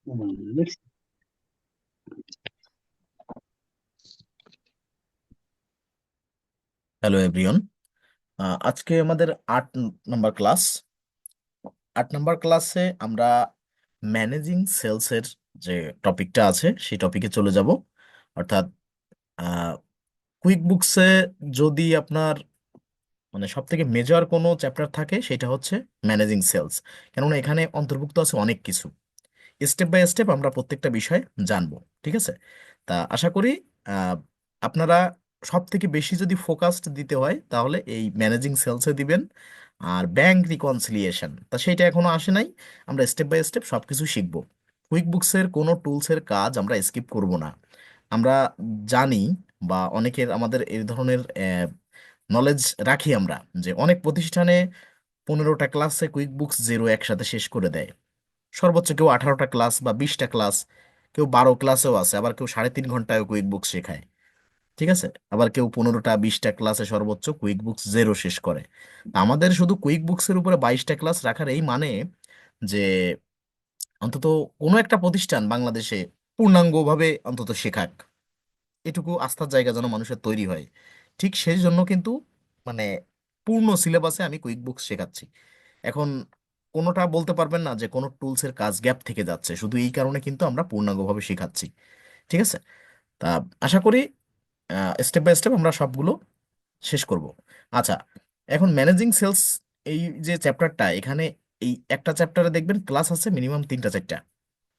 Next. Hello everyone. আজকে আমাদের 8 নম্বর class. 8 নম্বর ক্লাসে আমরা ম্যানেজিং সেলসের যে টপিকটা আছে সেই টপিকে চলে যাব। অর্থাৎ কুইক বুকসে যদি আপনার মানে সব থেকে মেজর কোনো চ্যাপ্টার থাকে সেটা হচ্ছে ম্যানেজিং সেলস। কেননা এখানে অন্তর্ভুক্ত আছে অনেক কিছু। স্টেপ বাই স্টেপ আমরা প্রত্যেকটা বিষয় জানবো। ঠিক আছে? তা আশা করি আহ, আপনারা সব থেকে বেশি যদি ফোকাসড দিতে হয় তাহলে এই ম্যানেজিং সেলসে দিবেন। আর ব্যাংক রিকনসিলিয়েশন তা সেটা এখনো আসে নাই। আমরা স্টেপ বাই স্টেপ সব কিছু শিখবো। কুইক বুকসের কোনো টুলসের কাজ আমরা স্কিপ করব না। আমরা জানি বা অনেকের আমাদের এই ধরনের নলেজ রাখি আমরা যে অনেক প্রতিষ্ঠানে 15টা ক্লাসে কুইক বুকস জিরো একসাথে শেষ করে দেয়। সর্বোচ্চ কেউ 18টা ক্লাস বা 20টা ক্লাস, কেউ 12 ক্লাসেও আছে, আবার কেউ 3.5 ঘন্টায় কুইক বুক শেখায়। ঠিক আছে? আবার কেউ 15টা 20টা ক্লাসে সর্বোচ্চ কুইক বুকস জিরো শেষ করে। তা আমাদের শুধু কুইক বুকসের উপরে 22টা ক্লাস রাখার এই মানে যে অন্তত কোনো একটা প্রতিষ্ঠান বাংলাদেশে পূর্ণাঙ্গভাবে অন্তত শেখাক, এটুকু আস্থার জায়গা যেন মানুষের তৈরি হয়। ঠিক সেই জন্য কিন্তু মানে পূর্ণ সিলেবাসে আমি কুইক বুকস শেখাচ্ছি। এখন কোনোটা বলতে পারবেন না যে কোনো টুলসের কাজ গ্যাপ থেকে যাচ্ছে, শুধু এই কারণে কিন্তু আমরা পূর্ণাঙ্গভাবে শেখাচ্ছি। ঠিক আছে? তা আশা করি স্টেপ বাই স্টেপ আমরা সবগুলো শেষ করব। আচ্ছা, এখন ম্যানেজিং সেলস এই যে চ্যাপ্টারটা, এখানে এই একটা চ্যাপ্টারে দেখবেন ক্লাস আছে মিনিমাম 3টা 4টা।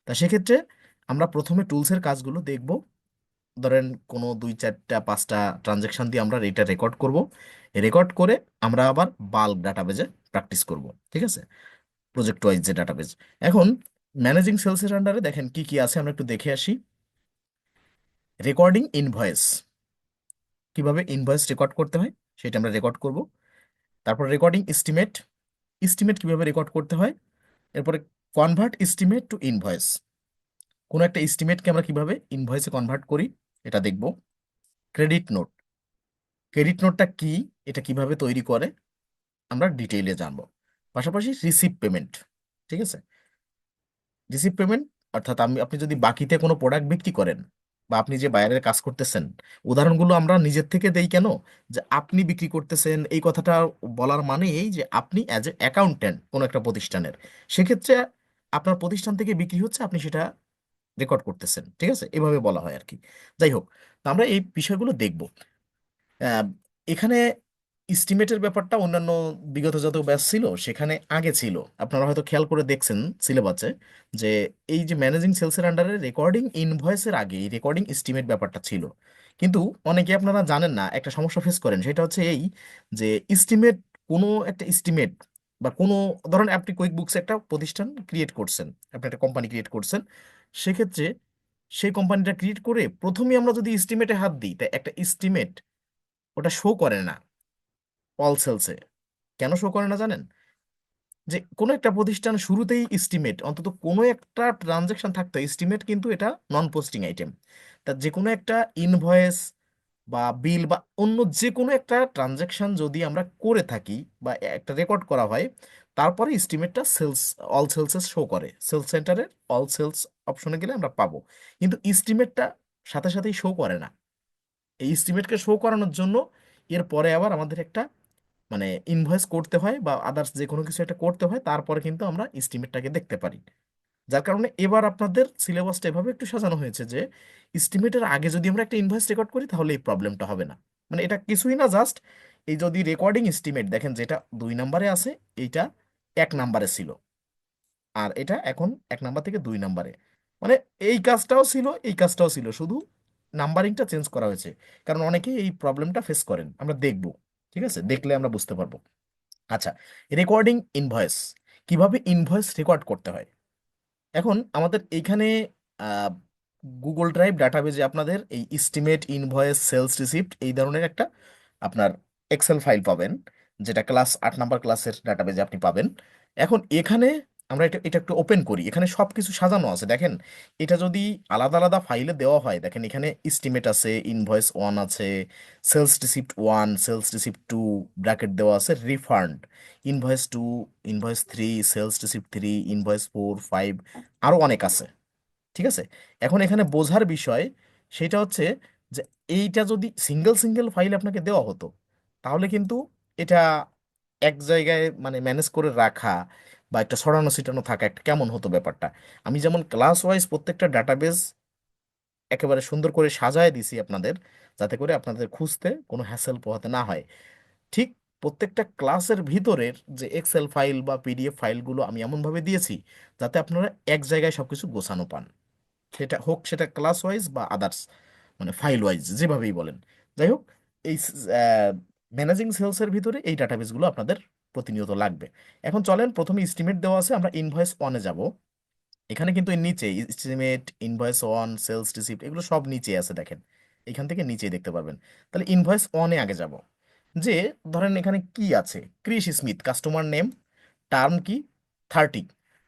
তা সেক্ষেত্রে আমরা প্রথমে টুলসের কাজগুলো দেখব। ধরেন কোনো 2 4 5টা ট্রানজেকশন দিয়ে আমরা এটা রেকর্ড করব। রেকর্ড করে আমরা আবার বাল্ক ডাটাবেজে প্র্যাকটিস করব। ঠিক আছে? প্রজেক্ট ওয়াইজ যে ডাটাবেজ। এখন ম্যানেজিং সেলসের আন্ডারে দেখেন কি কি আছে আমরা একটু দেখে আসি। রেকর্ডিং ইনভয়েস, কিভাবে ইনভয়েস রেকর্ড করতে হয় সেটা আমরা রেকর্ড করব। তারপর রেকর্ডিং এস্টিমেট, এস্টিমেট কিভাবে রেকর্ড করতে হয়। এরপরে কনভার্ট এস্টিমেট টু ইনভয়েস, কোনো একটা এস্টিমেটকে আমরা কিভাবে ইনভয়েসে কনভার্ট করি এটা দেখব। ক্রেডিট নোট, ক্রেডিট নোটটা কি, এটা কিভাবে তৈরি করে আমরা ডিটেইলে জানবো। পাশাপাশি রিসিভ পেমেন্ট। ঠিক আছে? রিসিভ পেমেন্ট অর্থাৎ আপনি যদি বাকিতে কোনো প্রোডাক্ট বিক্রি করেন বা আপনি যে বাইরের কাজ করতেছেন, উদাহরণগুলো আমরা নিজের থেকে দেই কেন, যে আপনি বিক্রি করতেছেন এই কথাটা বলার মানে এই যে আপনি অ্যাজ এ অ্যাকাউন্ট্যান্ট কোনো একটা প্রতিষ্ঠানের, সেক্ষেত্রে আপনার প্রতিষ্ঠান থেকে বিক্রি হচ্ছে, আপনি সেটা রেকর্ড করতেছেন। ঠিক আছে? এভাবে বলা হয় আর কি। যাই হোক, তো আমরা এই বিষয়গুলো দেখব। আহ, এখানে এস্টিমেটের ব্যাপারটা অন্যান্য বিগত যত ব্যাচ ছিল সেখানে আগে ছিল, আপনারা হয়তো খেয়াল করে দেখছেন সিলেবাসে, যে এই যে ম্যানেজিং সেলসের আন্ডারে রেকর্ডিং ইনভয়েসের আগে এই রেকর্ডিং এস্টিমেট ব্যাপারটা ছিল। কিন্তু অনেকে আপনারা জানেন না, একটা সমস্যা ফেস করেন, সেটা হচ্ছে এই যে এস্টিমেট, কোনো একটা এস্টিমেট বা কোনো, ধরেন আপনি কুইক বুকস একটা প্রতিষ্ঠান ক্রিয়েট করছেন, আপনি একটা কোম্পানি ক্রিয়েট করছেন, সেক্ষেত্রে সেই কোম্পানিটা ক্রিয়েট করে প্রথমেই আমরা যদি এস্টিমেটে হাত দিই, তাই একটা এস্টিমেট ওটা শো করে না অল সেলসে। কেন শো করে না জানেন? যে কোনো একটা প্রতিষ্ঠান শুরুতেই এস্টিমেট, অন্তত কোনো একটা ট্রানজেকশন থাকতো এস্টিমেট, কিন্তু এটা নন পোস্টিং আইটেম। তা যে কোনো একটা ইনভয়েস বা বিল বা অন্য যে কোনো একটা ট্রানজেকশন যদি আমরা করে থাকি বা একটা রেকর্ড করা হয়, তারপরে এস্টিমেটটা সেলস, অল সেলসে শো করে। সেলস সেন্টারের অল সেলস অপশনে গেলে আমরা পাবো। কিন্তু এস্টিমেটটা সাথে সাথেই শো করে না। এই এস্টিমেটকে শো করানোর জন্য এর পরে আবার আমাদের একটা মানে ইনভয়েস করতে হয় বা আদার্স যে কোনো কিছু একটা করতে হয়, তারপরে কিন্তু আমরা এস্টিমেটটাকে দেখতে পারি। যার কারণে এবার আপনাদের সিলেবাসটা এভাবে একটু সাজানো হয়েছে যে এস্টিমেটের আগে যদি আমরা একটা ইনভয়েস রেকর্ড করি তাহলে এই প্রবলেমটা হবে না। মানে এটা কিছুই না, জাস্ট এই যদি রেকর্ডিং এস্টিমেট দেখেন, যেটা 2 নম্বরে আছে, এইটা 1 নম্বরে ছিল, আর এটা এখন 1 নম্বর থেকে 2 নম্বরে। মানে এই কাজটাও ছিল, এই কাজটাও ছিল, শুধু নাম্বারিংটা চেঞ্জ করা হয়েছে। কারণ অনেকেই এই প্রবলেমটা ফেস করেন, আমরা দেখব। ঠিক আছে? দেখলে আমরা বুঝতে পারবো। আচ্ছা, রেকর্ডিং ইনভয়েস, কিভাবে ইনভয়েস রেকর্ড করতে হয়। এখন আমাদের এইখানে গুগল ড্রাইভ ডাটাবেজে আপনাদের এই এস্টিমেট, ইনভয়েস, সেলস রিসিপ্ট এই ধরনের একটা আপনার এক্সেল ফাইল পাবেন, যেটা ক্লাস 8 নম্বর ক্লাসের ডাটাবেজে আপনি পাবেন। এখন এখানে আমরা এটা এটা একটু ওপেন করি, এখানে সব কিছু সাজানো আছে দেখেন। এটা যদি আলাদা আলাদা ফাইলে দেওয়া হয়, দেখেন এখানে এস্টিমেট আছে, ইনভয়েস ওয়ান আছে, sales receipt one, sales receipt two, bracket দেওয়া আছে refund, invoice two, invoice three, sales receipt three, invoice four, five, আরো অনেক আছে। ঠিক আছে। এখন এখানে বোঝার বিষয় সেটা হচ্ছে যে এইটা যদি সিঙ্গেল সিঙ্গেল ফাইল আপনাকে দেওয়া হতো, তাহলে কিন্তু এটা এক জায়গায় মানে ম্যানেজ করে রাখা বা একটা ছড়ানো ছিটানো থাকা একটা কেমন হতো ব্যাপারটা। আমি যেমন ক্লাস ওয়াইজ প্রত্যেকটা ডাটাবেস একেবারে সুন্দর করে সাজায় দিছি আপনাদের, যাতে করে আপনাদের খুঁজতে কোনো হ্যাসেল পোহাতে না হয়, ঠিক প্রত্যেকটা ক্লাসের ভিতরের যে এক্সেল ফাইল বা পিডিএফ ফাইলগুলো আমি এমনভাবে দিয়েছি যাতে আপনারা এক জায়গায় সবকিছু গোছানো পান, সেটা হোক সেটা ক্লাস ওয়াইজ বা আদার্স মানে ফাইল ওয়াইজ যেভাবেই বলেন। যাই হোক, এই ম্যানেজিং সেলসের ভিতরে এই ডাটাবেসগুলো আপনাদের প্রতিনিয়ত লাগবে। এখন চলেন, প্রথমে এস্টিমেট দেওয়া আছে, আমরা ইনভয়েস অনে যাব। এখানে কিন্তু এর নিচে estimate, invoice on, sales receipt এগুলো সব নিচে আছে দেখেন, এখান থেকে নিচেই দেখতে পারবেন। তাহলে ইনভয়েস অনে আগে যাব। যে ধরেন এখানে কি আছে, Chris Smith customer name, term কি 30,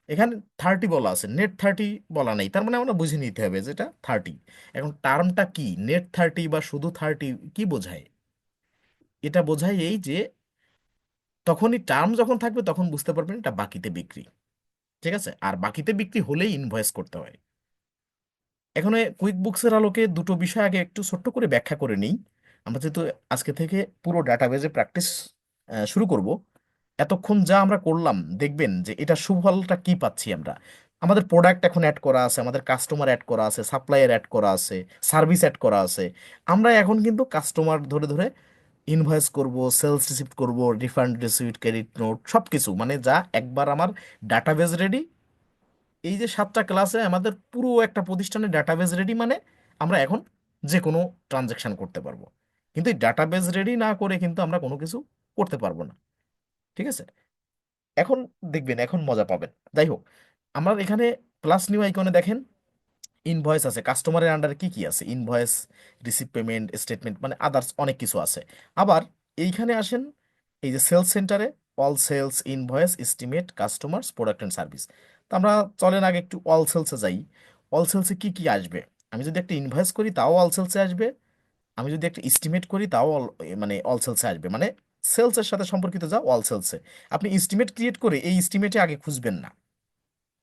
এখানে 30 বলা আছে, নেট 30 বলা নেই, তার মানে আমরা বুঝে নিতে হবে যেটা 30। এখন টার্মটা কি, নেট 30 বা শুধু 30 কি বোঝায়? এটা বোঝায় এই যে তখনই টার্ম যখন থাকবে তখন বুঝতে পারবেন এটা বাকিতে বিক্রি। ঠিক আছে, আর বাকিতে বিক্রি হলেই ইনভয়েস করতে হয়। এখানে কুইক বুকসের আলোকে দুটো বিষয় আগে একটু ছোট্ট করে ব্যাখ্যা করে নিই। আমরা যেহেতু আজকে থেকে পুরো ডাটাবেজে প্র্যাকটিস শুরু করব, এতক্ষণ যা আমরা করলাম দেখবেন যে এটা সুফলটা কি পাচ্ছি আমরা। আমাদের প্রোডাক্ট এখন অ্যাড করা আছে, আমাদের কাস্টমার অ্যাড করা আছে, সাপ্লায়ার অ্যাড করা আছে, সার্ভিস অ্যাড করা আছে। আমরা এখন কিন্তু কাস্টমার ধরে ধরে ইনভয়েস করব, সেলস রিসিপ্ট করব, রিফান্ড রিসিপ্ট, ক্রেডিট নোট সব কিছু, মানে যা একবার আমার ডাটাবেজ রেডি। এই যে 7টা ক্লাসে আমাদের পুরো একটা প্রতিষ্ঠানের ডাটাবেজ রেডি, মানে আমরা এখন যে কোনো ট্রানজ্যাকশন করতে পারবো। কিন্তু এই ডাটাবেজ রেডি না করে কিন্তু আমরা কোনো কিছু করতে পারবো না। ঠিক আছে, এখন দেখবেন এখন মজা পাবেন। যাই হোক, আমার এখানে প্লাস নিউ আইকনে দেখেন ইনভয়েস আছে, কাস্টমারের আন্ডারে কি কি আছে, ইনভয়েস, রিসিভ, পেমেন্ট স্টেটমেন্ট, মানে আদার্স অনেক কিছু আছে। আবার এইখানে আসেন, এই যে সেলস সেন্টারে all sales, invoice, estimate, customers, product and service. তো আমরা চলেন আগে একটু অল সেলসে যাই। অল সেলসে কি কি আসবে? আমি যদি একটা ইনভয়েস করি তাও অল সেলসে আসবে, আমি যদি একটা এস্টিমেট করি তাও মানে অল সেলসে আসবে, মানে সেলসের সাথে সম্পর্কিত যা অল সেলসে। আপনি এস্টিমেট ক্রিয়েট করে এই এস্টিমেটে আগে খুঁজবেন না।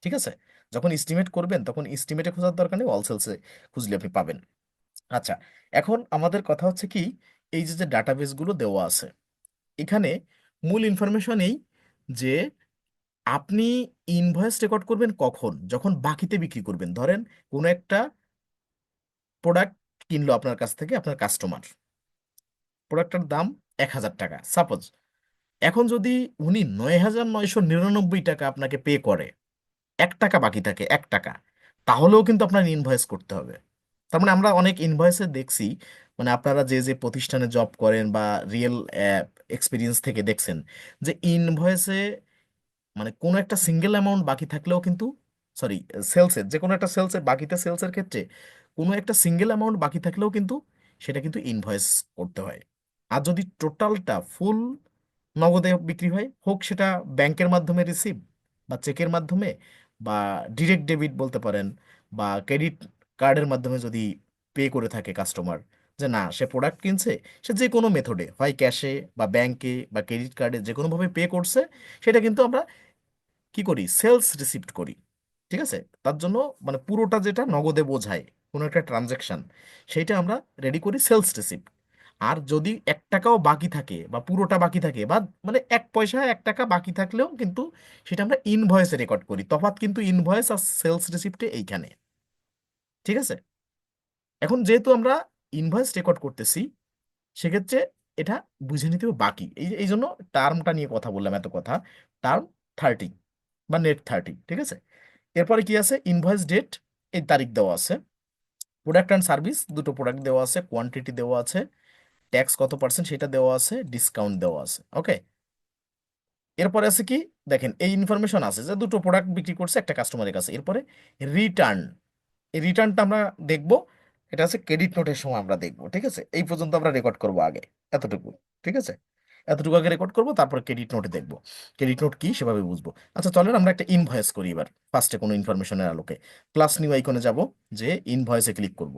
ঠিক আছে, যখন এস্টিমেট করবেন তখন এস্টিমেটে খোঁজার দরকার নেই, অল সেলসে খুঁজলে আপনি পাবেন। আচ্ছা, এখন আমাদের কথা হচ্ছে কি, এই যে যে ডাটাবেসগুলো দেওয়া আছে এখানে মূল ইনফরমেশন এই যে আপনি ইনভয়েস রেকর্ড করবেন কখন, যখন বাকিতে বিক্রি করবেন। ধরেন কোনো একটা প্রোডাক্ট কিনলো আপনার কাছ থেকে আপনার কাস্টমার, প্রোডাক্টটার দাম 1,000 টাকা সাপোজ। এখন যদি উনি 9,999 টাকা আপনাকে পে করে, 1 টাকা বাকি থাকে, 1 টাকা, তাহলেও কিন্তু আপনার ইনভয়েস করতে হবে। তার মানে আমরা অনেক ইনভয়েসে দেখছি, মানে আপনারা যে যে প্রতিষ্ঠানে জব করেন বা রিয়েল এক্সপিরিয়েন্স থেকে দেখছেন, যে ইনভয়েসে মানে কোনো একটা সিঙ্গেল অ্যামাউন্ট বাকি থাকলেও কিন্তু, সরি, সেলসের যে কোনো একটা সেলসের বাকিতে, সেলসের ক্ষেত্রে কোনো একটা সিঙ্গেল অ্যামাউন্ট বাকি থাকলেও কিন্তু সেটা কিন্তু ইনভয়েস করতে হয়। আর যদি টোটালটা ফুল নগদে বিক্রি হয়, হোক সেটা ব্যাংকের মাধ্যমে রিসিভ বা চেকের মাধ্যমে বা ডিরেক্ট ডেবিট বলতে পারেন, বা ক্রেডিট কার্ডের মাধ্যমে যদি পে করে থাকে কাস্টমার, যে না সে প্রোডাক্ট কিনছে, সে যে কোনো মেথডে হয় ক্যাশে বা ব্যাংকে বা ক্রেডিট কার্ডে যে কোনোভাবে পে করছে, সেটা কিন্তু আমরা কি করি, সেলস রিসিপ্ট করি। ঠিক আছে, তার জন্য মানে পুরোটা যেটা নগদে বোঝায় কোনো একটা ট্রানজ্যাকশন, সেইটা আমরা রেডি করি সেলস রিসিপ্ট। আর যদি 1 টাকাও বাকি থাকে বা পুরোটা বাকি থাকে বা মানে 1 পয়সা 1 টাকা বাকি থাকলেও কিন্তু সেটা আমরা ইনভয়েসে রেকর্ড করি। তফাৎ কিন্তু ইনভয়েস আর সেলস রিসিপ্টে এইখানে। ঠিক আছে, এখন যেহেতু আমরা ইনভয়েস রেকর্ড করতেছি, সেক্ষেত্রে এটা বুঝে নিতে হবে বাকি, এই জন্য টার্মটা নিয়ে কথা বললাম এত কথা। টার্ম 30 বা নেট 30। ঠিক আছে, এরপরে কি আছে, ইনভয়েস ডেট, এই তারিখ দেওয়া আছে। প্রোডাক্ট অ্যান্ড সার্ভিস, দুটো প্রোডাক্ট দেওয়া আছে, কোয়ান্টিটি দেওয়া আছে, ট্যাক্স কত পার্সেন্ট সেটা দেওয়া আছে, ডিসকাউন্ট দেওয়া আছে। ওকে, এরপরে আছে কি, দেখেন এই ইনফরমেশন আছে যে দুটো প্রোডাক্ট বিক্রি করছে একটা কাস্টমারের কাছে। এরপরে রিটার্ন, এই রিটার্নটা আমরা দেখব, এটা আছে ক্রেডিট নোটের সময় আমরা দেখব। ঠিক আছে, এই পর্যন্ত আমরা রেকর্ড করব আগে, এতটুকু। ঠিক আছে, এতটুকু আগে রেকর্ড করব, তারপর ক্রেডিট নোটে দেখব ক্রেডিট নোট কি সেভাবে বুঝবো। আচ্ছা চলেন আমরা একটা ইনভয়েস করি এবার, ফার্স্টে কোনো ইনফরমেশনের আলোকে। প্লাস নিউ আইকনে যাব, যে ইনভয়েসে ক্লিক করব।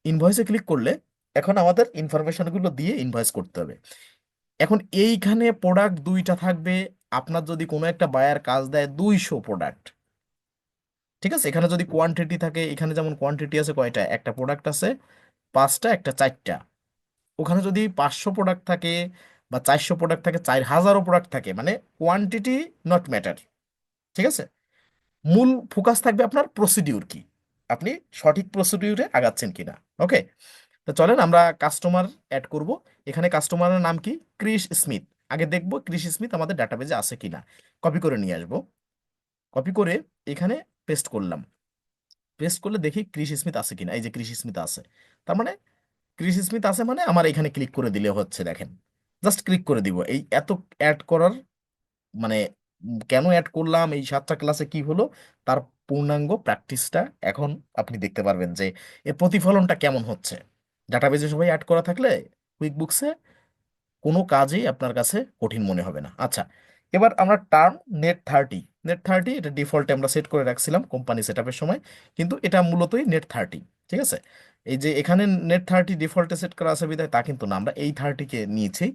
ইনভয়েসে ক্লিক করলে এখন আমাদের ইনফরমেশনগুলো দিয়ে ইনভয়েস করতে হবে। এখন এইখানে প্রোডাক্ট দুইটা থাকবে, আপনার যদি কোনো একটা বায়ার কাজ দেয় 200 প্রোডাক্ট, ঠিক আছে, এখানে যদি কোয়ান্টিটি থাকে, এখানে যেমন কোয়ান্টিটি আছে কয়টা, একটা প্রোডাক্ট আছে পাঁচটা, একটা চারটা। ওখানে যদি 500 প্রোডাক্ট থাকে বা 400 প্রোডাক্ট থাকে, 4000ও প্রোডাক্ট থাকে, মানে কোয়ান্টিটি নট ম্যাটার। ঠিক আছে, মূল ফোকাস থাকবে আপনার প্রসিডিউর কি, আপনি সঠিক প্রসিডিউরে আগাচ্ছেন কিনা। ওকে, তো চলেন আমরা কাস্টমার অ্যাড করব। এখানে কাস্টমারের নাম কি, ক্রিস স্মিথ। আগে দেখব ক্রিস স্মিথ আমাদের ডাটাবেজে আছে কিনা। কপি করে নিয়ে আসবো, কপি করে এখানে পেস্ট করলাম। পেস্ট করলে দেখি ক্রিস স্মিথ আছে কিনা। এই যে ক্রিস স্মিথ আছে, তার মানে ক্রিস স্মিথ আছে মানে আমার এখানে ক্লিক করে দিলে হচ্ছে। দেখেন, জাস্ট ক্লিক করে দিব। এই এত অ্যাড করার মানে কেন অ্যাড করলাম, এই 7টা ক্লাসে কি হলো, তার পূর্ণাঙ্গ প্র্যাকটিসটা এখন আপনি দেখতে পারবেন যে এর প্রতিফলনটা কেমন হচ্ছে। ডাটাবেজে সবাই অ্যাড করা থাকলে কুইক বুকসে কোনো কাজই আপনার কাছে কঠিন মনে হবে না। আচ্ছা, এবার আমরা টার্ম নেট 30, নেট 30 এটা ডিফল্টে আমরা সেট করে রাখছিলাম কোম্পানি সেট আপের সময়, কিন্তু এটা মূলতই নেট 30। ঠিক আছে, এই যে এখানে নেট 30 ডিফল্টে সেট করা আছে বিধায় তা কিন্তু না, আমরা এই 30কে নিয়েছি।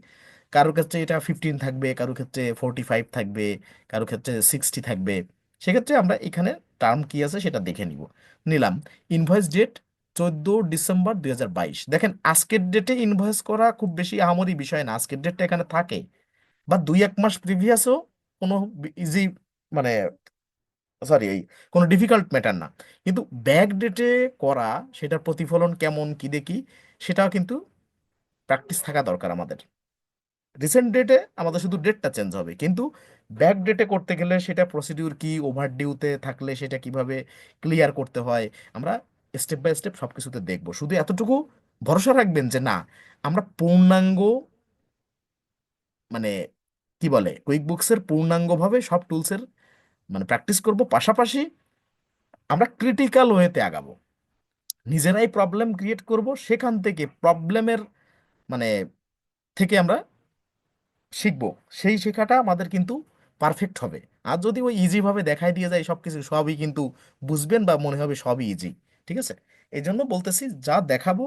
কারোর ক্ষেত্রে এটা 15 থাকবে, কারোর ক্ষেত্রে 45 থাকবে, কারোর ক্ষেত্রে 60 থাকবে। সেক্ষেত্রে আমরা এখানে টার্ম কি আছে সেটা দেখে নিব। নিলাম ইনভয়েস ডেট 14 ডিসেম্বর 2022। দেখেন, আজকের ডেটে ইনভয়েস করা খুব বেশি আহামরি বিষয় না, আজকের ডেটটা এখানে থাকে। বা 2-1 মাস প্রিভিয়াসও কোনো ইজি, মানে সরি, এই কোনো ডিফিকাল্ট ম্যাটার না। কিন্তু ব্যাক ডেটে করা, সেটার প্রতিফলন কেমন কি দেখি, সেটাও কিন্তু প্র্যাকটিস থাকা দরকার আমাদের। রিসেন্ট ডেটে আমাদের শুধু ডেটটা চেঞ্জ হবে, কিন্তু ব্যাক ডেটে করতে গেলে সেটা প্রসিডিউর কি, ওভার ডিউতে থাকলে সেটা কিভাবে ক্লিয়ার করতে হয়, আমরা স্টেপ বাই স্টেপ সব কিছুতে দেখবো। শুধু এতটুকু ভরসা রাখবেন যে না, আমরা পূর্ণাঙ্গ, মানে কি বলে, কুইক বুকসের পূর্ণাঙ্গভাবে সব টুলসের মানে প্র্যাকটিস করব, পাশাপাশি আমরা ক্রিটিক্যাল ওয়েতে আগাবো। নিজেরাই প্রবলেম ক্রিয়েট করব, সেখান থেকে প্রবলেমের মানে থেকে আমরা শিখবো। সেই শেখাটা আমাদের কিন্তু পারফেক্ট হবে। আর যদি ওই ইজি ভাবে দেখাই দিয়ে যায় সব কিছু, সবই কিন্তু বুঝবেন বা মনে হবে সবই ইজি। ঠিক আছে, এই জন্য বলতেছি যা দেখাবো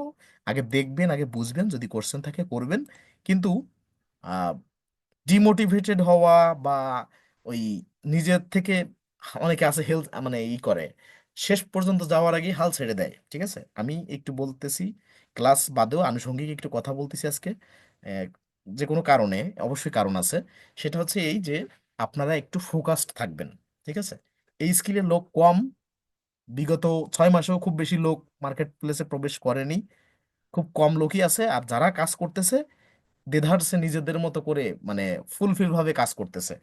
আগে দেখবেন, আগে বুঝবেন, যদি কোশ্চেন থাকে করবেন। কিন্তু ডিমোটিভেটেড হওয়া বা ওই নিজের থেকে, অনেকে আছে হেলথ মানে করে শেষ পর্যন্ত যাওয়ার আগে হাল ছেড়ে দেয়। ঠিক আছে, আমি একটু বলতেছি, ক্লাস বাদেও আনুষঙ্গিক একটু কথা বলতেছি আজকে। আহ, যে কোনো কারণে, অবশ্যই কারণ আছে, সেটা হচ্ছে এই যে আপনারা একটু ফোকাসড থাকবেন। ঠিক আছে, এই স্কিলের লোক কম, বিগত 6 মাসেও খুব বেশি লোক মার্কেট প্লেসে প্রবেশ করেনি, খুব কম লোকই আছে। আর যারা কাজ করতেছে দেধারসে নিজেদের মতো করে, মানে ফুলফিল ভাবে কাজ করতেছে।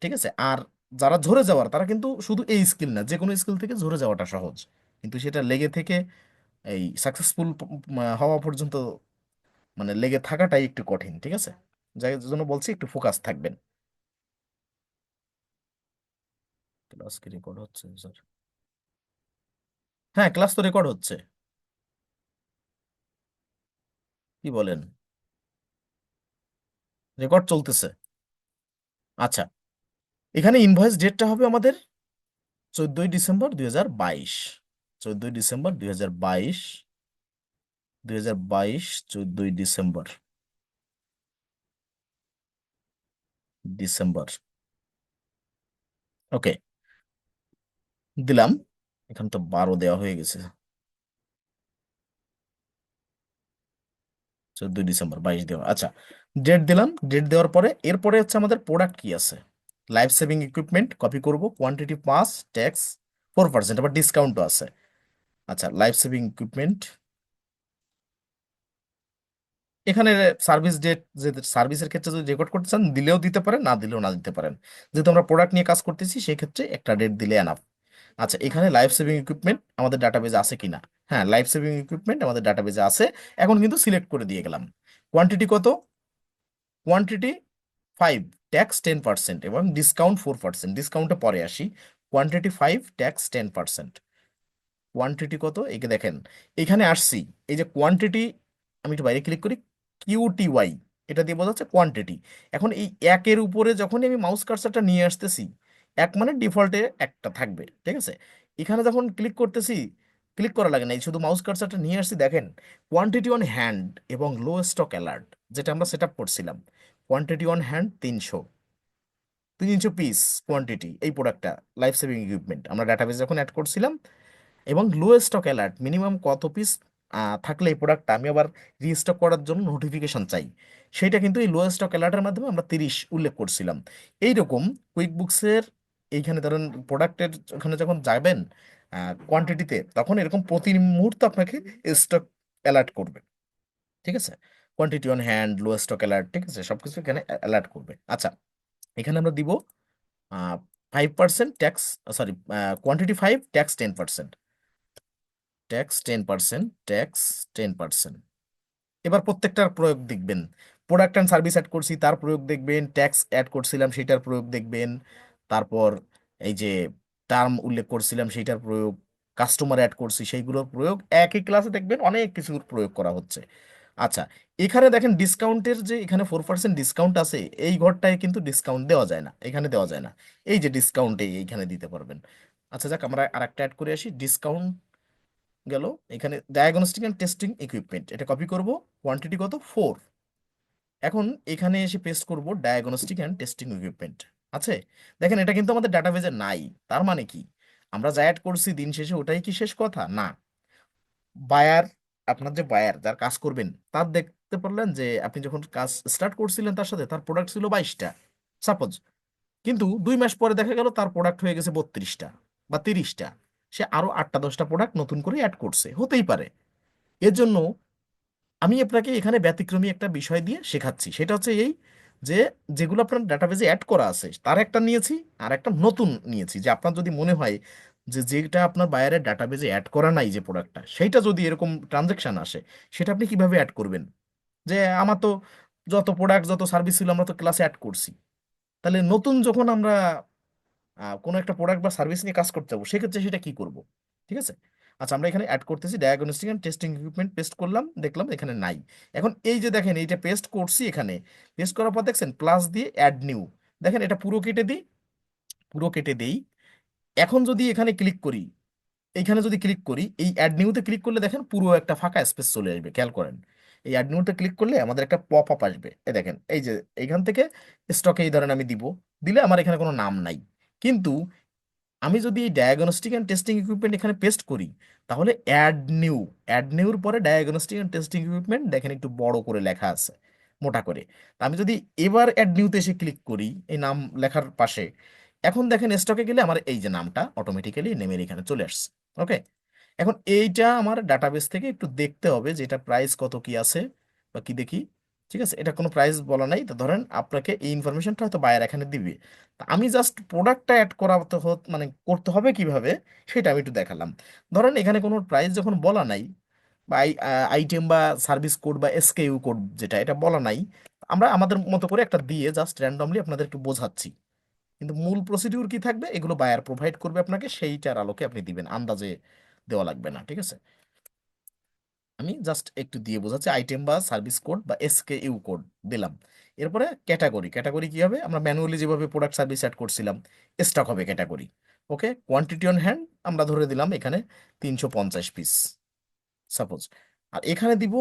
ঠিক আছে, আর যারা ঝরে যাওয়ার, তারা কিন্তু শুধু এই স্কিল না, যে কোনো স্কিল থেকে ঝরে যাওয়াটা সহজ, কিন্তু সেটা লেগে থেকে এই সাকসেসফুল হওয়া পর্যন্ত মানে লেগে থাকাটাই একটু কঠিন। ঠিক আছে, যাই জন্য বলছি একটু ফোকাস থাকবেন। ক্লাস কি রেকর্ড হচ্ছে স্যার? হ্যাঁ, ক্লাস তো রেকর্ড হচ্ছে। কি বলেন, রেকর্ড চলতেছে? আচ্ছা, এখানে ইনভয়েস ডেটটা হবে আমাদের 14 December 2022। 14 December 2022, 2022, 14 December, December. Okay, দিলাম। এখানে তো 12 দেওয়া হয়ে গেছে। 14 ডিসেম্বর 22 দেওয়া, আচ্ছা। ডেট দিলাম, ডেট দেওয়ার পরে এরপরে হচ্ছে আমাদের প্রোডাক্ট কি আছে। লাইফ সেভিং ইকুইপমেন্ট কপি করব, কোয়ান্টিটি 5, ট্যাক্স 4%, আবার ডিসকাউন্টও আছে। আচ্ছা, লাইফ সেভিং ইকুইপমেন্ট, এখানে সার্ভিস ডেট, যে সার্ভিসের ক্ষেত্রে যদি রেকর্ড করতে চান দিলেও দিতে পারেন, না দিলেও না দিতে পারেন। যেহেতু আমরা প্রোডাক্ট নিয়ে কাজ করতেছি সেই ক্ষেত্রে একটা ডেট দিলে এনাফ। আচ্ছা, এখানে লাইফ সেভিং ইকুইপমেন্ট আমাদের ডাটাবেজে আছে কিনা। হ্যাঁ, লাইফ সেভিং ইকুইপমেন্ট আমাদের ডাটাবেজে আছে। এখন কিন্তু সিলেক্ট করে দিয়ে গেলাম। কোয়ান্টিটি কত, কোয়ান্টিটি 5, ট্যাক্স 10% এবং ডিসকাউন্ট 4%। ডিসকাউন্টে পরে আসি। Quantity 5, tax 10%। কোয়ান্টিটি কত, একে দেখেন এখানে আসছি। এই যে কোয়ান্টিটি, আমি একটু বাইরে ক্লিক করি, QTY, এটা দিয়ে বোঝা যাচ্ছে কোয়ান্টিটি। এখন এই একের উপরে যখনই আমি মাউস কার্সারটা নিয়ে আসতেছি, এক মানে ডিফল্টে একটা থাকবে। ঠিক আছে, এখানে যখন ক্লিক করতেছি, ক্লিক করা লাগে না, এই শুধু মাউস কার্সারটা নিয়ে আসছি। দেখেন, কোয়ান্টিটি অন হ্যান্ড এবং লো স্টক অ্যালার্ট, যেটা আমরা সেট আপ করছিলাম, quantity on hand 300, 300 piece quantity এই প্রোডাক্টটা, লাইফ সেভিং ইকুইপমেন্ট আমরা ডাটাবেজ যখন অ্যাড করছিলাম, এবং লো স্টক অ্যালার্ট মিনিমাম কত পিস থাকলে এই প্রোডাক্টটা আমি আবার রিস্টক করার জন্য নোটিফিকেশন চাই, সেইটা কিন্তু এই লো স্টক অ্যালার্টের মাধ্যমে আমরা 30 উল্লেখ করছিলাম। এইরকম কুইক বুকসের এইখানে ধরেন প্রোডাক্টের ওখানে যখন যাবেন কোয়ান্টিটিতে, তখন এরকম প্রতি মুহূর্তে আপনাকে স্টক অ্যালার্ট করবে, ঠিক আছে? Quantity on hand, low stock alert, ঠিক আছে, সবকিছু এখানে অ্যালার্ট করবে। আচ্ছা, এখানে আমরা দিব 5% tax, sorry, quantity 5, tax 10%, tax 10%। এবার প্রত্যেকটার প্রয়োগ দেখবেন, প্রোডাক্ট অ্যান্ড সার্ভিস অ্যাড করছি তার প্রয়োগ দেখবেন, ট্যাক্স অ্যাড করছিলাম সেটার প্রয়োগ দেখবেন, তারপর এই যে টার্ম উল্লেখ করছিলাম সেইটার প্রয়োগ, কাস্টমার অ্যাড করছি সেইগুলোর প্রয়োগ, একই ক্লাসে দেখবেন অনেক কিছুর প্রয়োগ করা হচ্ছে। আচ্ছা, এখানে দেখেন ডিসকাউন্টের যে এখানে 4% ডিসকাউন্ট আছে, এই ঘরটায় কিন্তু ডিসকাউন্ট দেওয়া যায় না, এখানে দেওয়া যায় না। এই যে ডিসকাউন্টে এইখানে দিতে পারবেন। আচ্ছা যাক, আমরা আরেকটা অ্যাড করে আসি, ডিসকাউন্ট গেল। এখানে ডায়াগনস্টিক অ্যান্ড টেস্টিং ইকুইপমেন্ট, এটা কপি করব, কোয়ান্টিটি কত 4। এখন এখানে এসে পেস্ট করব ডায়াগনস্টিক অ্যান্ড টেস্টিং ইকুইপমেন্ট। আছে, দেখেন এটা কিন্তু আমাদের ডাটাবেজে নাই। তার মানে কি, আমরা যা অ্যাড করছি দিন শেষে ওটাই কি শেষ কথা না? বায়ার, আপনার যে বায়ার যার কাজ করবেন তার দেখতে পারলেন যে আপনি যখন কাজ স্টার্ট করছিলেন তার সাথে তার প্রোডাক্ট ছিল 22টা সাপোজ, কিন্তু 2 মাস পরে দেখা গেল তার প্রোডাক্ট হয়ে গেছে 32টা বা 30টা, সে আরো 8টা 10টা প্রোডাক্ট নতুন করে অ্যাড করছে, হতেই পারে। এর জন্য আমি আপনাকে এখানে ব্যতিক্রমী একটা বিষয় দিয়ে শেখাচ্ছি, সেটা হচ্ছে এই যে যেগুলো আপনার ডাটাবেজে অ্যাড করা আছে তার একটা নিয়েছি, আর একটা নতুন নিয়েছি, যে আপনার যদি মনে হয় যে যেটা আপনার বায়ারের ডাটাবেজে অ্যাড করা নাই যে প্রোডাক্টটা, সেইটা যদি এরকম ট্রানজেকশন আসে, সেটা আপনি কিভাবে অ্যাড করবেন? যে আমার তো যত প্রোডাক্ট যত সার্ভিস ছিল আমরা তো ক্লাসে অ্যাড করছি, তাহলে নতুন যখন আমরা কোনো একটা প্রোডাক্ট বা সার্ভিস নিয়ে কাজ করতে যাবো সেক্ষেত্রে সেটা কি করব? ঠিক আছে। আচ্ছা, আমরা এখানে অ্যাড করতেছি diagnostic and testing equipment, paste করলাম, দেখলাম এখানে নাই। এখন এই যে দেখেন এইটা পেস্ট করছি, এখানে পেস্ট করার পর দেখছেন প্লাস দিয়ে অ্যাড নিউ, দেখেন এটা পুরো কেটে দিই, পুরো কেটে দেই। এখন যদি এখানে ক্লিক করি, এইখানে যদি ক্লিক করি, এই অ্যাড নিউতে ক্লিক করলে দেখেন পুরো একটা ফাঁকা স্পেস চলে আসবে, খেয়াল করেন। এই অ্যাড নিউতে ক্লিক করলে আমাদের একটা পপ আপ আসবে, এই দেখেন, এই যে এইখান থেকে স্টকে এই ধরেন আমি দিব, দিলে আমার এখানে কোনো নাম নাই। কিন্তু আমি যদি এই ডায়াগনস্টিক অ্যান্ড টেস্টিং ইকুইপমেন্ট এখানে পেস্ট করি, তাহলে অ্যাড নিউর পরে ডায়াগনস্টিক অ্যান্ড টেস্টিং ইকুইপমেন্ট দেখেন একটু বড় করে লেখা আছে, মোটা করে। তা আমি যদি এবার অ্যাড নিউতে এসে ক্লিক করি এই নাম লেখার পাশে, এখন দেখেন স্টকে গেলে আমার এই যে নামটা অটোমেটিক্যালি নেমের এখানে চলে আসছে। ওকে, এখন এইটা আমার ডাটাবেস থেকে একটু দেখতে হবে যে এটা প্রাইস কত কি আছে বা কি দেখি। ঠিক আছে, এটা কোনো প্রাইস বলা নাই, তো ধরেন আপনাকে এই ইনফরমেশনটা হয়তো বায়ার এখানে দিবে। তা আমি জাস্ট প্রোডাক্টটা অ্যাড করাতে মানে করতে হবে কিভাবে সেটা আমি একটু দেখালাম। ধরেন এখানে কোনো প্রাইস যখন বলা নাই, বা আইটেম বা সার্ভিস কোড বা এসকেইউ কোড যেটা, এটা বলা নাই, আমরা আমাদের মতো করে একটা দিয়ে জাস্ট র্যান্ডমলি আপনাদেরকে বোঝাচ্ছি। কিন্তু মূল প্রসিডিউর কি থাকবে এগুলো বায়ার প্রোভাইড করবে আপনাকে, সেইটার আলোকে আপনি দিবেন, আন্দাজে দেওয়া লাগবে না, ঠিক আছে? আমি জাস্ট একটু দিয়ে বোঝাচ্ছি, আইটেম বা সার্ভিস কোড বা এসকেইউ কোড দিলাম। এরপরে ক্যাটাগরি, ক্যাটাগরি কি হবে, আমরা ম্যানুয়ালি যেভাবে প্রোডাক্ট সার্ভিস অ্যাড করছিলাম, স্টক হবে category. Okay, quantity on hand আমরা ধরে দিলাম এখানে 350 পিস সাপোজ। আর এখানে দিব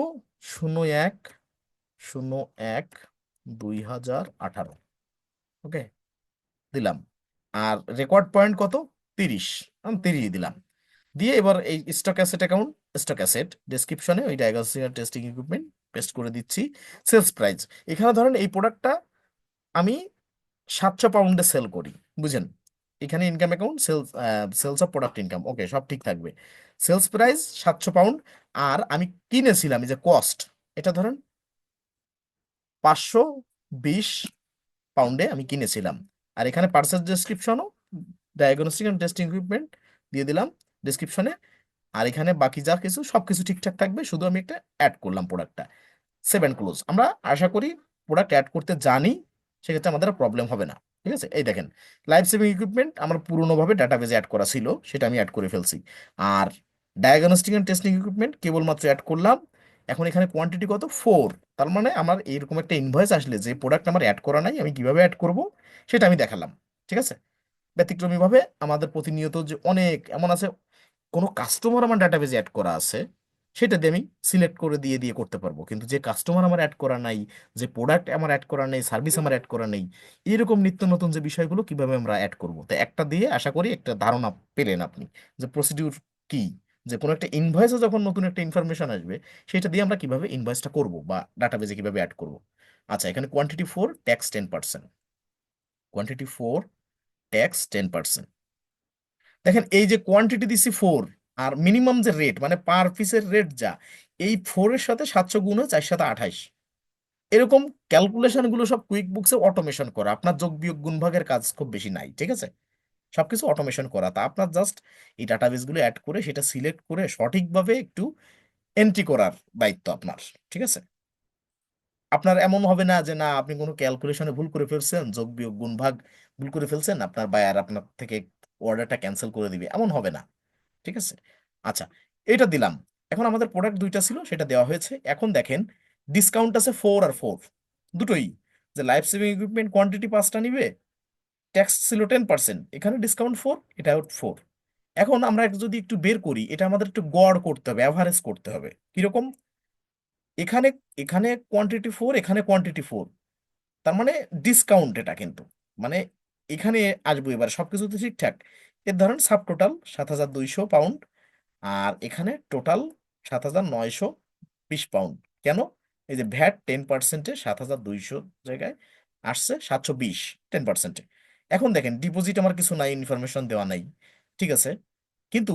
01/01/2018। ওকে, দিলাম। আর রেকর্ড পয়েন্ট কত, 30, আমি 30 দিলাম। দিয়ে এবার এই stock asset account, stock asset ডেসক্রিপশনে ওই ডায়াগনস্টিক টেস্টিং ইকুইপমেন্ট পেস্ট করে দিচ্ছি। সেলস প্রাইস, এখানে ধরেন এই প্রোডাক্টটা আমি 700 পাউন্ডে সেল করি, বুঝেন? এখানে income account, sales of product income, okay সব ঠিক থাকবে। সেলস প্রাইস 700 পাউন্ড, আর আমি কিনেছিলাম এই যে কস্ট, এটা ধরেন 520 পাউন্ডে আমি কিনেছিলাম। আর এখানে পার্সেস ডেসক্রিপশনও ডায়াগনস্টিক অ্যান্ড টেস্টিং ইকুইপমেন্ট দিয়ে দিলাম ডেসক্রিপশনে। আর এখানে বাকি যা কিছু সব কিছু ঠিকঠাক থাকবে, শুধু আমি একটা অ্যাড করলাম প্রোডাক্টটা, সেভ অ্যান্ড ক্লোজ। আমরা আশা করি প্রোডাক্ট অ্যাড করতে জানি, সেক্ষেত্রে আমাদের প্রবলেম হবে না। ঠিক আছে, এই দেখেন লাইফ সেভিং ইকুইপমেন্ট আমার পুরোনোভাবে ডাটাবেজে অ্যাড করা ছিল, সেটা আমি অ্যাড করে ফেলছি। আর ডায়াগনস্টিক অ্যান্ড টেস্টিং ইকুইপমেন্ট কেবলমাত্র অ্যাড করলাম। এখন এখানে কোয়ান্টিটি কত 4, তার মানে আমার এরকম একটা ইনভয়েস আসলে যে প্রোডাক্ট আমার অ্যাড করা নাই আমি কিভাবে অ্যাড করব সেটা আমি দেখালাম। ঠিক আছে, ব্যতিক্রমীভাবে আমাদের প্রতিনিয়ত যে অনেক এমন আছে, কোনো কাস্টমার আমার ডাটাবেজে অ্যাড করা আছে, সেটা দিয়ে আমি সিলেক্ট করে দিয়ে দিয়ে করতে পারবো। কিন্তু যে কাস্টমার আমার অ্যাড করা নাই, যে প্রোডাক্ট আমার অ্যাড করা নেই, সার্ভিস আমার অ্যাড করা নেই, এরকম নিত্য নতুন যে বিষয়গুলো কিভাবে আমরা অ্যাড করবো, তো একটা দিয়ে আশা করি একটা ধারণা পেলেন আপনি যে প্রসিডিউর কি, যে কোনো একটা ইনভয়েসে যখন নতুন একটা ইনফরমেশন আসবে সেটা দিয়ে আমরা কিভাবে ইনভয়েসটা করব বা ডাটাবেজে কিভাবে অ্যাড করব। আচ্ছা, এখানে কোয়ান্টিটি 4 ট্যাক্স 10%, কোয়ান্টিটি 4 ট্যাক্স 10%। দেখেন এই যে কোয়ান্টিটি দিছি 4, আর মিনিমাম যে রেট মানে পার পিসের রেট যা, এই 4-এর সাথে 700 গুণ হয় 4×7 = 28। এরকম ক্যালকুলেশন গুলো সব কুইক বুকসে অটোমেশন করা, আপনার যোগ বিয়োগ গুণ ভাগের কাজ খুব বেশি নাই, ঠিক আছে? সবকিছু অটোমেশন করা, তা আপনার জাস্ট এই ডাটাবেস গুলো অ্যাড করে সেটা সিলেক্ট করে সঠিকভাবে একটু এন্ট্রি করার দায়িত্ব আপনার, ঠিক আছে? আপনার এমন হবে না যে না আপনি কোনো ক্যালকুলেশনে ভুল করে ফেলছেন, যোগ বিয়োগ গুণ ভাগ ভুল করে ফেলছেন, আপনার বায়ার আপনার থেকে অর্ডারটা ক্যান্সেল করে দিবে, এমন হবে না, ঠিক আছে? আচ্ছা, এটা দিলাম। এখন আমাদের প্রোডাক্ট দুইটা ছিল, সেটা দেওয়া হয়েছে। এখন দেখেন ডিসকাউন্ট আছে 4 আর 4 দুটোই, যে লাইফ সেভিং ইকুইপমেন্ট কোয়ান্টিটি 5টা নিবে, ট্যাক্স ছিল 10%, এখানে ডিসকাউন্ট 4, এটা 4। এখন আমরা যদি একটু বের করি, এটা আমাদের একটু গড় করতে হবে, অ্যাভারেজ করতে হবে। কিরকম? এখানে এখানে কোয়ান্টিটি 4, এখানে কোয়ান্টিটি 4, তার মানে ডিসকাউন্ট এটা কিন্তু, মানে এখানে আসবো এবার সবকিছু তো ঠিকঠাক। এর ধরেন সাব টোটাল 7,200 পাউন্ড, আর এখানে টোটাল 7,920 পাউন্ড। কেন? এই যে ভ্যাট 10%-এ 7,200 জায়গায় আসছে 720, 10%-এ। এখন দেখেন ডিপোজিট আমার কিছু নাই, ইনফরমেশন দেওয়া নাই, ঠিক আছে? কিন্তু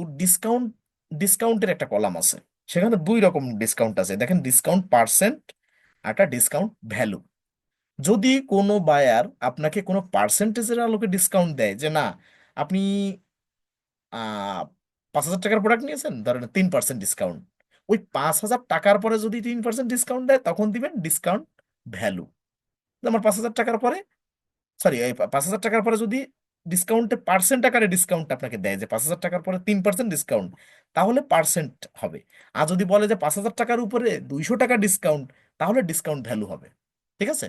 ডিসকাউন্টের একটা কলাম আছে, সেখানে দুই রকম ডিসকাউন্ট আছে। দেখেন ডিসকাউন্ট পার্সেন্ট আর একটা ডিসকাউন্ট ভ্যালু। যদি কোনো বায়ার আপনাকে কোনো পার্সেন্টেজের আলোকে ডিসকাউন্ট দেয়, যে না আপনি 5,000 টাকার প্রোডাক্ট নিয়েছেন, ধরেন 3% ডিসকাউন্ট, ওই 5,000 টাকার পরে যদি 3% ডিসকাউন্ট দেয় তখন দিবেন ডিসকাউন্ট ভ্যালু। আমার 5,000 টাকার পরে, সরি, এই 5,000 টাকার পরে যদি ডিসকাউন্টে পার্সেন্ট আকারে ডিসকাউন্ট আপনাকে দেয়, যে 5,000 টাকার পরে 3% ডিসকাউন্ট, তাহলে পার্সেন্ট হবে। আর যদি বলে যে 5,000 টাকার উপরে 200 টাকা ডিসকাউন্ট, তাহলে ডিসকাউন্ট ভ্যালু হবে, ঠিক আছে?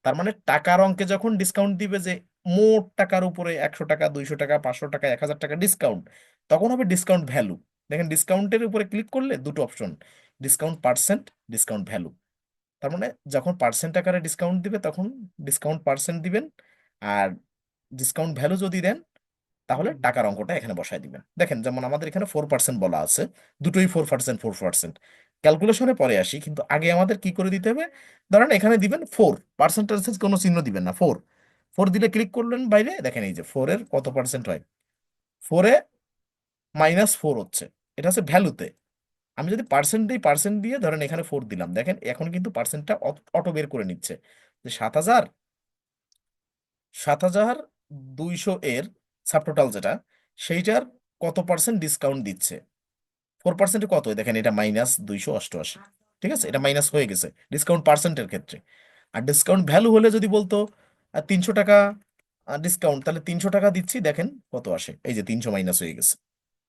তার মানে টাকার অঙ্কে যখন ডিসকাউন্ট দিবে, যে মোট টাকার উপরে 100 টাকা, 200 টাকা, 500 টাকা, 1,000 টাকা ডিসকাউন্ট, তখন হবে ডিসকাউন্ট ভ্যালু। দেখেন ডিসকাউন্টের উপরে ক্লিক করলে দুটো option, discount percent, discount value. তার মানে যখন পার্সেন্ট আকারে ডিসকাউন্ট দিবে তখন ডিসকাউন্ট পার্সেন্ট দিবেন, আর ডিসকাউন্ট ভ্যালু যদি দেন তাহলে টাকার অঙ্কটা এখানে বসায় দিবেন। দেখেন যেমন আমাদের এখানে 4% বলা আছে, দুটোই 4%, 4%। ক্যালকুলেশনে পরে আসি, কিন্তু আগে আমাদের কি করে দিতে হবে? ধরেন এখানে দিবেন 4, পার্সেন্টেজ কোনো চিহ্ন দিবেন না, 4। 4 দিলে ক্লিক করলেন বাইরে, দেখেন এই যে 4-এর কত পার্সেন্ট হয়, 4-এ -4 হচ্ছে, এটা হচ্ছে ভ্যালুতে। আমি যদি পার্সেন্ট দিই, পার্সেন্ট দিয়ে ধরেন এখানে 4 দিলাম, দেখেন এখন কিন্তু পার্সেন্টটা অটো বের করে নিচ্ছে, যে 7,200 এর সাবটোটাল যেটা, সেইটার কত পার্সেন্ট ডিসকাউন্ট দিচ্ছে। 4%-এ কত হয়? দেখেন এটা -288, ঠিক আছে? এটা মাইনাস হয়ে গেছে ডিসকাউন্ট পার্সেন্টের ক্ষেত্রে। আর ডিসকাউন্ট ভ্যালু হলে যদি বলতো 300 টাকা ডিসকাউন্ট, তাহলে 300 টাকা দিচ্ছি, দেখেন কত আসে, এই যে 300 মাইনাস হয়ে গেছে।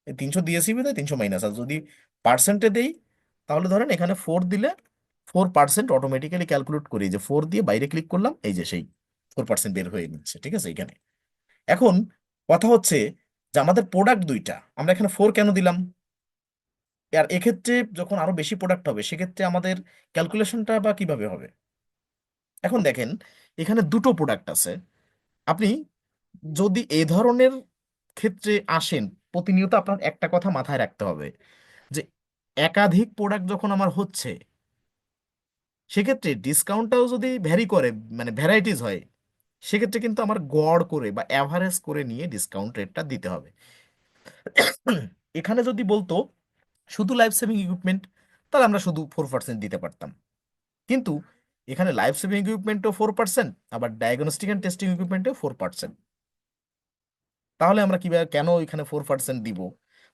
এই 300 দিয়েছি বিধায় 300 মাইনাস। আর যদি পার্সেন্টে দেই, তাহলে ধরেন এখানে 4 দিলে 4% অটোমেটিক্যালি ক্যালকুলেট করি, যে 4 দিয়ে বাইরে ক্লিক করলাম, এই যে সেই 4% বের হয়ে নিচ্ছে, ঠিক আছে এখানে। এখন কথা হচ্ছে যে আমাদের প্রোডাক্ট দুইটা, আমরা এখানে 4 কেন দিলাম? আর এক্ষেত্রে যখন আরো বেশি প্রোডাক্ট হবে সেক্ষেত্রে আমাদের ক্যালকুলেশনটা বা কিভাবে হবে? এখন দেখেন এখানে দুটো প্রোডাক্ট আছে। আপনি যদি এ ধরনের ক্ষেত্রে আসেন, প্রতিনিয়ত আপনার একটা কথা মাথায় রাখতে হবে, যে একাধিক প্রোডাক্ট যখন আমার হচ্ছে, সেক্ষেত্রে ডিসকাউন্টটাও যদি ভ্যারি করে, মানে ভ্যারাইটিস হয়, সেক্ষেত্রে কিন্তু আমার গড় করে বা অ্যাভারেজ করে নিয়ে ডিসকাউন্ট রেটটা দিতে হবে। এখানে যদি বলতো শুধু লাইফ সেভিং ইকুইপমেন্ট, তাহলে আমরা শুধু 4% দিতে পারতাম। কিন্তু এখানে লাইফ সেভিং ইকুইপমেন্টও 4%, আবার ডায়াগনস্টিক অ্যান্ড টেস্টিং ইকুইপমেন্টেও 4%। তাহলে আমরা কিভাবে কেন এখানে 4% দিব?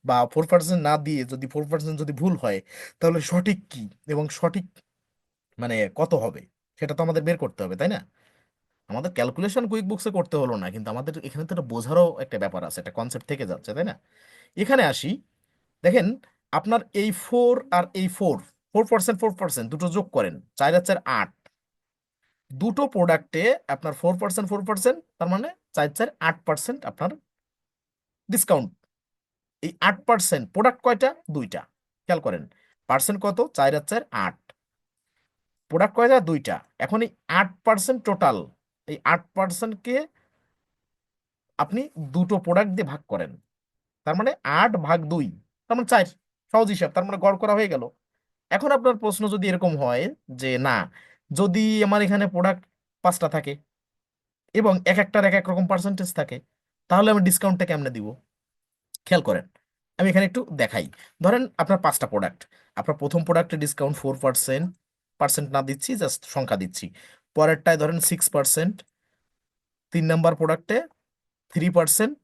বা 4% না দিয়ে যদি 4% যদি ভুল হয়, তাহলে সঠিক কি এবং সঠিক মানে কত হবে, সেটা তো আমাদের বের করতে হবে, তাই না? আমাদের ক্যালকুলেশন কুইক বুকসে করতে হলো না, কিন্তু আমাদের এখানে তো একটা বোঝারও একটা ব্যাপার আছে, একটা কনসেপ্ট থেকে যাচ্ছে, তাই না? এখানে আসি, দেখেন আপনার এই 4 আর এই 4, 4%, দুটো যোগ করেন, 4 আর 4 8, দুটো প্রোডাক্টে আপনার 4%, 4%, তার মানে 4, 4 8% আপনার ডিসকাউন্ট। এই 8% প্রোডাক্ট কয়টা? দুইটা। খেয়াল করেন, পার্সেন্ট কত? 4 আর 4 8। প্রোডাক্ট কয়টা? 2টা। এখন এই 8% টোটাল, এই 8%কে আপনি দুটো প্রোডাক্ট দিয়ে ভাগ করেন, তার মানে 8/2, তার মানে 4। সহজ হিসাব, তার মানে গড় করা হয়ে গেল। এখন আপনার প্রশ্ন যদি এরকম হয় যে না, যদি আমার এখানে প্রোডাক্ট 5টা থাকে এবং এক একটার এক এক রকম পার্সেন্টেজ থাকে, তাহলে আমি ডিসকাউন্টটা কেমনে দিব? খেয়াল করেন, আমি এখানে একটু দেখাই। ধরেন আপনার 5টা প্রোডাক্ট, আপনার প্রথম প্রোডাক্টে ডিসকাউন্ট 4%, পার্সেন্ট না দিচ্ছি, জাস্ট সংখ্যা দিচ্ছি। পরেরটায় ধরেন 6%, 3 নাম্বার প্রোডাক্টে 3%,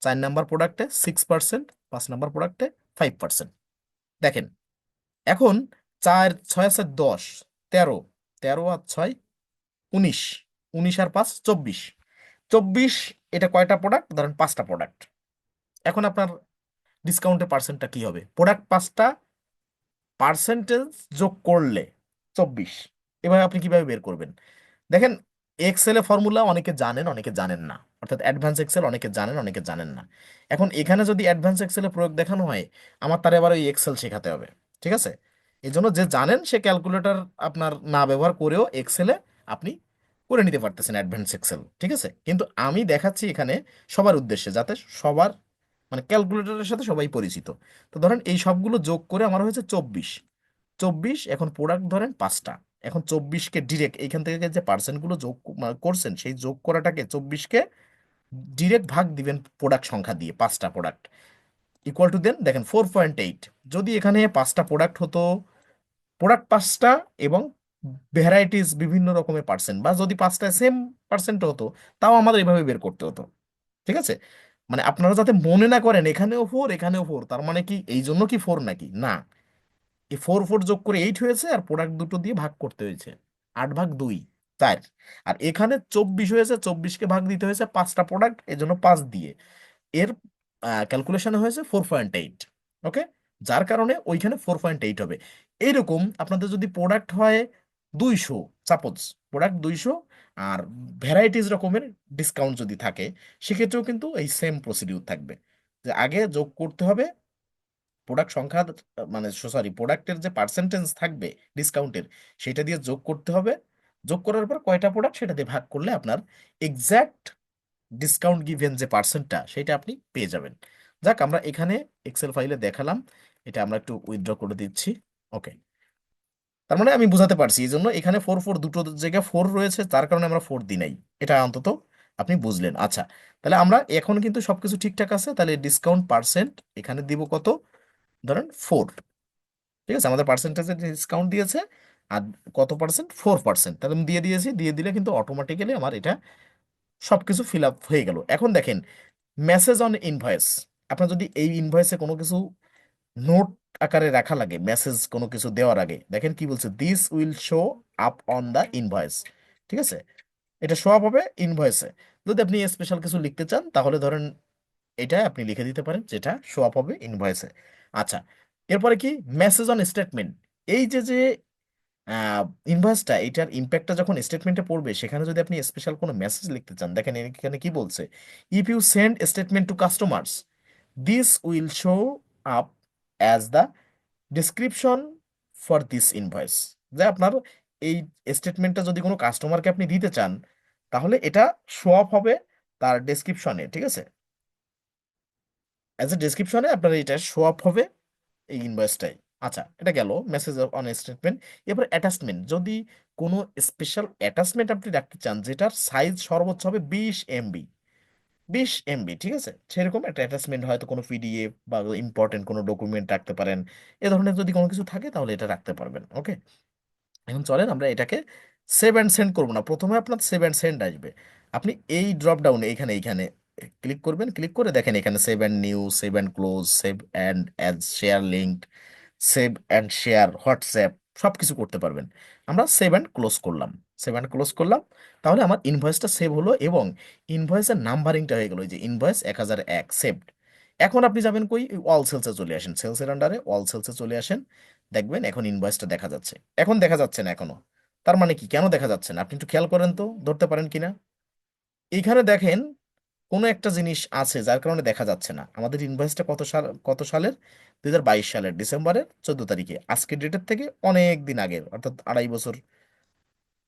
4 নাম্বার প্রোডাক্টে 6%, 5 নাম্বার প্রোডাক্টে 5%। দেখেন, এখন 4 6 আছে 10, 13, 13 আর 6 19, 19 আর 5 24, 24। এটা কয়টা প্রোডাক্ট? ধরেন 5টা প্রোডাক্ট। এখন আপনার ডিসকাউন্টের পার্সেন্টটা কি হবে? প্রোডাক্ট 5টা, পার্সেন্টেজ যোগ করলে 24। এভাবে আপনি কিভাবে বের করবেন? দেখেন, এক্সেলে ফর্মুলা অনেকে জানেন, অনেকে জানেন না, অর্থাৎ অ্যাডভান্স এক্সেল অনেকে জানেন, অনেকে জানেন না। এখন এখানে যদি অ্যাডভান্স এক্সেলে প্রয়োগ দেখানো হয়, আমার তার এবার ওই এক্সেল শেখাতে হবে। ঠিক আছে? এই জন্য যে জানেন সে ক্যালকুলেটর আপনার না ব্যবহার করেও এক্সেলে আপনি করে নিতে পারতেছেন অ্যাডভান্স এক্সেল। ঠিক আছে? কিন্তু আমি দেখাচ্ছি এখানে সবার উদ্দেশ্যে, যাতে সবার মানে ক্যালকুলেটরের সাথে সবাই পরিচিত। তো ধরেন এই সবগুলো যোগ করে আমার হয়েছে 24। 24, এখন প্রোডাক্ট ধরেন 5টা। এখন 24কে ডিরেক্ট এইখান থেকে যে পার্সেন্টগুলো যোগ করছেন, সেই যোগ করাটাকে 24কে ডিরেক্ট ভাগ দিবেন প্রোডাক্ট সংখ্যা দিয়ে, 5টা প্রোডাক্ট ইকুয়াল টু দেন দেখেন 4.8। যদি এখানে 5টা প্রোডাক্ট হতো, প্রোডাক্ট 5টা এবং ভ্যারাইটিস বিভিন্ন রকমের পার্সেন্ট, বা যদি 5টা সেম পার্সেন্ট হতো, তাও আমাদের এভাবে বের করতে হতো। ঠিক আছে? মানে আপনারা যাতে মনে না করেন এখানেও 4 এখানেও 4, তার মানে কি এই জন্য কি 4 নাকি? না, এই 4 4 যোগ করে 8 হয়েছে, আর প্রোডাক্ট দুটো দিয়ে ভাগ করতে হয়েছে, 8/2, 4। আর এখানে 24 হয়েছে, 24কে ভাগ দিতে হয়েছে 5টা প্রোডাক্ট, এই জন্য 5 দিয়ে। এর ক্যালকুলেশন হয়েছে 4.8। ওকে, যার কারণে ওইখানে 4.8 হবে। এইরকম আপনাদের যদি প্রোডাক্ট হয় 200, সাপোজ প্রোডাক্ট 200, আর ভ্যারাইটিস রকমের ডিসকাউন্ট যদি থাকে, সেক্ষেত্রেও কিন্তু এই সেম প্রসিডিউর থাকবে, যে আগে যোগ করতে হবে প্রোডাক্ট সংখ্যা, মানে সরি, প্রোডাক্টের যে পার্সেন্টেজ থাকবে ডিসকাউন্টের, সেটা দিয়ে যোগ করতে হবে। যোগ করার পর কয়টা প্রোডাক্ট সেটা দিয়ে ভাগ করলে আপনার এক্সাক্ট ডিসকাউন্ট গিভেন যে পার্সেন্টটা, সেটা আপনি পেয়ে যাবেন। যাক, আমরা এখানে এক্সেল ফাইলে দেখালাম, এটা আমরা একটু উইথড্র করে দিচ্ছি। ওকে, তার মানে আমি বুঝাতে পারছি, এই জন্য এখানে 4 4 দুটো জায়গায় 4 রয়েছে, তার কারণে আমরা 4 দিই নাই। এটা অন্তত আপনি বুঝলেন। আচ্ছা, তাহলে আমরা এখন কিন্তু সবকিছু ঠিকঠাক আছে, তাহলে ডিসকাউন্ট পার্সেন্ট এখানে দিব কত? ধরেন 4। ঠিক আছে, আমাদের পার্সেন্টেজে ডিসকাউন্ট দিয়েছে, আর কত পার্সেন্ট? 4%। তাহলে আমি দিয়ে দিয়েছি, দিয়ে দিলে কিন্তু অটোমেটিক্যালি আমার এটা সবকিছু ফিল আপ হয়ে গেল। এখন দেখেন, মেসেজ অন ইনভয়েস, আপনার যদি এই ইনভয়েসে কোনো কিছু নোট আকারে রাখা লাগে, মেসেজ কোনো কিছু দেওয়ার আগে, দেখেন কি বলছে, this will show up on the invoice. ঠিক আছে, এটা শো আপ হবে ইনভয়েসে। যদি আপনি স্পেশাল কিছু লিখতে চান, তাহলে ধরেন এটা আপনি লিখে দিতে পারেন, যেটা শো আপ হবে ইনভয়েসে। আচ্ছা, এরপরে কি? Message on statement. এই যে যে ইনভয়েসটা, এটার ইম্প্যাক্টটা যখন স্টেটমেন্টে পড়বে, সেখানে যদি আপনি স্পেশাল কোনো মেসেজ লিখতে চান, দেখেন এখানে কি বলছে, if you send statement to customers, this will show up as the description for this invoice. যে আপনার এই স্টেটমেন্টটা যদি কোনো কাস্টমারকে আপনি দিতে চান, তাহলে এটা শো আপ হবে তার ডেসক্রিপশনে। ঠিক আছে, অ্যাজ এ ডেসক্রিপশনে আপনার এটা শো আপ হবে এই ইনভয়েসটাই। আচ্ছা, এটা গেল মেসেজ অন স্টেটমেন্ট। এবার অ্যাটাচমেন্ট, যদি কোনো স্পেশাল অ্যাটাচমেন্ট আপনি রাখতে চান, যেটার সাইজ সর্বোচ্চ হবে 20 MB, 20 MB। ঠিক আছে, সেরকম একটা অ্যাটাচমেন্ট, হয়তো কোনো পিডিএফ বা ইম্পর্টেন্ট কোনো ডকুমেন্ট রাখতে পারেন, এ ধরনের যদি কোনো কিছু থাকে তাহলে এটা রাখতে পারবেন। ওকে, এখন চলেন আমরা এটাকে সেভ অ্যান্ড সেন্ড করবো না, প্রথমে আপনার সেভ অ্যান্ড সেন্ড আসবে। আপনি এই ড্রপ ডাউনে এইখানে এইখানে ক্লিক করবেন, ক্লিক করে দেখেন এখানে save and new, save and close, save and as share link, save and share WhatsApp, সব কিছু করতে পারবেন। আমরা সেভ অ্যান্ড ক্লোজ করলাম, সেভ অ্যান্ড ক্লোজ করলাম, তাহলে আমার ইনভয়েসটা সেভ হলো এবং ইনভয়েসের নাম্বারিংটা হয়ে গেলো, এই যে ইনভয়েস 1001 সেভড। এখন আপনি যাবেন কই? অল সেলসে চলে আসেন, সেলসের আন্ডারে অল সেলসে চলে আসেন, দেখবেন এখন ইনভয়েসটা দেখা যাচ্ছে। এখন দেখা যাচ্ছে না এখনো, তার মানে কি? কেন দেখা যাচ্ছে না আপনি একটু খেয়াল করেন তো, ধরতে পারেন কিনা। এইখানে দেখেন কোনো একটা জিনিস আছে যার কারণে দেখা যাচ্ছে না। আমাদের ইনভয়েসটা কত সালের, 2022 সালের ডিসেম্বরের 14 তারিখে, আজকের ডেটের থেকে অনেক দিন আগের, অর্থাৎ 2.5 বছর,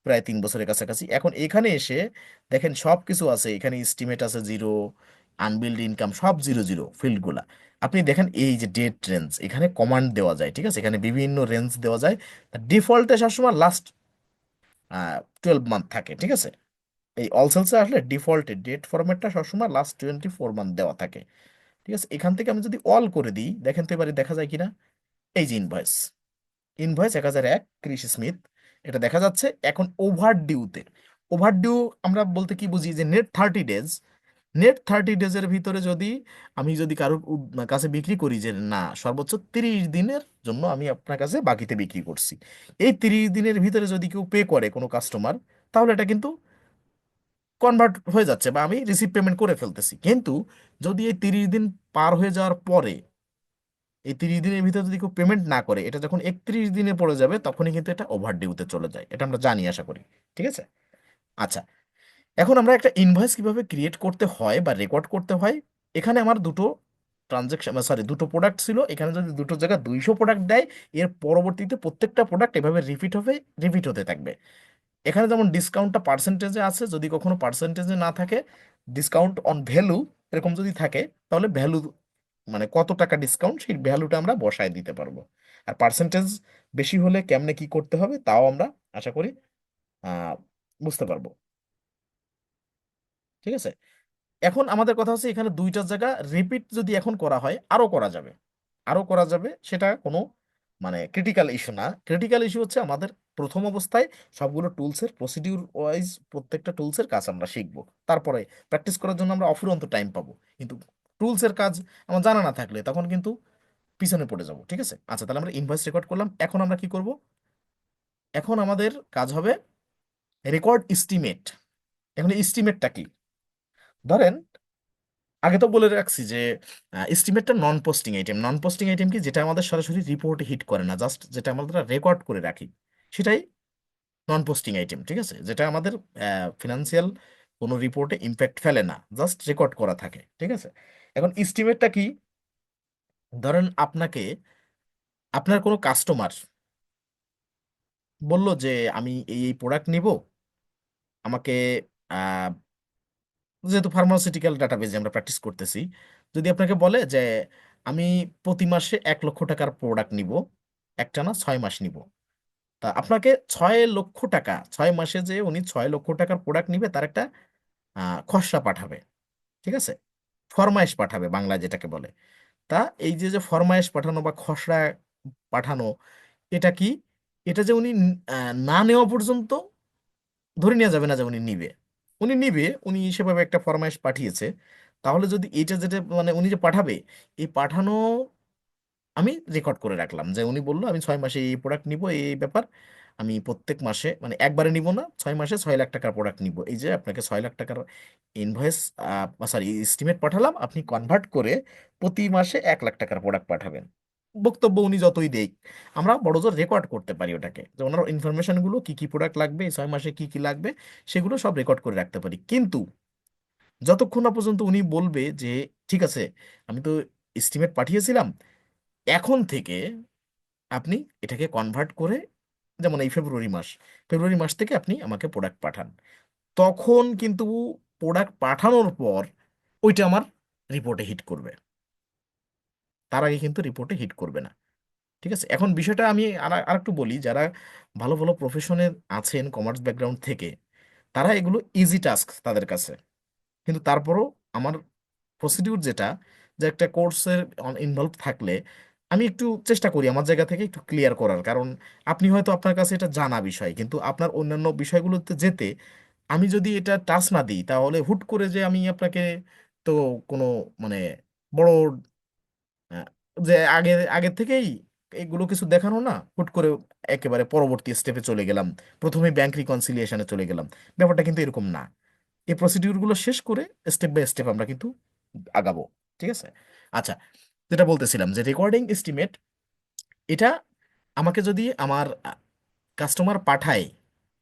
প্রায় 3 বছরের কাছাকাছি। এখন এখানে এসে দেখেন সব কিছু আছে, এখানে এস্টিমেট আছে জিরো, আনবিল্ড ইনকাম সব জিরো জিরো ফিল্ডগুলা। আপনি দেখেন এই যে ডেট রেঞ্জ, এখানে কমান্ড দেওয়া যায়, ঠিক আছে, এখানে বিভিন্ন রেঞ্জ দেওয়া যায়। ডিফল্টে সবসময় লাস্ট 12 মান্থ থাকে, ঠিক আছে। এই অল সেলসে আসলে ডিফল্টে ডেট ফরম্যাটটা সবসময় লাস্ট 24 মান্থ দেওয়া থাকে, ঠিক আছে। এখান থেকে আমি যদি অল করে দিই, দেখেন তো এবারে দেখা যায় কিনা। এই যে ইনভয়েস, ইনভয়েস 1001 ক্রিস স্মিথ, এটা দেখা যাচ্ছে এখন ওভার ডিউতে। ওভার ডিউ আমরা বলতে কি বুঝি, যে নেট 30 ডেজ, নেট 30 ডেজের ভিতরে যদি আমি যদি কারোর কাছে বিক্রি করি, যে না সর্বোচ্চ 30 দিনের জন্য আমি আপনার কাছে বাকিতে বিক্রি করছি, এই 30 দিনের ভিতরে যদি কেউ পে করে কোনো কাস্টমার, তাহলে এটা কিন্তু কনভার্ট হয়ে যাচ্ছে বা আমি রিসিভ পেমেন্ট করে ফেলতেছি। কিন্তু যদি এই 30 দিন পার হয়ে যাওয়ার পরে, এই 30 দিনের ভিতরে যদি কেউ পেমেন্ট না করে, এটা যখন 31 দিনে পড়ে যাবে, তখনই কিন্তু এটা ওভার ডিউতে চলে যায়। এটা আমরা জানি আশা করি, ঠিক আছে। আচ্ছা, এখন আমরা একটা ইনভয়েস কিভাবে ক্রিয়েট করতে হয় বা রেকর্ড করতে হয়। এখানে আমার দুটো ট্রানজাকশন, সরি, দুটো প্রোডাক্ট ছিল, এখানে যদি দুটো জায়গায় 200 প্রোডাক্ট দেয়, এর পরবর্তীতে প্রত্যেকটা প্রোডাক্ট এভাবে রিপিট হতে থাকবে। এখানে যেমন ডিসকাউন্টটা পার্সেন্টেজে আছে, যদি কখনো পার্সেন্টেজে না থাকে, ডিসকাউন্ট অন ভ্যালু এরকম যদি থাকে, তাহলে ভ্যালু মানে কত টাকা ডিসকাউন্ট, সেই ভ্যালুটা আমরা বসায় দিতে পারবো। আর পার্সেন্টেজ বেশি হলে কেমনে কি করতে হবে তাও আমরা আশা করি আহ বুঝতে পারবো, ঠিক আছে। এখন আমাদের কথা হচ্ছে, এখানে দুইটা জায়গা রিপিট যদি এখন করা হয়, আরো করা যাবে, আরো করা যাবে, সেটা কোনো মানে ক্রিটিক্যাল ইস্যু না। ক্রিটিক্যাল ইস্যু হচ্ছে আমাদের প্রথম অবস্থায় সবগুলো টুলসের প্রসিডিউর ওয়াইজ প্রত্যেকটা টুলসের কাজ আমরা শিখবো, তারপরে প্র্যাকটিস করার জন্য আমরা অফুরন্ত টাইম পাবো। কিন্তু টুলসের কাজ আমার জানা না থাকলে তখন কিন্তু পিছনে পড়ে যাবো, ঠিক আছে। আচ্ছা, তাহলে আমরা ইনভয়েস রেকর্ড করলাম, এখন আমরা কি করব, এখন আমাদের কাজ হবে রেকর্ড এস্টিমেট। এখন এস্টিমেটটা কি, ধরেন আগে তো বলে রাখছি যে এস্টিমেটটা নন পোস্টিং আইটেম। নন পোস্টিং আইটেম কি, যেটা আমাদের সরাসরি রিপোর্টে হিট করে না, জাস্ট যেটা আমরা রেকর্ড করে রাখি, সেটাই নন পোস্টিং আইটেম, ঠিক আছে। যেটা আমাদের ফিনান্সিয়াল কোনো রিপোর্টে ইম্প্যাক্ট ফেলে না, জাস্ট রেকর্ড করা থাকে, ঠিক আছে। এখন এস্টিমেটটা কি, ধরেন আপনাকে আপনার কোনো কাস্টমার বলল যে আমি এই এই প্রোডাক্ট নিব, আমাকে যেহেতু ফার্মাসিউটিক্যাল ডাটাবেজে আমরা প্র্যাকটিস করতেছি, যদি আপনাকে বলে যে আমি প্রতি মাসে 1 লক্ষ টাকার প্রোডাক্ট নিব, একটা না 6 মাস নিব, তা আপনাকে 6 লক্ষ টাকা, 6 মাসে যে উনি 6 লক্ষ টাকার প্রোডাক্ট নিবে তার একটা খসড়া পাঠাবে, ঠিক আছে, ফরমায়েশ পাঠাবে বাংলা যেটাকে বলে। তা এই যে যে ফরমায়েশ পাঠানো বা খসড়া পাঠানো, এটা কি, এটা যে উনি না নেওয়া পর্যন্ত ধরে নেওয়া যাবে না যে উনি নিবে। উনি নিবে, উনি সেভাবে একটা ফরমাইশ পাঠিয়েছে। তাহলে যদি এটা যেটা মানে উনি যে পাঠাবে, এই পাঠানো আমি রেকর্ড করে রাখলাম, যে উনি বললো আমি 6 মাসে এই প্রোডাক্ট নিব, এই ব্যাপার, আমি প্রত্যেক মাসে মানে একবারে নিব না, 6 মাসে 6 লাখ টাকার প্রোডাক্ট নিব, এই যে আপনাকে 6 লাখ টাকার ইনভয়েস, সরি, এস্টিমেট পাঠালাম, আপনি কনভার্ট করে প্রতি মাসে 1 লাখ টাকার প্রোডাক্ট পাঠাবেন। বক্তব্য উনি যতই দেই, আমরা বড়জোর রেকর্ড করতে পারি ওটাকে, যে ওনার ইনফরমেশনগুলো কি কি প্রোডাক্ট লাগবে, এই 6 মাসে কি কি লাগবে, সেগুলো সব রেকর্ড করে রাখতে পারি। কিন্তু যতক্ষণ না পর্যন্ত উনি বলবে যে ঠিক আছে, আমি তো এস্টিমেট পাঠিয়েছিলাম, এখন থেকে আপনি এটাকে কনভার্ট করে, যেমন এই ফেব্রুয়ারি মাস থেকে আপনি আমাকে প্রোডাক্ট পাঠান, তখন কিন্তু প্রোডাক্ট পাঠানোর পর ওইটা আমার রিপোর্টে হিট করবে, তার আগে কিন্তু রিপোর্টে হিট করবে না, ঠিক আছে। এখন বিষয়টা আমি আরেকটু বলি, যারা ভালো ভালো প্রফেশনে আছেন কমার্স ব্যাকগ্রাউন্ড থেকে, তারা এগুলো ইজি টাস্ক তাদের কাছে। কিন্তু তারপরও আমার প্রসিডিউর যেটা, যে একটা কোর্সের ইনভলভ থাকলে আমি একটু চেষ্টা করি আমার জায়গা থেকে একটু ক্লিয়ার করার, কারণ আপনি হয়তো আপনার কাছে এটা জানা বিষয়, কিন্তু আপনার অন্যান্য বিষয়গুলোতে যেতে আমি যদি এটা টাচ না দিই, তাহলে হুট করে যে আমি আপনাকে তো কোনো মানে বড় আহ, যে আগে থেকেই এগুলো কিছু দেখানো না, হুট করে একেবারে পরবর্তী স্টেপে চলে গেলাম, প্রথমে ব্যাংক রিকনসিলিয়েশনে চলে গেলাম, ব্যাপারটা কিন্তু এরকম না। এই প্রসিডিউরগুলো শেষ করে স্টেপ বাই স্টেপ আমরা কিন্তু আগাবো, ঠিক আছে। আচ্ছা, যেটা বলতেছিলাম যে রেকর্ডিং এস্টিমেট, এটা আমাকে যদি আমার কাস্টমার পাঠায়,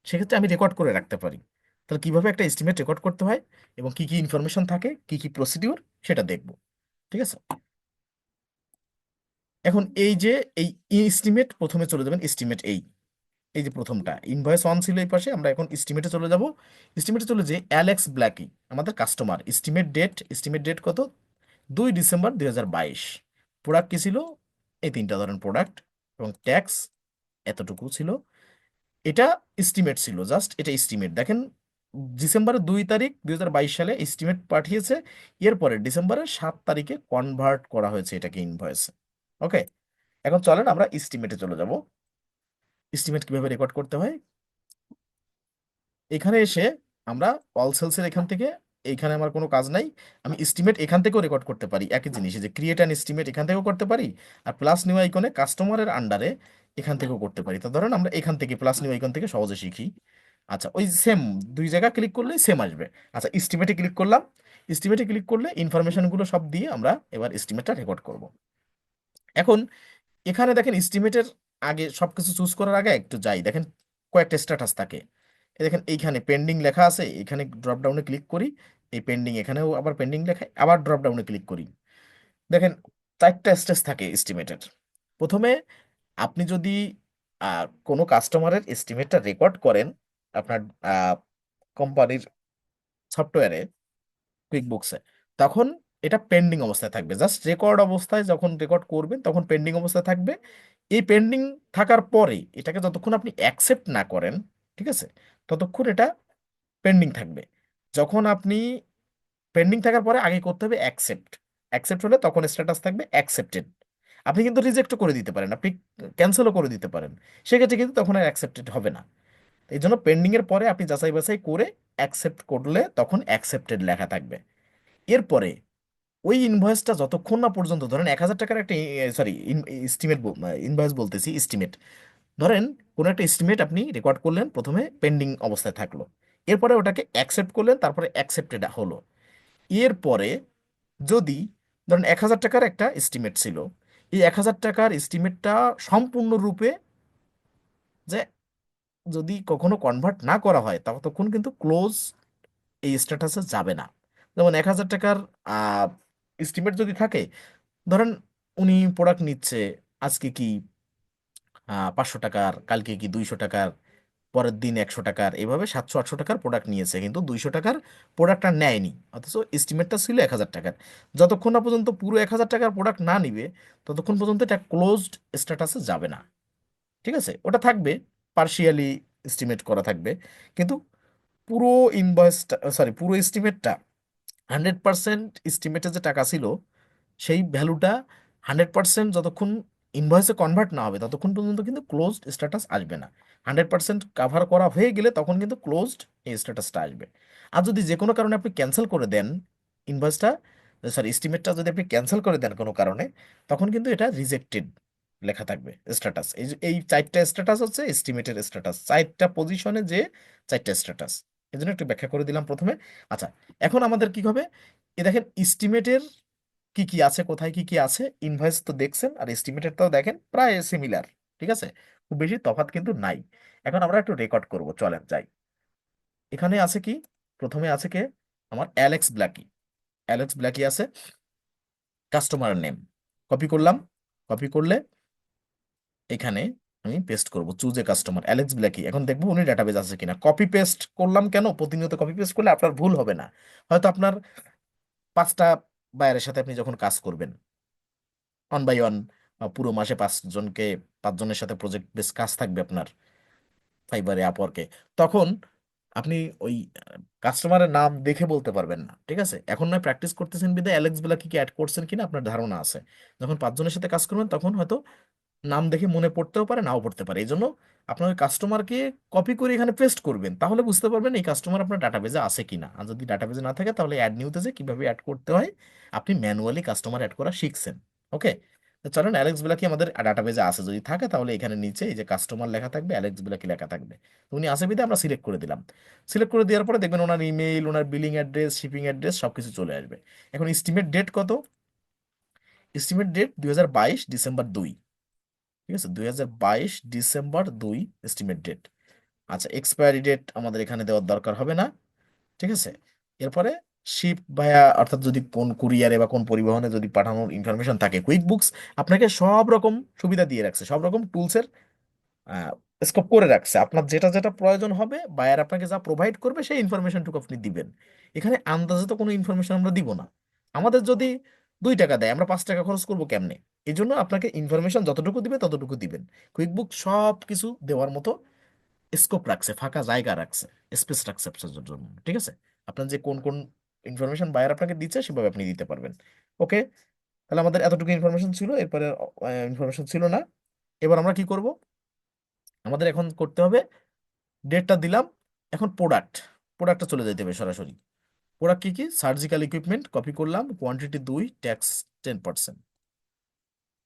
সেক্ষেত্রে আমি রেকর্ড করে রাখতে পারি। তাহলে কিভাবে একটা এস্টিমেট রেকর্ড করতে হয় এবং কি কি ইনফরমেশন থাকে, কি কি প্রসিডিউর, সেটা দেখব। ঠিক আছে। এখন এই যে এই এস্টিমেট, প্রথমে চলে যাবেন এস্টিমেট এই যে প্রথমটা ইনভয়েস অন ছিল এই পাশে, আমরা এখন এস্টিমেটে চলে যাব। এস্টিমেটে চলে যে অ্যালেক্স ব্ল্যাকি আমাদের কাস্টমার, এস্টিমেট ডেট কত, 2 ডিসেম্বর 2022। প্রোডাক্ট কি ছিল, এই তিনটা ধরেন প্রোডাক্ট, এবং ট্যাক্স এতটুকু ছিল। এটা এস্টিমেট ছিল, জাস্ট এটা এস্টিমেট দেখেন। ডিসেম্বরের 2 তারিখ 2022 সালে এস্টিমেট পাঠিয়েছে, এরপরে ডিসেম্বরের 7 তারিখে কনভার্ট করা হয়েছে এটাকে ইনভয়েসে। ওকে, এখন চলেন আমরা এস্টিমেটে চলে যাব। এস্টিমেট কিভাবে রেকর্ড করতে হয়, এখানে এসে আমরা অল সেলসের এখান থেকে, এইখানে আমার কোনো কাজ নাই, আমি এস্টিমেট এখান থেকেও রেকর্ড করতে পারি। একই জিনিস, এই যে ক্রিয়েট অ্যান এস্টিমেট এখান থেকেও করতে পারি, আর প্লাস নিউ আইকনে কাস্টমারের আন্ডারে এখান থেকেও করতে পারি। তো ধরেন আমরা এখান থেকে প্লাস নিউ আইকন থেকে সহজে শিখি। আচ্ছা, ওই সেম দুই জায়গা ক্লিক করলেই সেম আসবে। আচ্ছা, এস্টিমেটে ক্লিক করলাম। এস্টিমেটে ক্লিক করলে ইনফরমেশনগুলো সব দিয়ে আমরা এবার এস্টিমেটটা রেকর্ড করব। এখন এখানে দেখেন এস্টিমেটের আগে সবকিছু চুজ করার আগে একটু যাই, দেখেন কয়েকটা স্ট্যাটাস থাকে। এই দেখেন এইখানে পেন্ডিং লেখা আছে, এখানে ড্রপ ডাউনে ক্লিক করি, এই পেন্ডিং এখানেও আবার পেন্ডিং লেখা, আবার ড্রপ ডাউনে ক্লিক করি। দেখেন 4টা স্টেজ থাকে এস্টিমেটের। প্রথমে আপনি যদি কোনো কাস্টমারের এস্টিমেটটা রেকর্ড করেন আপনার কোম্পানির সফটওয়্যারে, কুইকবুকসে, তখন এটা পেন্ডিং অবস্থায় থাকবে। জাস্ট রেকর্ড অবস্থায় যখন রেকর্ড করবেন তখন পেন্ডিং অবস্থায় থাকবে। এই পেন্ডিং থাকার পরে এটাকে যতক্ষণ আপনি অ্যাকসেপ্ট না করেন, ঠিক আছে, ততক্ষণ এটা পেন্ডিং থাকবে। যখন আপনি পেন্ডিং থাকার পরে আগে করতে হবে অ্যাকসেপ্ট, অ্যাকসেপ্ট হলে তখন স্ট্যাটাস থাকবে অ্যাকসেপ্টেড। আপনি কিন্তু রিজেক্টও করে দিতে পারেন, আপনি ক্যান্সেলও করে দিতে পারেন, সেক্ষেত্রে কিন্তু তখন আর অ্যাকসেপ্টেড হবে না। এই জন্য পেন্ডিং এর পরে আপনি যাচাই বাছাই করে অ্যাকসেপ্ট করলে তখন অ্যাকসেপ্টেড লেখা থাকবে। এরপরে ওই ইনভয়েসটা যতক্ষণ না পর্যন্ত, ধরেন 1,000 টাকার একটা, সরি এস্টিমেট, ইনভয়েস বলতেছি এস্টিমেট, ধরেন কোনো একটা এস্টিমেট আপনি রেকর্ড করলেন, প্রথমে পেন্ডিং অবস্থায় থাকলো, এরপরে ওটাকে অ্যাকসেপ্ট করলেন, তারপরে অ্যাকসেপ্টেড হলো। এরপরে যদি ধরেন 1,000 টাকার একটা এস্টিমেট ছিল, এই 1,000 টাকার এস্টিমেটটা সম্পূর্ণরূপে যে যদি কখনো কনভার্ট না করা হয় ততক্ষণ কিন্তু ক্লোজ এই স্ট্যাটাসে যাবে না। যেমন 1,000 টাকার এস্টিমেট যদি থাকে, ধরেন উনি প্রোডাক্ট নিচ্ছে, আজকে কি 500 টাকার, কালকে কি 200 টাকার, পরের দিন 100 টাকার, এভাবে 700 800 টাকার প্রোডাক্ট নিয়েছে, কিন্তু 200 টাকার প্রোডাক্টটা নেয়নি, অথচ এস্টিমেটটা ছিল 1,000 টাকার। যতক্ষণ না পর্যন্ত পুরো 1,000 টাকার প্রোডাক্ট না নিবে ততক্ষণ পর্যন্ত এটা ক্লোজড স্ট্যাটাসে যাবে না। ঠিক আছে, ওটা থাকবে, পার্শিয়ালি এস্টিমেট করা থাকবে, কিন্তু পুরো ইনভয়েসটা, সরি পুরো এস্টিমেটটা, 100% এস্টিমেটে যে টাকা ছিল সেই ভ্যালুটা 100% যতক্ষণ ইনভয়েসে কনভার্ট না হবে ততক্ষণ পর্যন্ত কিন্তু ক্লোজড স্ট্যাটাস আসবে না। 100% কাভার করা হয়ে গেলে তখন কিন্তু ক্লোজড এই স্ট্যাটাসটা আসবে। আর যদি যে কোনো কারণে আপনি ক্যান্সেল করে দেন ইনভয়েসটা, সরি এস্টিমেটটা যদি আপনি ক্যান্সেল করে দেন কোনো কারণে, তখন কিন্তু এটা রিজেক্টেড লেখা থাকবে স্ট্যাটাস। এই 4টা স্ট্যাটাস হচ্ছে এস্টিমেটের স্ট্যাটাস, 4টা পজিশনে যে 4টা স্ট্যাটাস, এই জন্য একটু ব্যাখ্যা করে দিলাম প্রথমে। আচ্ছা, এখন আমাদের কি হবে, এ দেখেন এস্টিমেটের কি কি আছে, কোথায় কি কি আছে, ইনভয়েস তো দেখছেন আর এস্টিমেটেডটাও দেখেন প্রায় সিমিলার। ঠিক আছে, খুব বেশি তফাৎ কিন্তু নাই। এখন আমরা একটু রেকর্ড করব, চলেন যাই। এখানে আছে কি, প্রথমে আছে কে, আমার অ্যালেক্স ব্ল্যাকি আছে, কাস্টমার নেম কপি করলাম। কপি করলে এখানে আমি পেস্ট করব, choose a customer Alex Blackie, এখন দেখবো উনি ডাটাবেজ আছে কিনা। কপি পেস্ট করলাম কেন, প্রতিনিয়ত কপি পেস্ট করলে আপনার ভুল হবে না। হয়তো আপনার 5টা বায়ারের সাথে আপনি যখন কাজ করবেন ওয়ান বাই ওয়ান, পুরো মাসে 5জনের সাথে প্রজেক্ট বেস কাজ থাকবে আপনার ফাইবারে, আপওয়ার্কে, তখন আপনি ওই কাস্টমারের নাম দেখে বলতে পারবেন না। ঠিক আছে, এখন নয় প্র্যাকটিস করতেছেন বিধায় অ্যালেক্স বেলা কি কি অ্যাড করছেন কিনা আপনার ধারণা আছে। যখন 5জনের সাথে কাজ করবেন তখন হয়তো নাম দেখে মনে পড়তেও পারে, নাও পড়তে পারে। এই জন্য আপনার ওই কাস্টমারকে কপি করে এখানে পেস্ট করবেন, তাহলে বুঝতে পারবেন এই কাস্টমার আপনার ডাটাবেজে আছে কিনা। আর যদি ডাটাবেজে না থাকে তাহলে অ্যাড নিউতে যে কিভাবে অ্যাড করতে হয় আপনি ম্যানুয়ালি কাস্টমার অ্যাড করা শিখছেন। ওকে, তো চলেন অ্যালেক্স বেলা কি আমাদের ডাটাবেজে আছে, যদি থাকে তাহলে এখানে নিচে এই যে কাস্টমার লেখা থাকবে, অ্যালেক্স বেলা কি লেখা থাকবে। তো উনি আসে বিধে আমরা সিলেক্ট করে দিলাম। সিলেক্ট করে দেওয়ার পরে দেখবেন ওনার ইমেইল, ওনার বিলিং অ্যাড্রেস, শিপিং অ্যাড্রেস সবকিছু চলে আসবে। এখন এস্টিমেট ডেট কত, এস্টিমেট ডেট 2022 ডিসেম্বর 2। ঠিক আছে, 2022 ডিসেম্বর 2 এস্টিমেট ডেট। আচ্ছা, এক্সপায়ারি ডেট আমাদের এখানে দেওয়ার দরকার হবে না, ঠিক আছে। এরপরে শিপ ভায়া, অর্থাৎ যদি কোন কুরিয়ারে বা কোন পরিবহনে যদি পাঠানোর ইনফরমেশন থাকে, কুইক বুকস আপনাকে সব রকম সুবিধা দিয়ে রাখছে, সব রকম টুলসের স্কোপ করে রাখছে। আপনার যেটা যেটা প্রয়োজন হবে, বায়ার আপনাকে যা প্রোভাইড করবে সেই ইনফরমেশনটুকু আপনি দিবেন। এখানে আন্দাজে তো কোনো ইনফরমেশন আমরা দিব না। আমাদের যদি 2 টাকা দেয়, আমরা 5 টাকা খরচ করবো কেমনে? এই জন্য আপনাকে ইনফরমেশন যতটুকু দিবে ততটুকু দিবেন। কুইক বুক সব কিছু দেওয়ার মতো স্কোপ রাখছে, ফাঁকা জায়গা রাখছে, স্পেস রাখছে আপনার জন্য, ঠিক আছে। আপনার যে কোন কোন ইনফরমেশন বায়ার আপনাকে দিচ্ছে সেভাবে আপনি দিতে পারবেন। ওকে, তাহলে আমাদের এতটুকু ইনফরমেশন ছিল, এরপরে ইনফরমেশন ছিল না। এবার আমরা কি করব? আমাদের এখন করতে হবে, ডেটটা দিলাম। এখন প্রোডাক্টটা চলে যেতে হবে সরাসরি। প্রোডাক্ট কি কি? সার্জিক্যাল ইকুইপমেন্ট কপি করলাম, কোয়ান্টিটি 2, ট্যাক্স 10%।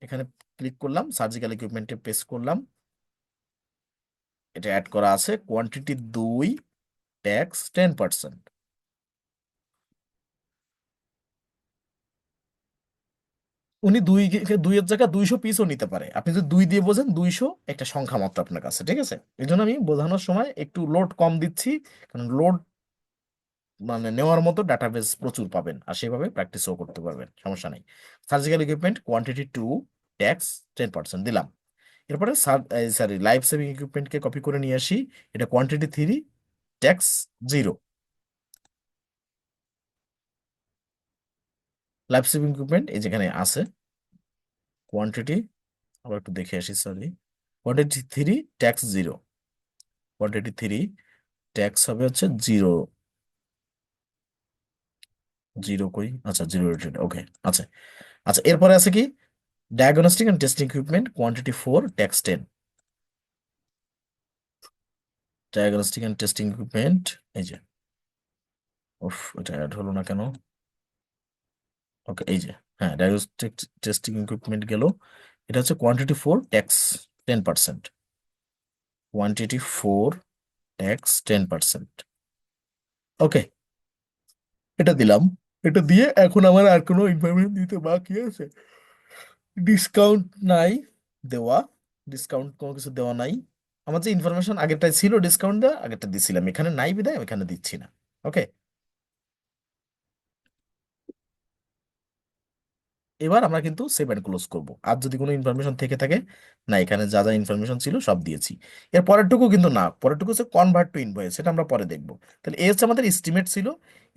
এখানে ক্লিক করলাম, সার্জিক্যাল ইকুইপমেন্টে পেস্ট করলাম, এটা অ্যাড করা আছে, কোয়ান্টিটি 2, ট্যাক্স 10%। উনি দুইয়ের জায়গায় 200 পিসও নিতে পারে। আপনি যদি 2 দিয়ে বোঝেন, 200 একটা সংখ্যা মাত্র আপনার কাছে, ঠিক আছে। এই জন্য আমি বোঝানোর সময় একটু লোড কম দিচ্ছি, কারণ লোড মানে নেওয়ার মতো ডাটাবেস প্রচুর পাবেন, আর সেভাবে প্র্যাকটিসও করতে পারবেন, সমস্যা নেই। সার্জিক্যাল ইকুইপমেন্ট কোয়ান্টিটি 2, ট্যাক্স 10% দিলাম। এরপরে সরি, লাইফ সেভিং ইকুইপমেন্টকে কপি করে নিয়ে আসি, এটা quantity 3, tax 0। Life saving equipment এই যেখানে আছে, কোয়ান্টিটি, আবার একটু দেখে আসি, sorry, quantity 3, tax 0। Quantity 3, tax হবে হচ্ছে 0। জিরো কই, আচ্ছা, 0 রেটেড, ওকে। আচ্ছা, আচ্ছা, এরপরে আছে কি? Diagnostic and testing equipment quantity 4, tax 10। Diagnostic and testing equipment, এই যে, উফ, এটা অ্যাড হলো না কেন? ওকে, এই যে, হ্যাঁ, ডায়াগনস্টিক টেস্টিং ইকুইপমেন্ট গেল। এটা হচ্ছে কোয়ান্টিটি 4, ট্যাক্স 10%। Quantity 4, tax 10%। ওকে, এটা দিলাম। এটা দিয়ে এখন আমার আর কোনো ইনফরমেশন দিতে বাকি আছে? ডিসকাউন্ট নাই দেওয়া, ডিসকাউন্ট কোনো কিছু দেওয়া নাই। আমার যে ইনফরমেশন আগেরটাই ছিল ডিসকাউন্ট দেওয়া, আগেরটা দিছিলাম, এখানে নাই বিদায় আমি এখানে দিচ্ছি না। ওকে, এবার আমরা কিন্তু সেভ অ্যান্ড ক্লোজ করবো, আর যদি কোনো ইনফরমেশন থেকে থাকে, না, এখানে যা যা ইনফরমেশন ছিল সব দিয়েছি। এর পরেরটুকু কিন্তু না, পরেরটুকু হচ্ছে কনভার্ট টু ইনভয়েস, সেটা আমরা পরে দেখবো। তাহলে এই হচ্ছে আমাদের এস্টিমেট ছিল,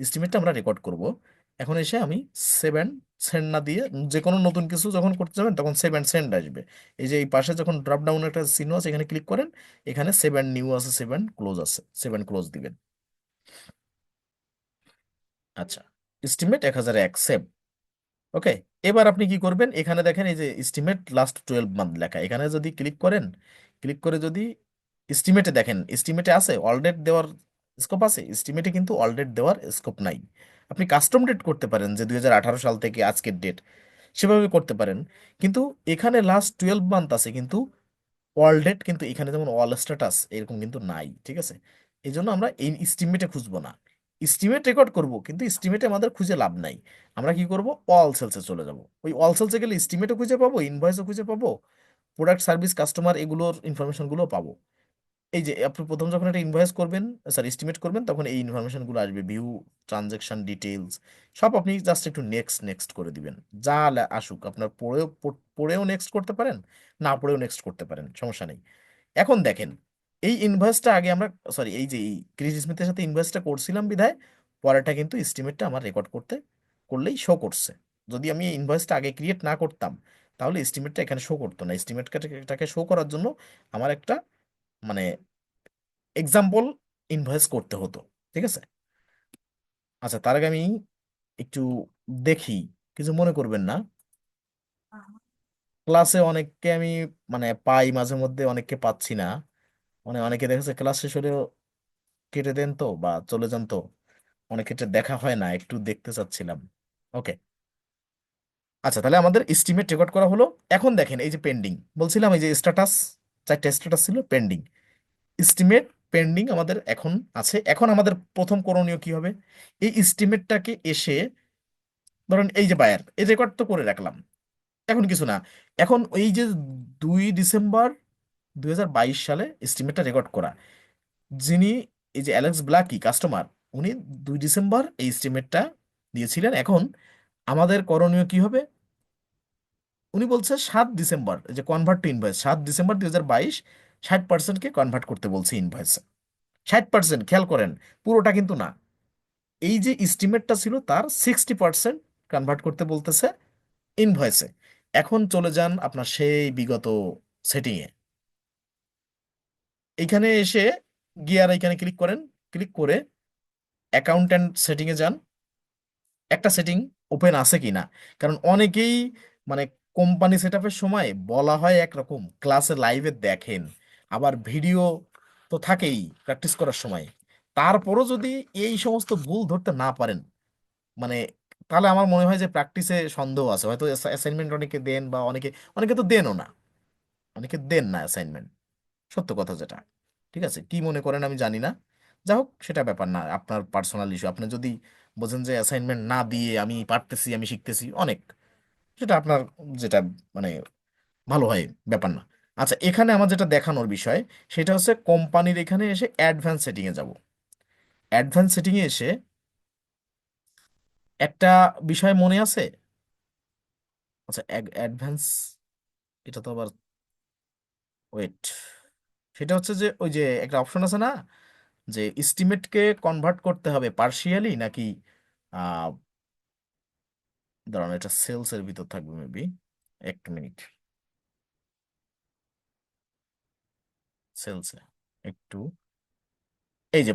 এস্টিমেটটা আমরা রেকর্ড করব। এখন এসে আমি সেভ অ্যান্ড সেন্ড না দিয়ে, যে কোনো নতুন কিছু যখন করতে যাবেন তখন সেভ অ্যান্ড সেন্ড আসবে। এই যে এই পাশে যখন ড্রপ ডাউন একটা চিহ্ন আছে, এখানে ক্লিক করেন, এখানে সেভ অ্যান্ড নিউ আছে, সেভ অ্যান্ড ক্লোজ আছে, সেভ অ্যান্ড ক্লোজ দিবেন। আচ্ছা, এস্টিমেট 1001 সেভ। ওকে, এবার আপনি কি করবেন? এখানে দেখেন এই যে এস্টিমেট লাস্ট 12 মান্থ লেখা, এখানে যদি ক্লিক করেন, ক্লিক করে যদি এস্টিমেটে দেখেন, এস্টিমেটে আছে অল ডেট দেওয়ার স্কোপ আছে, এস্টিমেটে কিন্তু অল ডেট দেওয়ার স্কোপ নাই। আপনি কাস্টম ডেট করতে পারেন, যে 2018 সাল থেকে আজকের ডেট, সেভাবে করতে পারেন। কিন্তু এখানে লাস্ট 12 মান্থ আছে, কিন্তু অল ডেট কিন্তু এখানে যেমন অল স্ট্যাটাস এরকম কিন্তু নাই, ঠিক আছে। এই জন্য আমরা এই এস্টিমেটে খুঁজবো না, এস্টিমেট রেকর্ড করব, কিন্তু এস্টিমেটে আমাদের খুঁজে লাভ নাই। আমরা কি করব? অল সেলসে চলে যাব। ওই অল সেলসে গেলে এস্টিমেটও খুঁজে পাবো, ইনভয়েসও খুঁজে পাবো, প্রোডাক্ট সার্ভিস কাস্টমার এগুলোর ইনফরমেশনগুলো পাবো। এই যে আপনি প্রথম যখন একটা ইনভয়েস করবেন, স্যার এস্টিমেট করবেন, তখন এই ইনফরমেশনগুলো আসবে, ভিউ, ট্রানজ্যাকশন ডিটেইলস, সব আপনি জাস্ট একটু নেক্সট নেক্সট করে দিবেন। যা আসুক, আপনার পড়েও নেক্সট করতে পারেন, না পড়েও নেক্সট করতে পারেন, সমস্যা নেই। এখন দেখেন, এই ইনভয়েসটা আগে আমরা, সরি, এই যে এই ক্রিস স্মিথের সাথে ইনভয়েসটা করছিলাম বিধায় পরেরটা কিন্তু এস্টিমেটটা আমার রেকর্ড করলেই শো করছে। যদি আমি এই ইনভয়েসটা আগে ক্রিয়েট না করতাম, তাহলে এস্টিমেটটা এখানে শো করতো না। এস্টিমেটটাকে শো করার জন্য আমার একটা মানে এক্সাম্পল ইনভয়েস করতে হতো, ঠিক আছে। আচ্ছা, তার আগে আমি একটু দেখি, কিছু মনে করবেন না। ক্লাসে অনেককে আমি পাই, মাঝে মধ্যে অনেককে পাচ্ছি না। অনেকে দেখেছে ক্লাস শেষ হলেও কেটে দেন তো, বা চলে যান তো, অনেক ক্ষেত্রে দেখা হয় না, একটু দেখতে চাচ্ছিলাম। ওকে, আচ্ছা, তাহলে আমাদের এস্টিমেট রেকর্ড করা হলো। এখন দেখেন এই যে পেন্ডিং বলছিলাম, এই যে স্ট্যাটাস, 4টা স্ট্যাটাস ছিল পেন্ডিং, এস্টিমেট পেন্ডিং আমাদের এখন আছে। এখন আমাদের প্রথম করণীয় কি হবে? এই এস্টিমেটটাকে এসে, ধরেন এই যে বায়ার, এই রেকর্ড তো করে রাখলাম, এখন কিছু না। এখন এই যে 2 ডিসেম্বর 2022 সালে এস্টিমেটটা রেকর্ড করা, যিনি এই যে অ্যালেক্স ব্ল্যাকি কাস্টমার, উনি 2 ডিসেম্বর এই এস্টিমেটটা দিয়েছিলেন। এখন আমাদের করণীয় কি হবে? উনি বলছে 7 ডিসেম্বর, এই যে কনভার্ট টু ইনভয়েস, 7 ডিসেম্বর 2022 60%কে কনভার্ট করতে বলছে ইনভয়েসে। 60%, খেয়াল করেন, পুরোটা কিন্তু না। এই যে এস্টিমেটটা ছিল তার 60% কনভার্ট করতে বলতেছে ইনভয়েসে। এখন চলে যান আপনার সেই বিগত সেটিংয়ে, এইখানে এসে গিয়ার এখানে ক্লিক করেন। ক্লিক করে অ্যাকাউন্ট্যান্ট সেটিংয়ে যান, একটা সেটিং ওপেন আছে কিনা। কারণ অনেকেই মানে কোম্পানি সেট আপের সময় বলা হয় একরকম, ক্লাসে লাইভে দেখেন, আবার ভিডিও তো থাকেই প্র্যাকটিস করার সময়। তারপরও যদি এই সমস্ত ভুল ধরতে না পারেন, মানে তাহলে আমার মনে হয় যে প্র্যাকটিসে সন্দেহ আছে। হয়তো অ্যাসাইনমেন্ট অনেকে দেন, বা অনেকে অনেকে তো দেনও না, অনেকে দেন না অ্যাসাইনমেন্ট, সত্য কথা যেটা। ঠিক আছে, কি মনে করেন আমি জানি না, যা হোক সেটা ব্যাপার না, আপনার পার্সোনাল ইস্যু। আপনি যদি বোঝেন যে অ্যাসাইনমেন্ট না দিয়ে আমি পারতেছি, আমি শিখতেছি অনেক, সেটা আপনার যেটা মানে ভালো হয়, ব্যাপার না। আচ্ছা, এখানে আমার যেটা দেখানোর বিষয় সেটা হচ্ছে কোম্পানির এখানে এসে অ্যাডভান্স সেটিংয়ে যাব। অ্যাডভান্স সেটিংয়ে এসে একটা বিষয় মনে আছে। আচ্ছা, অ্যাডভান্স, এটা তো আবার, ওয়েট, সেটা হচ্ছে যে ওই যে একটা অপশন আছে না, যে এস্টিমেটকে কনভার্ট করতে হবে পার্শিয়ালি নাকি, আহ দাঁড়ান, এটা সেলস এর ভিতর থাকবে মেবি, একটা মিনিট, সেলসে একটু, এই যে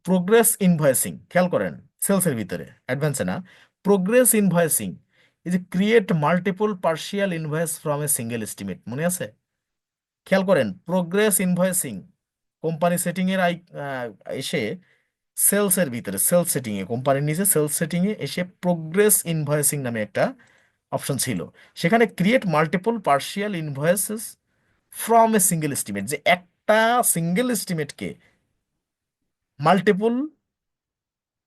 প্রোগ্রেস ইনভয়েসিং, খেয়াল করেন, সেলস এর ভিতরে, অ্যাডভান্সে না, প্রোগ্রেস ইনভয়েসিং। এই যে create multiple partial invoice from a single estimate, মনে আছে? খেয়াল করেন, প্রোগ্রেস ইনভয়েসিং, কোম্পানি সেটিং এর এসে সেলস এর ভিতরে, সেলস সেটিং এ, কোম্পানির নিচে সেলস সেটিং এ এসে প্রোগ্রেস ইনভয়েসিং নামে একটা অপশন ছিল। সেখানে create multiple partial invoices from a single estimate, যে একটা সিঙ্গেল এস্টিমেটকে মাল্টিপল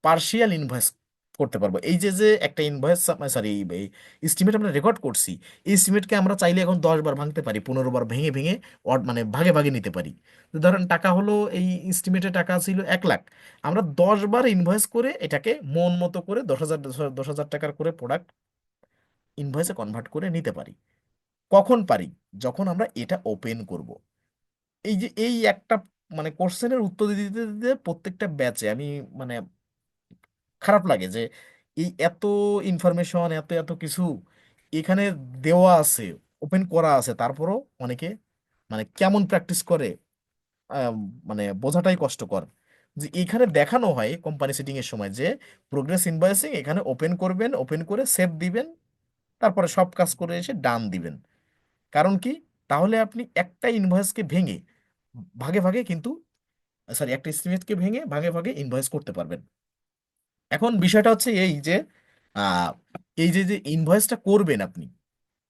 পার্শিয়াল ইনভয়েস করতে পারবো। এই যে যে একটা ইনভয়েস, সরি, এস্টিমেট আমরা রেকর্ড করছি, এই এস্টিমেটকে আমরা চাইলে এখন 10 বার ভাঙতে পারি, 15 বার ভেঙে ভেঙে মানে ভাগে ভাগে নিতে পারি। তো ধরেন টাকা হলো, এই এস্টিমেটে টাকা ছিল 1 লাখ, আমরা 10 বার ইনভয়েস করে এটাকে মন মতো করে 10,000 10,000 টাকার করে প্রোডাক্ট ইনভয়েসে কনভার্ট করে নিতে পারি। কখন পারি? যখন আমরা এটা ওপেন করব। এই যে এই একটা মানে কোশ্চেনের উত্তর দিতে দিতে দিতে প্রত্যেকটা ব্যাচে আমি মানে খারাপ লাগে যে এই এত ইনফরমেশন, এত এত কিছু এখানে দেওয়া আছে, ওপেন করা আছে, তারপরও অনেকে মানে কেমন প্র্যাকটিস করে, আম, মানে বোঝাটাই কষ্টকর। যে এখানে দেখানো হয় কোম্পানি সেটিং এর সময় যে প্রোগ্রেস ইনভয়েসিং, এখানে ওপেন করবেন, ওপেন করে সেভ দিবেন, তারপরে সব কাজ করে এসে ডান দিবেন। কারণ কি? তাহলে আপনি একটা ইনভয়েসকে ভেঙে ভাগে ভাগে কিন্তু, সরি, একটা এস্টিমেটকে ভেঙে ভাগে ভাগে ইনভয়েস করতে পারবেন। এখন বিষয়টা হচ্ছে এই যে আহ, এই যে যে ইনভয়েসটা করবেন আপনি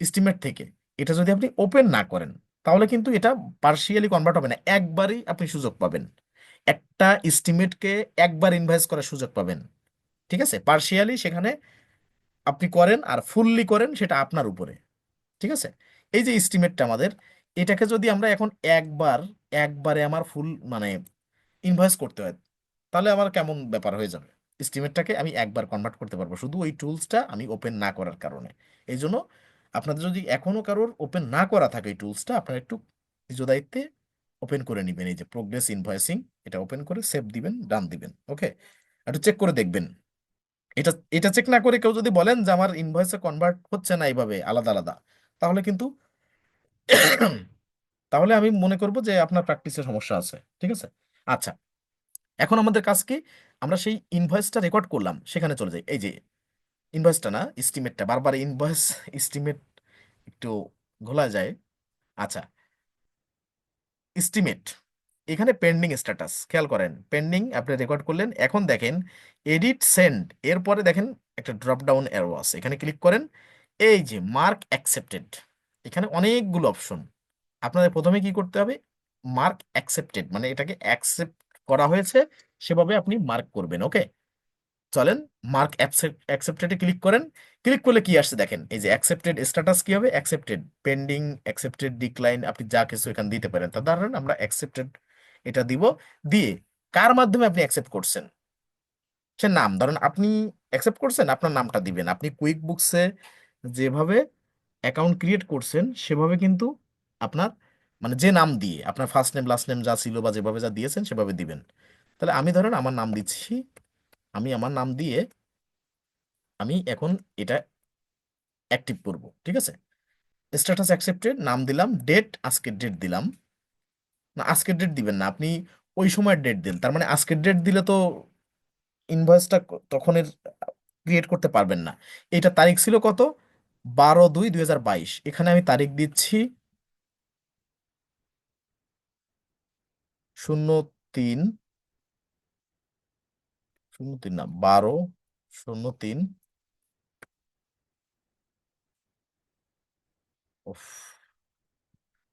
এস্টিমেট থেকে, এটা যদি আপনি ওপেন না করেন, তাহলে কিন্তু এটা পার্শিয়ালি কনভার্ট হবে না, একবারই আপনি সুযোগ পাবেন। একটা এস্টিমেটকে একবার ইনভয়েস করার সুযোগ পাবেন। ঠিক আছে, পার্শিয়ালি সেখানে আপনি করেন আর ফুললি করেন, সেটা আপনার উপরে। ঠিক আছে, এই যে এস্টিমেটটা আমাদের, এটাকে যদি আমরা এখন একবারে আমার ফুল মানে ইনভয়েস করতে হয়, তাহলে আমার কেমন ব্যাপার হয়ে যাবে। এস্টিমেটটাকে আমি একবার কনভার্ট করতে পারবো শুধু ওই টুলসটা আমি ওপেন না করার কারণে। এই জন্য আপনাদের যদি এখনো কারোর ওপেন না করা থাকে এই টুলসটা, আপনারা একটু নিজ দায়িত্বে ওপেন করে নেবেন। এই যে প্রোগ্রেস ইনভয়েসিং, এটা ওপেন করে সেভ দিবেন, ডান দিবেন। ওকে, একটু চেক করে দেখবেন। এটা এটা চেক না করে কেউ যদি বলেন যে আমার ইনভয়েসে কনভার্ট হচ্ছে না এইভাবে আলাদা আলাদা, তাহলে কিন্তু তাহলে আমি মনে করব যে আপনার প্র্যাকটিসের সমস্যা আছে। ঠিক আছে, আচ্ছা, এখন আমাদের কাজ কি? আমরা সেই ইনভয়েসটা রেকর্ড করলাম, সেখানে চলে যাই। এই যে ইনভয়েসটা না, এস্টিমেটটা, বারবার ইনভয়েস এস্টিমেট একটু ঘোলা যায়। আচ্ছা, এস্টিমেট, এখানে পেন্ডিং স্ট্যাটাস, খেয়াল করেন, পেন্ডিং আপনি রেকর্ড করলেন, এখন দেখেন এডিট সেন্ড, এরপরে দেখেন একটা ড্রপ ডাউন অ্যারো আছে, এখানে ক্লিক করেন। এই যে মার্ক অ্যাকসেপ্টেড, এখানে অনেকগুলো অপশন। আপনাদের প্রথমে কি করতে হবে? মার্ক অ্যাকসেপ্টেড, মানে এটাকে অ্যাকসেপ্ট করা হয়েছে সেভাবে আপনি মার্ক করবেন। ওকে, চলেন মার্ক অ্যাকসেপ্টেডে ক্লিক করেন। ক্লিক করলে কি আসছে দেখেন, এই যে অ্যাকসেপ্টেড স্ট্যাটাস কি হবে, অ্যাকসেপ্টেড, পেন্ডিং, অ্যাকসেপ্টেড, ডিক্লাইন, আপনি যা কিছু এখানে দিতে পারেন। তা ধরেন আমরা অ্যাকসেপ্টেড এটা দিব, দিয়ে কার মাধ্যমে আপনি অ্যাকসেপ্ট করছেন সে নাম, ধরেন আপনি অ্যাকসেপ্ট করছেন, আপনার নামটা দিবেন। আপনি কুইক বুকসে যেভাবে অ্যাকাউন্ট ক্রিয়েট করছেন সেভাবে কিন্তু আপনার মানে যে নাম দিয়ে আপনার ফার্স্ট নেম লাস্ট নেম যা ছিল বা যেভাবে যা দিয়েছেন সেভাবে দিবেন। তাহলে আমি ধরেন আমার নাম দিচ্ছি, আমি আমার নাম দিয়ে আমি এখন এটা অ্যাক্টিভ করব, ঠিক আছে। স্ট্যাটাস অ্যাকসেপ্টেড, নাম দিলাম, ডেট আজকের ডেট দিলাম। না আজকের ডেট দিবেন না, আপনি ওই সময়ের ডেট দিন। তার মানে আজকের ডেট দিলে তো ইনভয়েসটা তখনের ক্রিয়েট করতে পারবেন না। এটা তারিখ ছিল কত, 12/2/2022। এখানে আমি তারিখ দিচ্ছি 03, 03 না 12/03, উফ,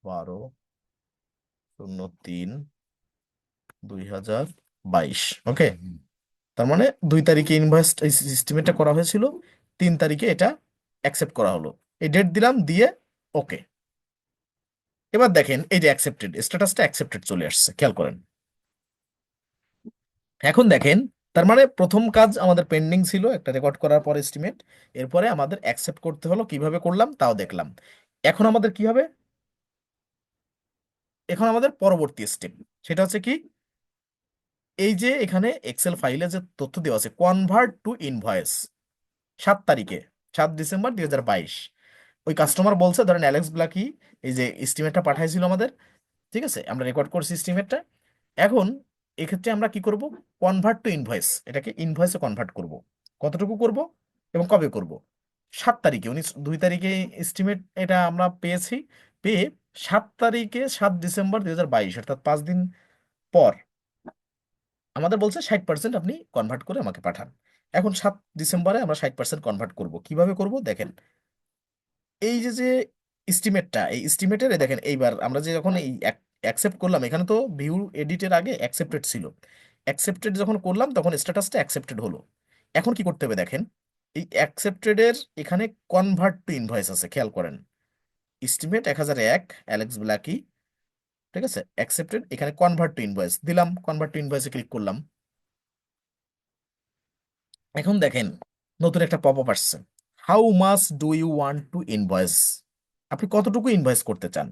12/03/2022। ওকে, তার মানে 2 তারিখে ইনভয়েস এস্টিমেটটা করা হয়েছিল, 3 তারিখে এটা অ্যাকসেপ্ট করা হলো। এই ডেট দিলাম দিয়ে ওকে। এবার দেখেন এই যে অ্যাকসেপ্টেড, স্ট্যাটাসটা অ্যাকসেপ্টেড চলে আসছে, খেয়াল করেন। এখন দেখেন, তার মানে প্রথম কাজ আমাদের পেন্ডিং ছিল একটা রেকর্ড করার পর এস্টিমেট, এরপরে আমাদের অ্যাকসেপ্ট করতে হলো, কিভাবে করলাম তাও দেখলাম। এখন আমাদের কি হবে, এখন আমাদের পরবর্তী স্টেপ সেটা হচ্ছে কি, এই যে এখানে এক্সেল ফাইলে যে তথ্য দেওয়া আছে কনভার্ট টু ইনভয়েস, 7 তারিখে, 7 ডিসেম্বর 2022, ওই কাস্টমার বলছে, ধরেন অ্যালেক্স ব্লাকি এই যে এস্টিমেটটা পাঠাইছিল আমাদের, ঠিক আছে, আমরা রেকর্ড করছি এস্টিমেটটা। এখন এক্ষেত্রে আমরা কি করব, কনভার্ট টু ইনভয়েস, এটাকে ইনভয়েসে কনভার্ট করব। কতটুকু করব এবং কবে করব, 7 তারিখে। উনি 2 তারিখে এস্টিমেট এটা আমরা পেয়েছি, পেয়ে 7 তারিখে, 7 ডিসেম্বর 2022, অর্থাৎ 5 দিন পর আমাদের বলছে 60% আপনি কনভার্ট করে আমাকে পাঠান। এখন 7 ডিসেম্বরে আমরা 60% কনভার্ট করব, কিভাবে করব দেখেন। এই যে যে এস্টিমেটটা, এই এস্টিমেটের দেখেন এইবার আমরা যে যখন এই অ্যাকসেপ্ট করলাম, এখানে তো ভিউ এডিটের আগে অ্যাকসেপ্টেড ছিল, অ্যাকসেপ্টেড যখন করলাম তখন স্ট্যাটাসটা অ্যাকসেপ্টেড হলো। এখন কি করতে হবে দেখেন, এই অ্যাকসেপ্টেডের এখানে কনভার্ট টু ইনভয়েস আছে, খেয়াল করেন। এস্টিমেট 1001 অ্যালেক্স ব্ল্যাকি, ঠিক আছে, অ্যাকসেপ্টেড, এখানে কনভার্ট টু ইনভয়েস দিলাম, কনভার্ট টু ইনভয়েসে ক্লিক করলাম। এখন দেখেন নতুন একটা পপ আপ আসছে, how much do you want to invoice, আপনি কতটুকু ইনভয়েস করতে চান,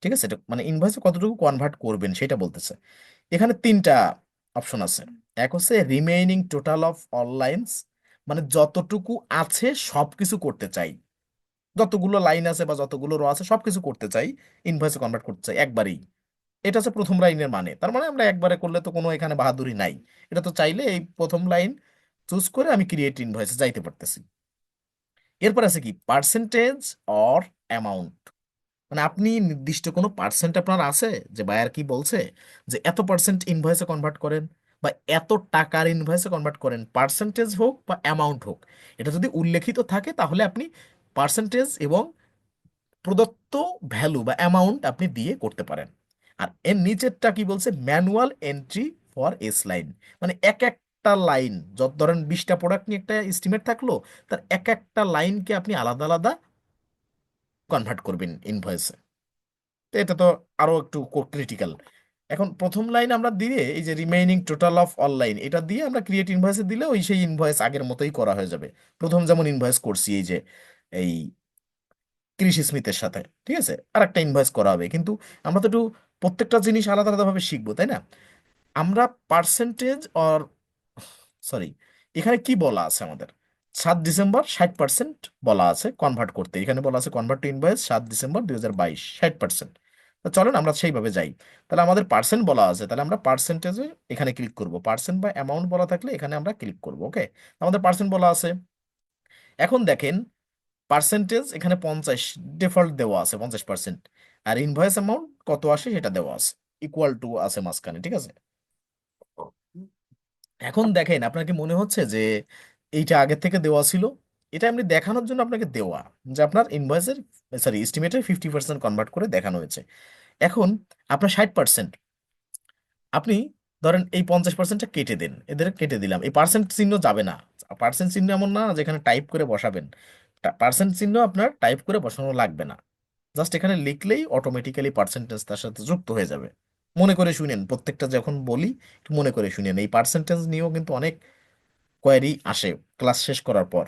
ঠিক আছে, এটা মানে ইনভয়েসে কতটুকু কনভার্ট করবেন সেটা বলতেছে। এখানে 3টা অপশন আছে। এক হচ্ছে remaining total of all lines, মানে যতটুকু আছে সবকিছু করতে চাই, যতগুলো লাইন আছে বা যতগুলো র আছে সবকিছু করতে চাই, ইনভয়েসে কনভার্ট করতে চাই একবারেই। এটা হচ্ছে প্রথম লাইনের মানে, তার মানে আমরা একবারে করলে তো কোনো এখানে বাহাদুরি নাই, এটা তো চাইলে এই প্রথম লাইন চুজ করে আমি ক্রিয়েট ইনভয়েসে যাইতে পারতেছি। এরপর আছে কি পার্সেন্টেজ অর অ্যামাউন্ট, মানে আপনি নির্দিষ্ট কোনো পার্সেন্ট আপনার আছে, যে বায়ার কি বলছে যে এত% ইনভয়েসে কনভার্ট করেন বা এত টাকার ইনভয়েসে কনভার্ট করেন, পার্সেন্টেজ হোক বা অ্যামাউন্ট হোক, এটা যদি উল্লেখিত থাকে তাহলে আপনি পার্সেন্টেজ এবং প্রদত্ত ভ্যালু বা অ্যামাউন্ট আপনি দিয়ে করতে পারেন। আর এর নিচেরটা কি বলছে, manual entry for S line, মানে এক একটা লাইন, যত ধরেন 20টা প্রোডাক্ট নিয়ে একটা এস্টিমেট থাকলো, তার এক একটা লাইনকে আপনি আলাদা আলাদা কনভার্ট করবেন ইনভয়েসে। তো এটা তো আরো একটু ক্রিটিক্যাল। এখন প্রথম লাইন আমরা দিয়ে এই যে remaining total of all line, এটা দিয়ে আমরা ক্রিয়েট ইনভয়েসে দিলে ওই সেই ইনভয়েস আগের মতোই করা হয়ে যাবে। প্রথম যেমন ইনভয়েস করছি এই যে এই কৃষি স্মিথের সাথে, ঠিক আছে, আর একটা ইনভয়েস করা হবে, কিন্তু আমরা তো একটু প্রত্যেকটা জিনিস আলাদা আলাদা ভাবে শিখবো, তাই না। আমরা পার্সেন্টেজ অর সরি, এখানে কি বলা আছে আমাদের, 7 ডিসেম্বর 60% বলা আছে কনভার্ট করতে, এখানে বলা আছে কনভার্ট টু ইনভয়েস 7 ডিসেম্বর 2022, 60%। তো চলেন আমরা সেইভাবে যাই। তাহলে আমাদের পার্সেন্ট বলা আছে, তাহলে আমরা পার্সেন্টেজে এখানে ক্লিক করব, পার্সেন্ট বা অ্যামাউন্ট বলা থাকলে এখানে আমরা ক্লিক করব। ওকে, আমাদের পার্সেন্ট বলা আছে। এখন দেখেন পার্সেন্টেজ এখানে 50 ডিফল্ট দেওয়া আছে, 50%। আর ইনভয়েস অ্যামাউন্ট কত আসে সেটা দেওয়া আছে, ইকুয়াল টু আছে মাঝখানে, ঠিক আছে। এখন দেখেন আপনার কি মনে হচ্ছে যে এইটা আগে থেকে দেওয়া ছিল, এটা এমনি দেখানোর জন্য আপনাকে দেওয়া, যে আপনার ইনভয়েসের সরি এস্টিমেটের 50% কনভার্ট করে দেখানো হয়েছে। এখন আপনার 60%, আপনি ধরেন এই 50%টা কেটে দেন, এদের কেটে দিলাম, এই পার্সেন্ট চিহ্ন যাবে না। পার্সেন্ট চিহ্ন এমন না যেখানে টাইপ করে বসাবেন, পার্সেন্ট চিহ্ন আপনার টাইপ করে বসানো লাগবে না, জাস্ট এখানে লিখলেই অটোমেটিক্যালি পার্সেন্টেজ তার সাথে যুক্ত হয়ে যাবে। মনে করে শুনেন, প্রত্যেকটা যখন বলি একটু মনে করে শুনেন। এই পার্সেন্টেজ নিয়েও কিন্তু অনেক কোয়ারি আসে ক্লাস শেষ করার পর,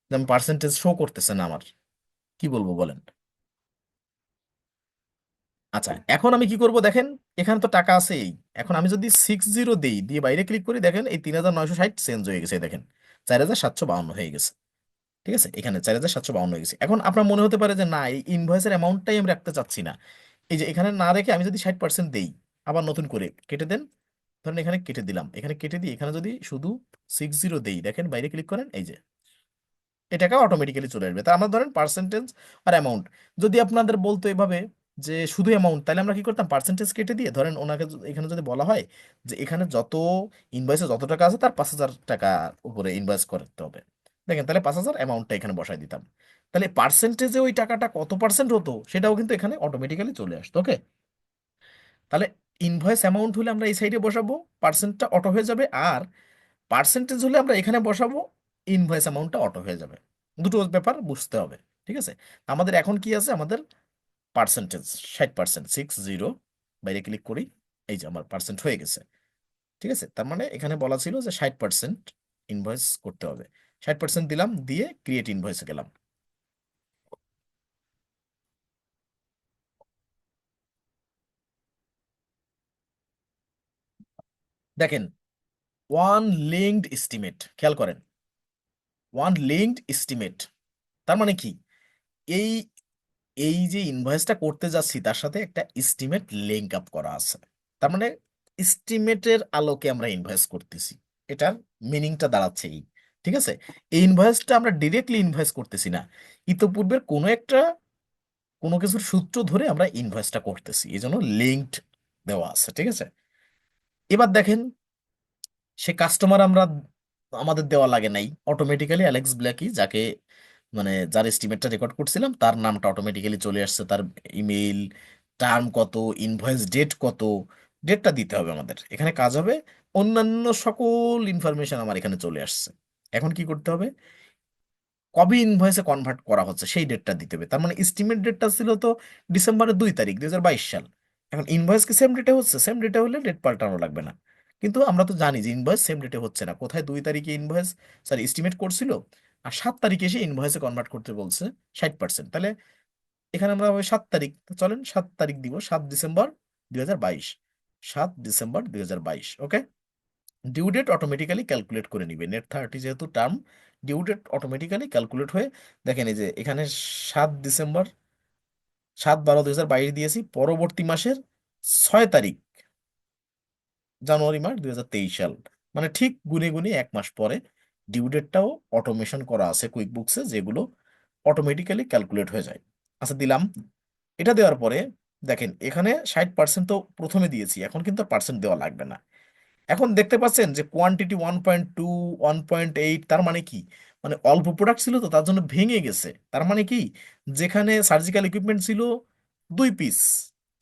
যে আমি পার্সেন্টেজ শো করতেছে না আমার, কি বলবো বলেন। আচ্ছা, এখন আমি কি করব দেখেন, এখানে তো টাকা আছেই। এখন আমি যদি 60 দিই, দিয়ে বাইরে ক্লিক করি, দেখেন এই 3960 চেঞ্জ হয়ে গেছে, দেখেন 4752 হয়ে গেছে। ঠিক আছে, এখানে 4752 হয়ে গেছে। এখন আপনার মনে হতে পারে যে না, এই ইনভয়েসের অ্যামাউন্টটাই আমি রাখতে চাচ্ছি না। এই যে এখানে না রেখে আমি যদি 60% দেই, আবার নতুন করে কেটে দেন, ধরেন এখানে কেটে দিলাম, এখানে কেটে দিই, এখানে যদি শুধু 60 দেই, দেখেন বাইরে ক্লিক করেন, এই যে এই টাকা অটোমেটিক্যালি চলে আসবে। তা আমরা ধরেন পার্সেন্টেজ আর অ্যামাউন্ট, যদি আপনাদের বলতো এভাবে যে শুধু অ্যামাউন্ট, তাহলে আমরা কি করতাম, পার্সেন্টেজ কেটে দিয়ে, ধরেন ওনাকে এখানে যদি বলা হয় যে এখানে যত ইনভয়েসে যত টাকা আছে তার 5000 টাকা উপরে ইনভয়েস করতে হবে, দেখেন তাহলে 5000 অ্যামাউন্টটা এখানে বসাই দিতাম, তাহলে পার্সেন্টেজে ওই টাকাটা কত পার্সেন্ট হতো সেটাও কিন্তু এখানে অটোমেটিক্যালি চলে আসতো। ওকে, তাহলে ইনভয়েস অ্যামাউন্ট হলে আমরা এই সাইডে বসাবো, পার্সেন্টটা অটো হয়ে যাবে, আর পার্সেন্টেজ হলে আমরা এখানে বসাবো, ইনভয়েস অ্যামাউন্টটা অটো হয়ে যাবে। দুটো ব্যাপার বুঝতে হবে। ঠিক আছে, আমাদের এখন কি আছে, আমাদের পার্সেন্টেজ 60%, 60, বাইরে ক্লিক করি, এই যে আমার পার্সেন্ট হয়ে গেছে। ঠিক আছে, তার মানে এখানে বলা ছিল যে 60% ইনভয়েস করতে হবে, 60% দিলাম, দিয়ে ক্রিয়েট ইনভয়েসে গেলাম। দেখেন, ওয়ান লিঙ্কড এস্টিমেট, খেয়াল করেন, ওয়ান লিঙ্কড এস্টিমেট তার মানে কি, এই এই যে ইনভয়েসটা করতে যাচ্ছি তার সাথে একটা এস্টিমেট লিঙ্ক আপ করা আছে। তার মানে এস্টিমেটের আলোকে আমরা ইনভয়েস করতেছি, এটার মিনিংটা দাঁড়াচ্ছে এই। ঠিক আছে, এই ইনভয়েসটা আমরা ডিরেক্টলি ইনভয়েস করতেছি না, ইতোপূর্বের কোনো কিছুর সূত্র ধরে আমরা ইনভয়েসটা করতেছি, এই জন্য লিঙ্কড দেওয়া আছে। ঠিক আছে, এবার দেখেন, সে কাস্টমার আমরা আমাদের দেওয়া লাগে নাই, অটোমেটিক্যালি অ্যালেক্স ব্ল্যাকি, যাকে মানে যার এস্টিমেটটা রেকর্ড করছিলাম, তার নামটা অটোমেটিক্যালি চলে আসছে, তার ইমেইল, টার্ম কত, ইনভয়েস ডেট কত, ডেটটা দিতে হবে আমাদের, এখানে কাজ হবে। অন্যান্য সকল ইনফরমেশন আমার এখানে চলে আসছে। এখন কি করতে হবে, কবে ইনভয়েসে কনভার্ট করা হচ্ছে সেই ডেটটা দিতে হবে। তার মানে এস্টিমেট ডেটটা ছিল তো ডিসেম্বরের 2 তারিখ, 2022 সাল। এখন ইনভয়েস কি সেম ডেটে হচ্ছে, সেম ডেটে হলে ডেট পাল্টানো লাগবে না। কিন্তু আমরা তো জানি যে ইনভয়েস সেম ডেটে হচ্ছে না, কোথায় 2 তারিখে ইনভয়েস, সরি এস্টিমেট করছিল, আর 7 তারিখে এসে ইনভয়েসে কনভার্ট করতে বলছে 60%। তাহলে এখানে আমরা ওই 7 তারিখ, তো চলেন 7 তারিখ দিব, 7 December 2022, 7 December 2022। Okay, due date automatically calculate করে নিবে, নেট 30 যেহেতু term, due date automatically calculate হয়ে, দেখেন এই যে এখানে 7 ডিসেম্বর, 7/12/2022 দিয়েছি, পরবর্তী মাসের 6 তারিখ, জানুয়ারি মাস 2023 সাল, মানে ঠিক গুনে গুনে 1 মাস পরে ডিউ ডেটটাও অটোমেশন করা আছে কুইক বুকসে, যেগুলো অটোমেটিক্যালি ক্যালকুলেট হয়ে যায়। আচ্ছা, দিলাম। এটা দেওয়ার পরে দেখেন এখানে 60% তো প্রথমে দিয়েছি, এখন কিন্তু পার্সেন্ট দেওয়া লাগবে না। এখন দেখতে পাচ্ছেন যে কোয়ান্টিটি 1.2, 1.8, তার মানে কি, মানে অল্প প্রোডাক্ট ছিল তো তার জন্য ভেঙে গেছে। তার মানে কি, যেখানে সার্জিক্যাল ইকুইপমেন্ট ছিল 2 পিস,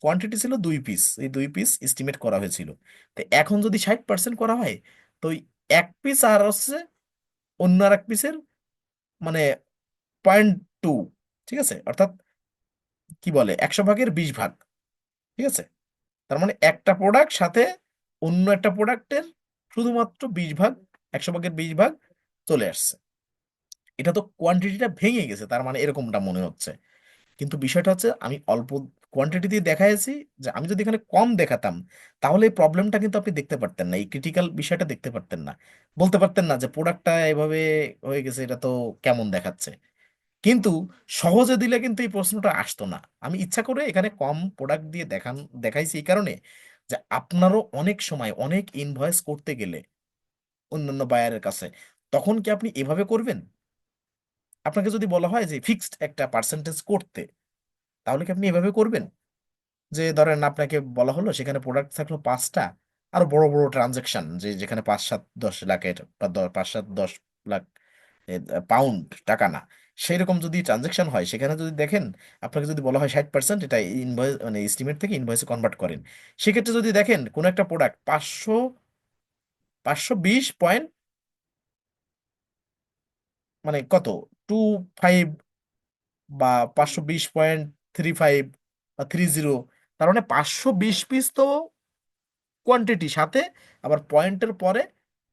কোয়ান্টিটি ছিল 2 পিস, এই 2 পিস এস্টিমেট করা হয়েছিল। তো এখন যদি 60% করা হয়, তো ওই 1 পিস আর হচ্ছে অন্য আর 1 পিসের মানে 0.2, ঠিক আছে, অর্থাৎ কি বলে 100 ভাগের 20 ভাগ। ঠিক আছে, তার মানে একটা প্রোডাক্ট সাথে অন্য একটা প্রোডাক্টের শুধুমাত্র 20 ভাগ, 100 ভাগের 20 ভাগ চলে আসছে। এটা তো কোয়ান্টিটিটা ভেঙে গেছে, তার মানে এরকমটা মনে হচ্ছে। কিন্তু বিষয়টা হচ্ছে আমি অল্প কোয়ান্টিটি দিয়ে দেখাইছি, যে আমি যদি এখানে কম দেখাতাম, তাহলে এই প্রবলেমটা কিন্তু আপনি দেখতে পারতেন না, এই ক্রিটিক্যাল বিষয়টা দেখতে পারতেন না, বলতে পারতেন না যে প্রোডাক্টটা এভাবে হয়ে গেছে, এটা তো কেমন দেখাচ্ছে। কিন্তু সহজে দিলে কিন্তু এই প্রশ্নটা আসতো না। আমি ইচ্ছা করে এখানে কম প্রোডাক্ট দিয়ে দেখাইছি এই কারণে, যে আপনারও অনেক সময় অনেক ইনভয়েস করতে গেলে অন্যান্য বায়ারের কাছে, তখন কি আপনি এভাবে করবেন? আপনাকে যদি বলা হয় যে ফিক্সড একটা পার্সেন্টেজ করতে, তাহলে কি আপনি এভাবে করবেন? যে ধরেন আপনাকে বলা হলো সেখানে প্রোডাক্ট থাকলো 5টা, আর বড় বড় ট্রানজেকশন, যে যেখানে 5-7-10 লাখের বা 5-7-10 লাখ পাউন্ড, টাকা না, সেই রকম যদি ট্রানজেকশন হয়, সেখানে যদি দেখেন, আপনাকে যদি বলা হয় 60% এটা ইনভয়েস মানে এস্টিমেট থেকে ইনভয়েসে কনভার্ট করেন, সেক্ষেত্রে যদি দেখেন কোনো একটা প্রোডাক্ট 520 মানে কত, 25 বা 520.35 বা 30, তার মানে 520 পিস তো কোয়ান্টিটি, সাথে আবার পয়েন্টের পরে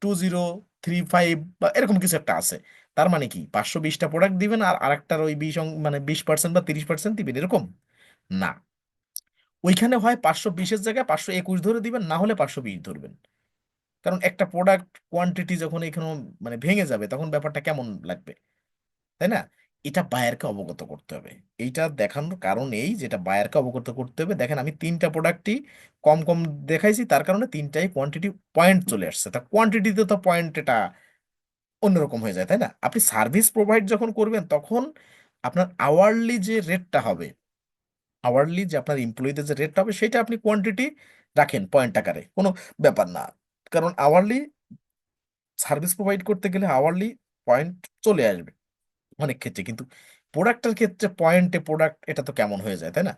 2035 বা এরকম কিছু একটা আছে। তার মানে কি 520টা প্রোডাক্ট দিবেন আর আরেকটার ওই 20% বা 30% দিবেন এরকম না। ওইখানে হয় 520-এর জায়গায় 521 ধরে দিবেন, না হলে 520 ধরবেন। কারণ একটা প্রোডাক্ট কোয়ান্টিটি যখন এখানে মানে ভেঙে যাবে তখন ব্যাপারটা কেমন লাগবে, তাই না? এটা বায়ারকে অবগত করতে হবে। এইটা দেখানোর কারণ এই যেটা বায়ারকে অবগত করতে হবে, দেখেন আমি তিনটা প্রোডাক্টই কম কম দেখাইছি, তার কারণে তিনটাই কোয়ান্টিটি পয়েন্ট চলে আসছে। তা কোয়ান্টিটিতে তো পয়েন্ট এটা অন্যরকম হয়ে যায়, তাই না? আপনি সার্ভিস প্রোভাইড যখন করবেন তখন আপনার আওয়ারলি যে রেটটা হবে, আওয়ারলি যে আপনার এমপ্লয়ীদের যে রেটটা হবে সেটা আপনি কোয়ান্টিটি রাখেন পয়েন্ট আকারে, কোনো ব্যাপার না। কারণ আওয়ারলি সার্ভিস প্রোভাইড করতে গেলে আওয়ারলি পয়েন্ট চলে আসবে অনেক ক্ষেত্রে, কিন্তু প্রোডাক্টের ক্ষেত্রে পয়েন্টে প্রোডাক্ট এটা তো কেমন হয়ে যায়, তাই না?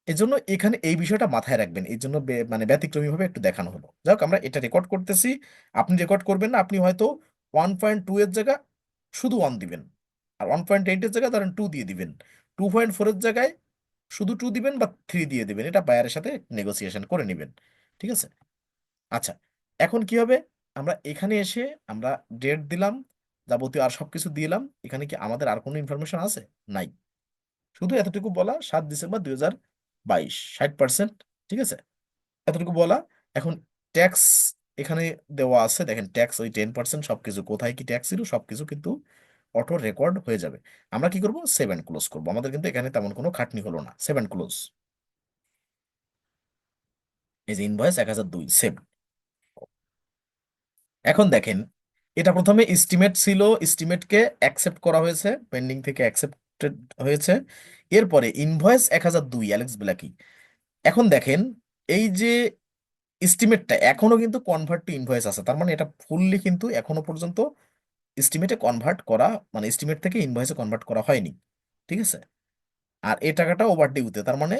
এই জন্য এখানে এই বিষয়টা মাথায় রাখবেন, এই জন্য মানে ব্যতিক্রমী ভাবে একটু দেখানো হলো। যাক, আমরা এটা রেকর্ড করতেছি, আপনি রেকর্ড করবেন না, আপনি হয়তো 1.2 এর জায়গা শুধু 1 দিবেন, আর 1.8 এর জায়গায় ধরেন 2 দিয়ে দিবেন, 2.4 এর জায়গায় শুধু 2 দিবেন বা 3 দিয়ে দিবেন, এটা বায়ারের সাথে নেগোসিয়েশন করে নেবেন। ঠিক আছে? আচ্ছা, এখন কি হবে? আমরা এখানে এসে আমরা ডেট দিলাম, যাবতীয় আর সবকিছু দিলাম। এখানে কি আমাদের আর কোনো ইনফরমেশন আছে? নাই। শুধু এতটুকু বলা 7 ডিসেম্বর 2022, 60%। ঠিক আছে? এতটুকু বলা। এখন ট্যাক্স এখানে দেওয়া আছে, দেখেন ট্যাক্স ওই 10%, সবকিছু কোথায় কি ট্যাক্স ছিল সবকিছু কিন্তু অটো রেকর্ড হয়ে যাবে। আমরা কি করব? সেভ এন্ড ক্লোজ করবো। আমাদের কিন্তু এখানে তেমন কোনো খাটনি হলো না। Save and close. এই যে ইনভয়েস 1002 সেভ। এখন দেখেন, এটা প্রথমে এস্টিমেট ছিল, এস্টিমেটকে অ্যাকসেপ্ট করা হয়েছে, পেন্ডিং থেকে অ্যাকসেপ্টেড হয়েছে। এরপরে ইনভয়েস 1002 অ্যালেক্স ব্ল্যাকি। এখন দেখেন, এই যে এস্টিমেটটা এখনো কিন্তু কনভার্ট টু ইনভয়েস আছে, তার মানে এটা ফুললি কিন্তু এখনো পর্যন্ত এস্টিমেটে কনভার্ট করা, মানে এস্টিমেট থেকে ইনভয়েসে কনভার্ট করা হয়নি। ঠিক আছে? আর এই টাকাটা ওভার ডিউতে, তার মানে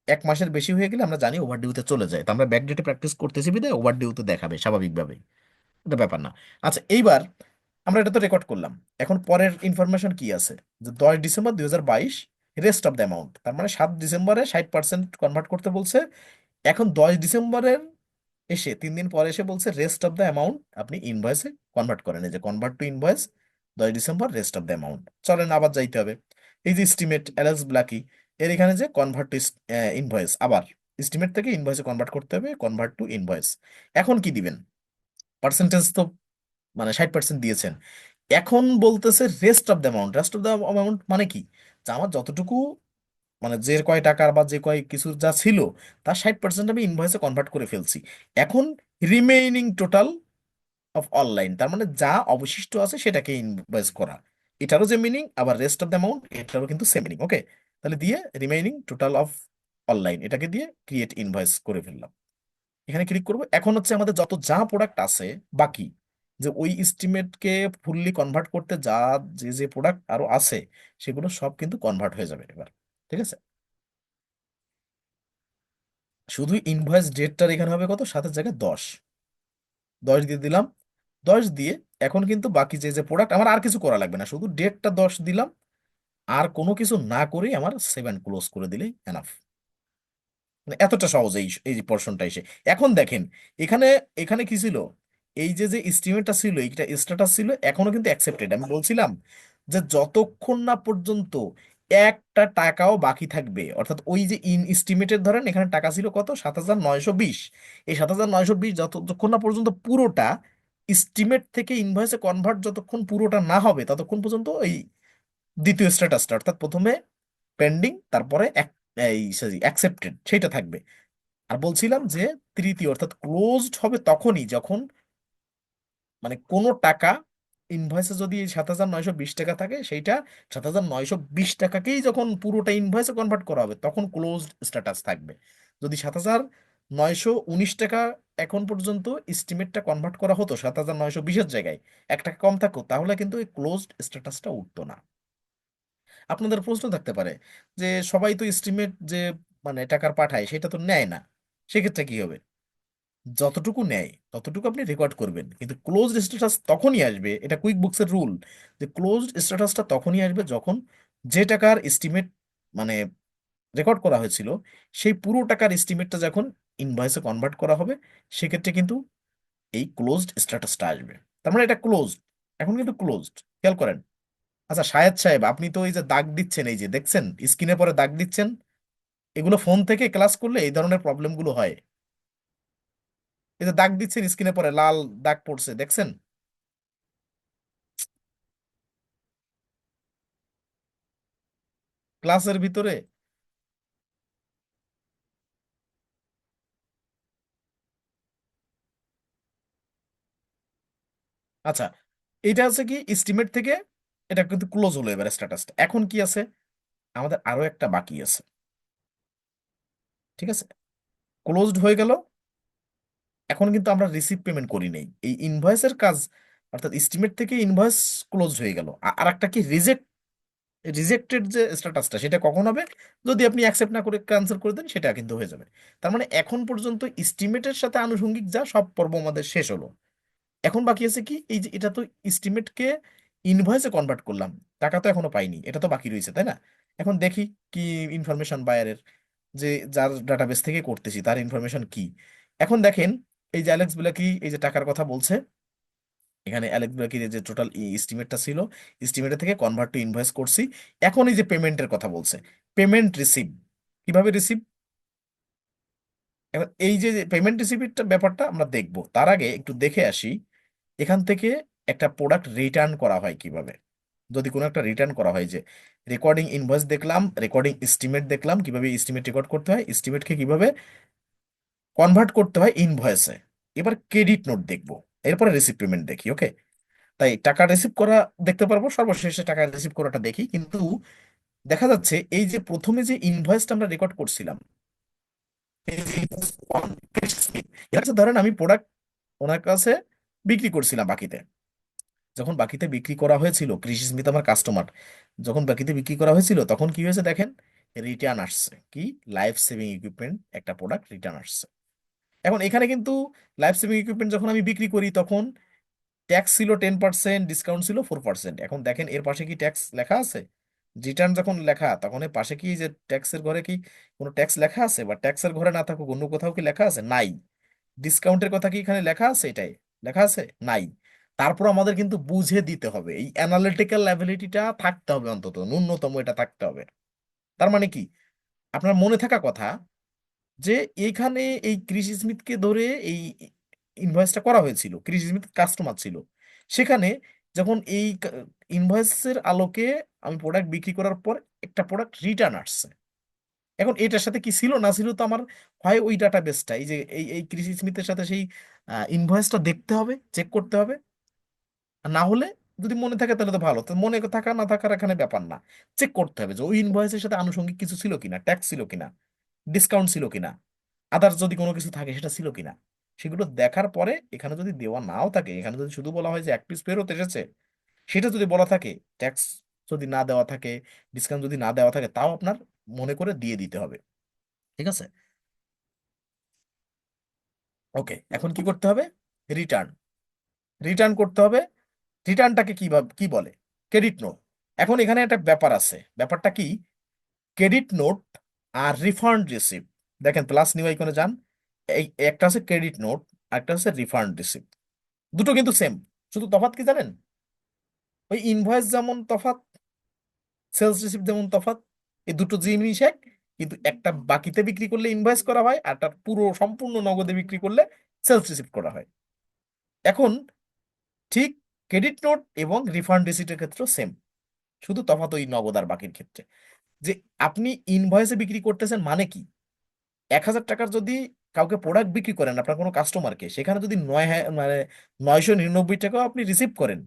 1 মাসের বেশি হয়ে গেলে আমরা জানি ওভার ডিউতে চলে যায়, তো আমরা ব্যাক ডেটে প্র্যাকটিস করতেছি বিধায় ওভার ডিউতে দেখাবে স্বাভাবিকভাবে। এটা ব্যাপার না। আচ্ছা, এইবার আমরা এটা তো রেকর্ড করলাম। এখন পরের ইনফরমেশন কি আছে? যে 10 December 2022 rest of the amount, তার মানে 7 ডিসেম্বরে 60% কনভার্ট করতে বলছে। এখন 10 ডিসেম্বরের এসে 3 দিন পরে এসে বলছে রেস্ট অফ দ্য অ্যামাউন্ট আপনি ইনভয়েসে কনভার্ট করেন। এই যে convert to invoice 10 December rest of the amount, চলেন আবার যাইতে হবে। এই যে এস্টিমেট অ্যালেক্স ব্লাকি, এর এখানে যে কনভার্ট টু ইনভয়েস, আবার এস্টিমেট থেকে ইনভয়েসে কনভার্ট করতে হবে, কনভার্ট টু ইনভয়েস। এখন কি দিবেন? পার্সেন্টেজ তো মানে 60% দিয়েছেন। এখন বলতেছে rest of the amount. Rest of the amount মানে কি? যে আমার যতটুকু মানে যে কয় টাকার বা যে কয় কিছু যা ছিল তার 60% আমি ইনভয়েসে কনভার্ট করে ফেলছি। এখন রিমেইনিং টোটাল অফ অনলাইন, তার মানে যা অবশিষ্ট আছে সেটাকে ইনভয়েস করা। এটারও যে মিনিং, আবার রেস্ট অফ দ্য অ্যামাউন্ট এটারও কিন্তু সেম মিনিং। ওকে, তাহলে দিয়ে রিমেইনিং টোটাল অফ অনলাইন এটাকে দিয়ে ক্রিয়েট ইনভয়েস করে ফেললাম। এখানে ক্লিক করবো। এখন হচ্ছে আমাদের যত যা প্রোডাক্ট আছে বাকি, যে ওই এস্টিমেটকে ফুললি কনভার্ট করতে যা যে যে প্রোডাক্ট আরো আছে সেগুলো সব কিন্তু কনভার্ট হয়ে যাবে এবার। ঠিক আছে? শুধু ইনভয়েস ডেটটার এখানে হবে কত? 7-এর জায়গায় 10। 10 দিয়ে দিলাম। 10 দিয়ে এখন কিন্তু বাকি যে যে প্রোডাক্ট আমার আর কিছু করা লাগবে না, শুধু ডেটটা 10 দিলাম। আর কোনো কিছু না করেই আমার সেভ অ্যান্ড ক্লোজ করে দিলেই এনাফ। মানে এতটা সহজ এই এই পোর্শনটা এসে। এখন দেখেন, এখানে এখানে কি ছিল? এই যে যে এস্টিমেটটা ছিল, এইটা স্ট্যাটাস ছিল, এখনো কিন্তু অ্যাকসেপ্টেড। আমি বলছিলাম যে যতক্ষণ না পর্যন্ত একটা টাকাও বাকি থাকবে, অর্থাৎ ওই যে ইন এস্টিমেটেড ধরেন এখানে টাকা ছিল কত? 7,920। এই 7,920 যতক্ষণ না পর্যন্ত পুরোটা এস্টিমেট থেকে ইনভয়েসে কনভার্ট যতক্ষণ পুরোটা না হবে ততক্ষণ পর্যন্ত এই দ্বিতীয় স্ট্যাটাসটা, অর্থাৎ প্রথমে পেন্ডিং তারপরে এই অ্যাকসেপ্টেড সেটা থাকবে। আর বলছিলাম যে তৃতীয় অর্থাৎ ক্লোজড হবে তখনই যখন মানে কোনো টাকা ইনভয়েসে যদি 7,920 টাকা থাকে সেইটা 7,920 টাকাকেই যখন পুরোটা ইনভয়েসে কনভার্ট করা হবে তখন ক্লোজড স্ট্যাটাস থাকবে। যদি 7,919 টাকা এখন পর্যন্ত এস্টিমেটটা কনভার্ট করা হতো 7,920-এর জায়গায় 1 টাকা কম থাকতো, তাহলে কিন্তু এই ক্লোজড স্ট্যাটাসটা উঠতো না। আপনাদের প্রশ্ন থাকতে পারে যে সবাই তো এস্টিমেট যে মানে টাকার পাঠায় সেটা তো নেয় না, সেক্ষেত্রে কি হবে? যতটুকু নেয় ততটুকু আপনি রেকর্ড করবেন, কিন্তু ক্লোজড স্ট্যাটাস তখনই আসবে, এটা কুইক বুকসের রুল, যে ক্লোজড স্ট্যাটাসটা তখনই আসবে যখন যে টাকার এস্টিমেট মানে রেকর্ড করা হয়েছিল, সেই পুরো টাকার এস্টিমেটটা যখন ইনভয়েসে কনভার্ট করা হবে, সেক্ষেত্রে কিন্তু এই ক্লোজড স্ট্যাটাসটা আসবে। তার মানে এটা ক্লোজড, এখন কিন্তু ক্লোজড, খেয়াল করেন। আচ্ছা শাহেদ সাহেব, আপনি তো এই যে দাগ দিচ্ছেন, এই যে দেখছেন স্ক্রিনে পরে দাগ দিচ্ছেন, এগুলো ফোন থেকে ক্লাস করলে এই ধরনের প্রবলেমগুলো হয়। এই যে দাগ দিচ্ছেন স্ক্রিনে পরে লাল দাগ পড়ছে, দেখছেন? ক্লাসের ভিতরে। আচ্ছা, এটা হচ্ছে কি এস্টিমেট থেকে, এটা কিন্তু ক্লোজ হলো এবার স্ট্যাটাসটা। এখন কি আছে, আমাদের আরো একটা বাকি আছে। ঠিক আছে, ক্লোজড হয়ে গেল। এখন কিন্তু আমরা রিসিভ পেমেন্ট করি নাই, এই ইনভয়েসের কাজ, অর্থাৎ এস্টিমেট থেকে ইনভয়েস ক্লোজড হয়ে গেল। আর একটা কি রিজেক্টেড যে স্ট্যাটাসটা, সেটা কখন হবে, যদি আপনি অ্যাকসেপ্ট না করে ক্যান্সেল করে দেন, সেটা কিন্তু হয়ে যাবে। তার মানে এখন পর্যন্ত এস্টিমেটের সাথে আনুষঙ্গিক যা সব পর্ব আমাদের শেষ হলো। এখন বাকি আছে কি, এই যে এটা তো এস্টিমেটকে ইনভয়েসে কনভার্ট করলাম, টাকা তো এখনো পাইনি, এটা তো বাকি রয়েছে, তাই না? এখন দেখি কি ইনফরমেশন বায়ারের, যে যার ডাটাবেস থেকে করতেছি তার ইনফরমেশন কি। এখন দেখেন, এই যে অ্যালেক্স ব্ল্যাকি এই যে টাকার কথা বলছে, এখানে অ্যালেক্স ব্ল্যাকির যে টোটাল এস্টিমেটটা ছিল, এস্টিমেটের থেকে কনভার্ট টু ইনভয়েস করছি। এখন এই যে পেমেন্টের কথা বলছে, পেমেন্ট রিসিভ, কিভাবে রিসিভ। এবার এই যে পেমেন্ট রিসিপ্টটা ব্যাপারটা আমরা দেখব, তার আগে একটু দেখে আসি এখান থেকে একটা প্রোডাক্ট রিটার্ন করা হয় কিভাবে। যদি কোনো একটা রিটার্ন করা হয়, যে রেকর্ডিং ইনভয়েস দেখলাম, রেকর্ডিং এস্টিমেট দেখলাম, কিভাবে এস্টিমেট রেকর্ড করতে হয়, এস্টিমেটকে কিভাবে কনভার্ট করতে হয় ইনভয়েসে। এবার ক্রেডিট নোট দেখবো, এরপরে রিসিভ পেমেন্ট দেখি, ওকে? তাই টাকা রিসিভ করা দেখতে পারবো, সর্বশেষে টাকা রিসিভ করাটা দেখি। কিন্তু দেখা যাচ্ছে এই যে প্রথমে যে ইনভয়েসটা আমরা রেকর্ড করছিলাম, এই যে invoice on Chris Smith, এটা হচ্ছে ধরেন আমি প্রোডাক্ট ওনার কাছে বিক্রি করছিলাম বাকিতে। যখন বাকিতে বিক্রি করা হয়েছিল, কৃষি স্মিথ আমার কাস্টমার, যখন বাকিতে বিক্রি করা হয়েছিল তখন কি হয়েছে দেখেন, রিটার্ন আসছে কি, লাইফ সেভিং ইকুইপমেন্ট একটা প্রোডাক্ট রিটার্ন আসছে। এখন এখানে কিন্তু লাইফ সেভিং ইকুইপমেন্ট যখন আমি বিক্রি করি, তখন ট্যাক্স ছিল 10%, ডিসকাউন্ট ছিল 4%। এখন দেখেন এর পাশে কি ট্যাক্স লেখা আছে? রিটার্ন যখন লেখা, তখন এর পাশে কি যে ট্যাক্সের ঘরে কি কোনো ট্যাক্স লেখা আছে? বা ট্যাক্সের ঘরে না থাকুক অন্য কোথাও কি লেখা আছে? নাই। ডিসকাউন্টের কথা কি এখানে লেখা আছে? এটাই লেখা আছে? নাই। তারপর আমাদের কিন্তু বুঝে দিতে হবে, এই অ্যানালিটিক্যাল অ্যাবিলিটিটা থাকতে হবে, অন্তত ন্যূনতম এটা থাকতে হবে। তার মানে কি, আপনার মনে থাকা কথা যে এইখানে এই ক্রিস স্মিথকে ধরে এই ইনভয়েসটা করা হয়েছিল, ক্রিস স্মিথ কাস্টমার ছিল। সেখানে যখন এই ইনভয়েসের আলোকে আমি প্রোডাক্ট বিক্রি করার পর একটা প্রোডাক্ট রিটার্ন আসছে। এখন এটার সাথে কি ছিল না ছিল, তো আমার হয় ওই ডাটাবেসটা, এই যে এই ক্রিস স্মিথের সাথে সেই ইনভয়েসটা দেখতে হবে, চেক করতে হবে। আর না হলে যদি মনে থাকে তাহলে তো ভালো, তো মনে থাকা না থাকার এখানে ব্যাপার না, চেক করতে হবে যে ওই ইনভয়েসের সাথে আনুষঙ্গিক কিছু ছিল কিনা, ট্যাক্স ছিল কিনা, ডিসকাউন্ট ছিল কিনা, আদার্স যদি কোনো কিছু থাকে সেটা ছিল কিনা। সেগুলো দেখার পরে এখানে যদি দেওয়া নাও থাকে, এখানে যদি শুধু বলা হয় যে এক পিস ফেরত এসেছে, সেটা যদি বলা থাকে, ট্যাক্স যদি না দেওয়া থাকে, ডিসকাউন্ট যদি না দেওয়া থাকে, তাও আপনার মনে করে দিয়ে দিতে হবে। ঠিক আছে, ওকে। এখন কি করতে হবে, রিটার্ন, রিটার্ন করতে হবে। রিটার্নটাকে কিভাবে কি বলে, ক্রেডিট নোট। এখন এখানে একটা ব্যাপার আছে, ব্যাপারটা কি, ক্রেডিট নোট আর রিফান্ড রিসিপ্ট। দেখেন প্লাস নিউ আইকনে যান, এই একটা আছে ক্রেডিট নোট, আর একটা আছে রিফান্ড রিসিপ্ট। দুটো কিন্তু সেম, শুধু তফাৎ কি জানেন, ওই ইনভয়েস যেমন তফাৎ, সেলস রিসিপ্ট যেমন তফাৎ, এই দুটো জিনিস এক। কিন্তু একটা বাকিতে বিক্রি করলে ইনভয়েস করা হয়, আর একটা পুরো সম্পূর্ণ নগদে বিক্রি করলে সেলস রিসিপ্ট করা হয়। এখন ঠিক ক্রেডিট নোট এবং রিফান্ড রিসিপ্টের ক্ষেত্রে সেম, শুধু তফাৎ ওই নগদ আর বাকির ক্ষেত্রে। যে আপনি ইনভয়েসে বিক্রি করতেছেন মানে কি, 1,000 টাকার যদি কাউকে প্রোডাক্ট বিক্রি করেন আপনার কোনো কাস্টমারকে, সেখানে যদি 999 টাকাও আপনি রিসিভ করেন,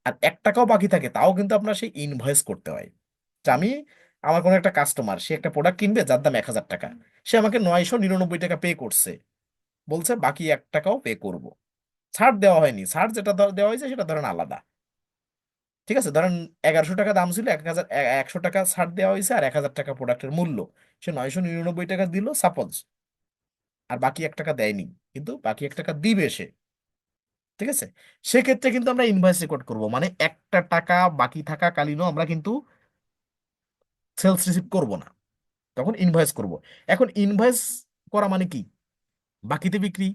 আর 1 টাকাও বাকি থাকে, তাও কিন্তু আপনার সেই ইনভয়েস করতে হয়। যে আমি, আমার কোনো একটা কাস্টমার, সে একটা প্রোডাক্ট কিনবে যার দাম 1,000 টাকা, সে আমাকে 999 টাকা পে করছে, বলছে বাকি 1 টাকাও পে করব। ছাড় দেওয়া হয়নি, ছাড় যেটা দেওয়া হয়েছে সেটা ধরেন আলাদা। ঠিক আছে, ধরেন 1,100 টাকা দাম ছিল, 1,100 টাকা ছাড় দেওয়া হয়েছে, আর 1,000 টাকা প্রোডাক্টের মূল্য, সে 999 টাকা দিল সাপোজ, আর বাকি 1 টাকা দেয়নি, কিন্তু বাকি 1 টাকা দিবে সে। ঠিক আছে, সেক্ষেত্রে কিন্তু আমরা ইনভয়েস রেকর্ড করব, মানে 1 টাকা বাকি থাকা কালীনও আমরা কিন্তু সেলস রিসিভ করব না। তখন ইনভয়েস করব। এখন ইনভয়েস করা মানে কি? বাকিতে বিক্রি,